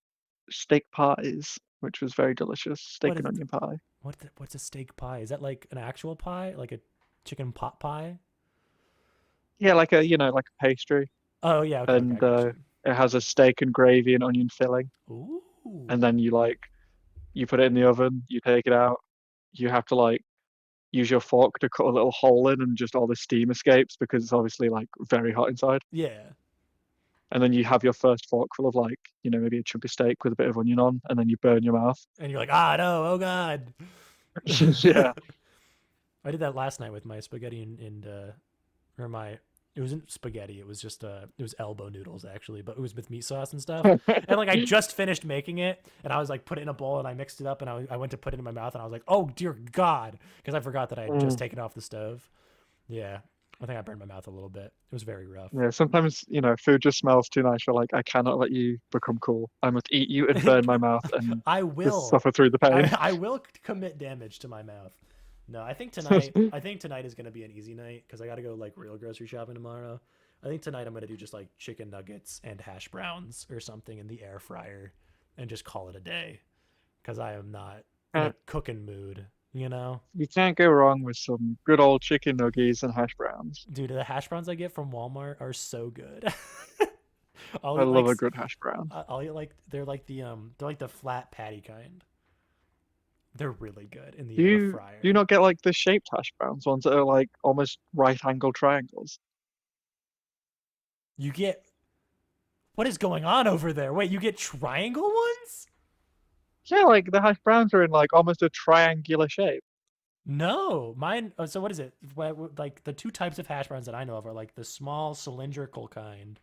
Speaker 2: steak pies, which was very delicious.
Speaker 1: What
Speaker 2: Steak
Speaker 1: is
Speaker 2: and onion pie.
Speaker 1: what's a steak pie? Is that like an actual pie, like a chicken pot pie?
Speaker 2: Yeah, like a pastry,
Speaker 1: Oh yeah, okay, okay, I
Speaker 2: and
Speaker 1: got you.
Speaker 2: it has a steak and gravy and onion filling, and
Speaker 1: Ooh,
Speaker 2: then you put it in the oven, you take it out, you have to like use your fork to cut a little hole in, and just all the steam escapes because it's obviously like very hot inside.
Speaker 1: yeah.
Speaker 2: And then you have your first forkful of like, maybe a chunk of steak with a bit of onion on, and then you burn your mouth.
Speaker 1: And you're like, ah, no, oh god.
Speaker 2: Yeah.
Speaker 1: I did that last night with my spaghetti and or my it wasn't spaghetti. It was just it was elbow noodles actually, but it was with meat sauce and stuff. And like I just finished making it, and I was like put it in a bowl and I mixed it up, and I went to put it in my mouth, and I was like, oh dear God, because I forgot that I had just
Speaker 2: Mm.
Speaker 1: taken off the stove. Yeah, I think I burned my mouth a little bit. It was very rough.
Speaker 2: Yeah, sometimes, food just smells too nice. You're like, I cannot let you become cool. I must eat you and burn my mouth and
Speaker 1: I
Speaker 2: just
Speaker 1: will,
Speaker 2: suffer through the pain.
Speaker 1: I will commit damage to my mouth. No, I think tonight. I think tonight is gonna be an easy night because I gotta go like real grocery shopping tomorrow. I think tonight I'm gonna do just like chicken nuggets and hash browns or something in the air fryer, and just call it a day because I am not in a
Speaker 2: Uh,
Speaker 1: cooking mood. You know,
Speaker 2: you can't go wrong with some good old chicken nuggets and hash browns.
Speaker 1: dude, the hash browns I get from Walmart are so good. I'll
Speaker 2: I
Speaker 1: eat like
Speaker 2: love a good hash brown.
Speaker 1: I'll eat like they're like the flat patty kind. They're really good in the air
Speaker 2: Do you
Speaker 1: fryer.
Speaker 2: not get like the shaped hash browns, ones that are like almost right angle triangles?
Speaker 1: You get what is going on over there? Wait, you get triangle ones?
Speaker 2: Yeah, like the hash browns are in like almost a triangular shape.
Speaker 1: No, mine. Oh, so what is it? Like the two types of hash browns that I know of are like the small cylindrical kind,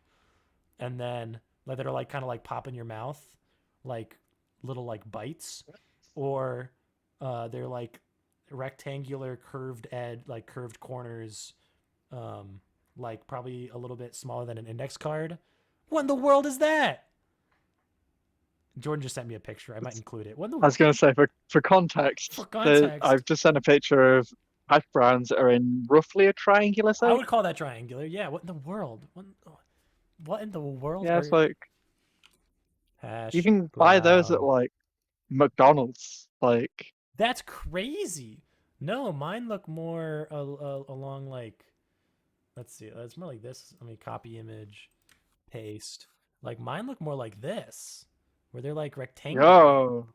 Speaker 1: and then like that are like kind of like pop in your mouth, like little like bites, or they're like rectangular curved edge, like curved corners, um, like probably a little bit smaller than an index card. What in the world is that? Jordan just sent me a picture. I might include it. What in the
Speaker 2: I was going to say for
Speaker 1: for
Speaker 2: context,
Speaker 1: context?
Speaker 2: I've just sent a picture of hash browns that are in roughly a triangular
Speaker 1: I
Speaker 2: shape.
Speaker 1: would call that triangular. Yeah. What in the world? What in the world
Speaker 2: Yeah, it's
Speaker 1: are
Speaker 2: like you
Speaker 1: hash
Speaker 2: can buy those at
Speaker 1: brown?
Speaker 2: like McDonald's. Like,
Speaker 1: That's crazy. No, mine look more along like. Let's see. It's more like this. Let me copy image, paste. Like mine look more like this, where they're like rectangular.
Speaker 2: yo,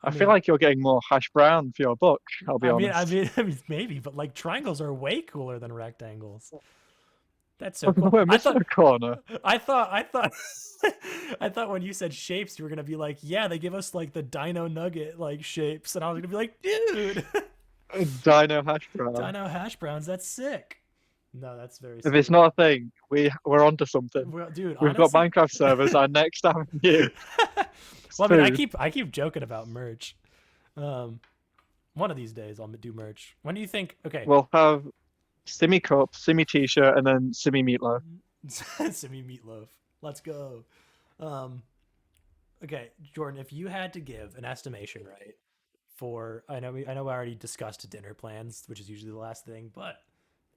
Speaker 1: I
Speaker 2: I feel
Speaker 1: mean,
Speaker 2: like you're getting more hash brown for your buck, I'll be honest.
Speaker 1: I mean, maybe, but like triangles are way cooler than rectangles. That's so cool.
Speaker 2: We're missing a corner.
Speaker 1: I thought, I thought when you said shapes, you were gonna be like, yeah, they give us like the Dino Nugget like shapes, and I was gonna be like, dude,
Speaker 2: A dino hash brown.
Speaker 1: Dino hash browns, that's sick. No, that's very
Speaker 2: If it's
Speaker 1: sweet.
Speaker 2: not a thing, we're onto something.
Speaker 1: Well, dude,
Speaker 2: We've got
Speaker 1: honestly,
Speaker 2: Minecraft servers. Our next avenue is
Speaker 1: well, I mean,
Speaker 2: food.
Speaker 1: I keep joking about merch. Um, one of these days I'll do merch. When do you think? Okay,
Speaker 2: We'll have Simmy cup, Simmy t-shirt, and then Simmy meatloaf.
Speaker 1: Simi meatloaf. Let's go. Um, okay, Jordan, if you had to give an estimation, right? For I know we already discussed dinner plans, which is usually the last thing, but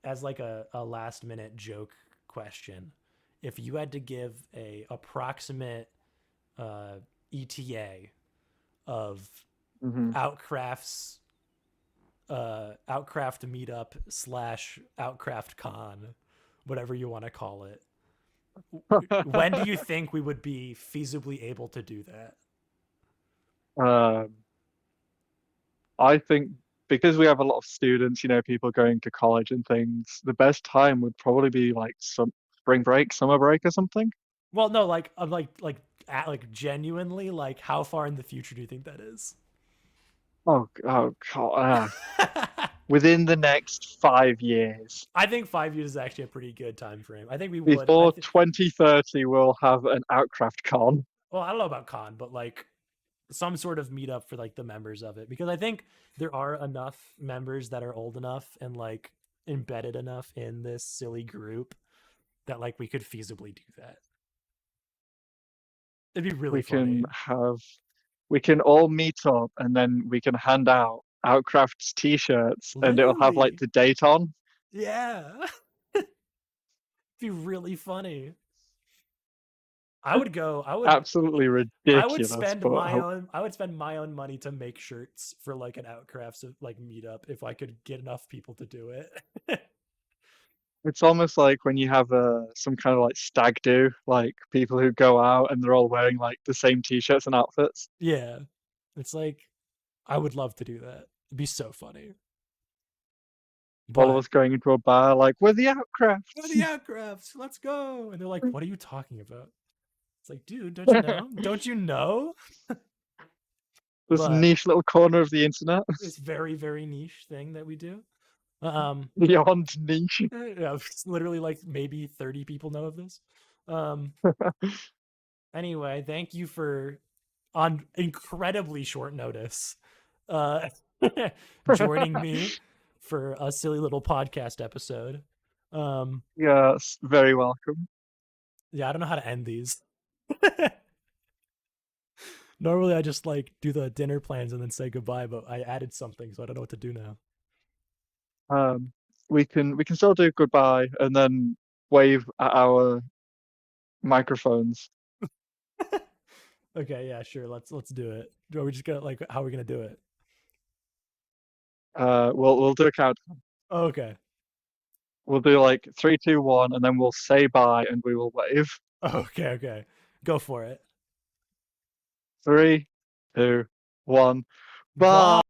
Speaker 1: as like a last minute joke question, if you had to give a approximate uh, ETA of
Speaker 2: Hmm.
Speaker 1: Outcraft's Outcraft meetup slash Outcraft con, whatever you want to call it, when do you think we would be feasibly able to do that?
Speaker 2: um, I think because we have a lot of students, people going to college and things, the best time would probably be like some spring break, summer break or something.
Speaker 1: Well, no, like I'm like genuinely like how far in the future do you think that is?
Speaker 2: Oh, God. Within the next 5 years.
Speaker 1: I think 5 years is actually a pretty good time frame. I think we would.
Speaker 2: Before 2030, we'll have an Outcraft con.
Speaker 1: Well, I don't know about con, but like some sort of meetup for like the members of it because I think there are enough members that are old enough and like embedded enough in this silly group that like we could feasibly do that. It'd be really
Speaker 2: We can
Speaker 1: funny.
Speaker 2: have, we can all meet up and then we can hand out Outcraft's t-shirts and it'll have like
Speaker 1: Literally.
Speaker 2: the date on.
Speaker 1: Yeah. It'd be really funny. I would go.
Speaker 2: Absolutely
Speaker 1: I would
Speaker 2: ridiculous,
Speaker 1: spend
Speaker 2: but
Speaker 1: my own. I would spend my own money to make shirts for like an Outcrafts like meetup if I could get enough people to do it.
Speaker 2: it's almost like when you have some kind of like stag do, like people who go out and they're all wearing like the same t-shirts and outfits.
Speaker 1: Yeah, it's like I would love to do that. It'd be so funny.
Speaker 2: All of
Speaker 1: But
Speaker 2: us going into a bar like, we're the
Speaker 1: we're
Speaker 2: Outcrafts.
Speaker 1: the Outcrafts. Let's go. And they're like, "What are you talking about?" It's like, dude, don't you know? Don't you know?
Speaker 2: This
Speaker 1: But
Speaker 2: niche little corner of the internet.
Speaker 1: it's very niche thing that we do. Um,
Speaker 2: Beyond niche.
Speaker 1: yeah, it's literally like maybe 30 people know of this. Um, anyway, thank you for on incredibly short notice uh joining me for a silly little podcast episode. Um,
Speaker 2: Yes, very welcome.
Speaker 1: yeah, I don't know how to end these. Normally I just like do the dinner plans and then say goodbye, but I added something, so I don't know what to do now.
Speaker 2: Um, we can still do goodbye and then wave at our microphones.
Speaker 1: Okay, yeah, sure. Let's do it. Are we just gonna like how are we gonna do it?
Speaker 2: We'll do a count.
Speaker 1: Oh, okay.
Speaker 2: We'll do like three, two, one, and then we'll say bye and we will wave.
Speaker 1: Okay, okay. Go for it.
Speaker 2: Three, two, one. Bye.
Speaker 1: Bye.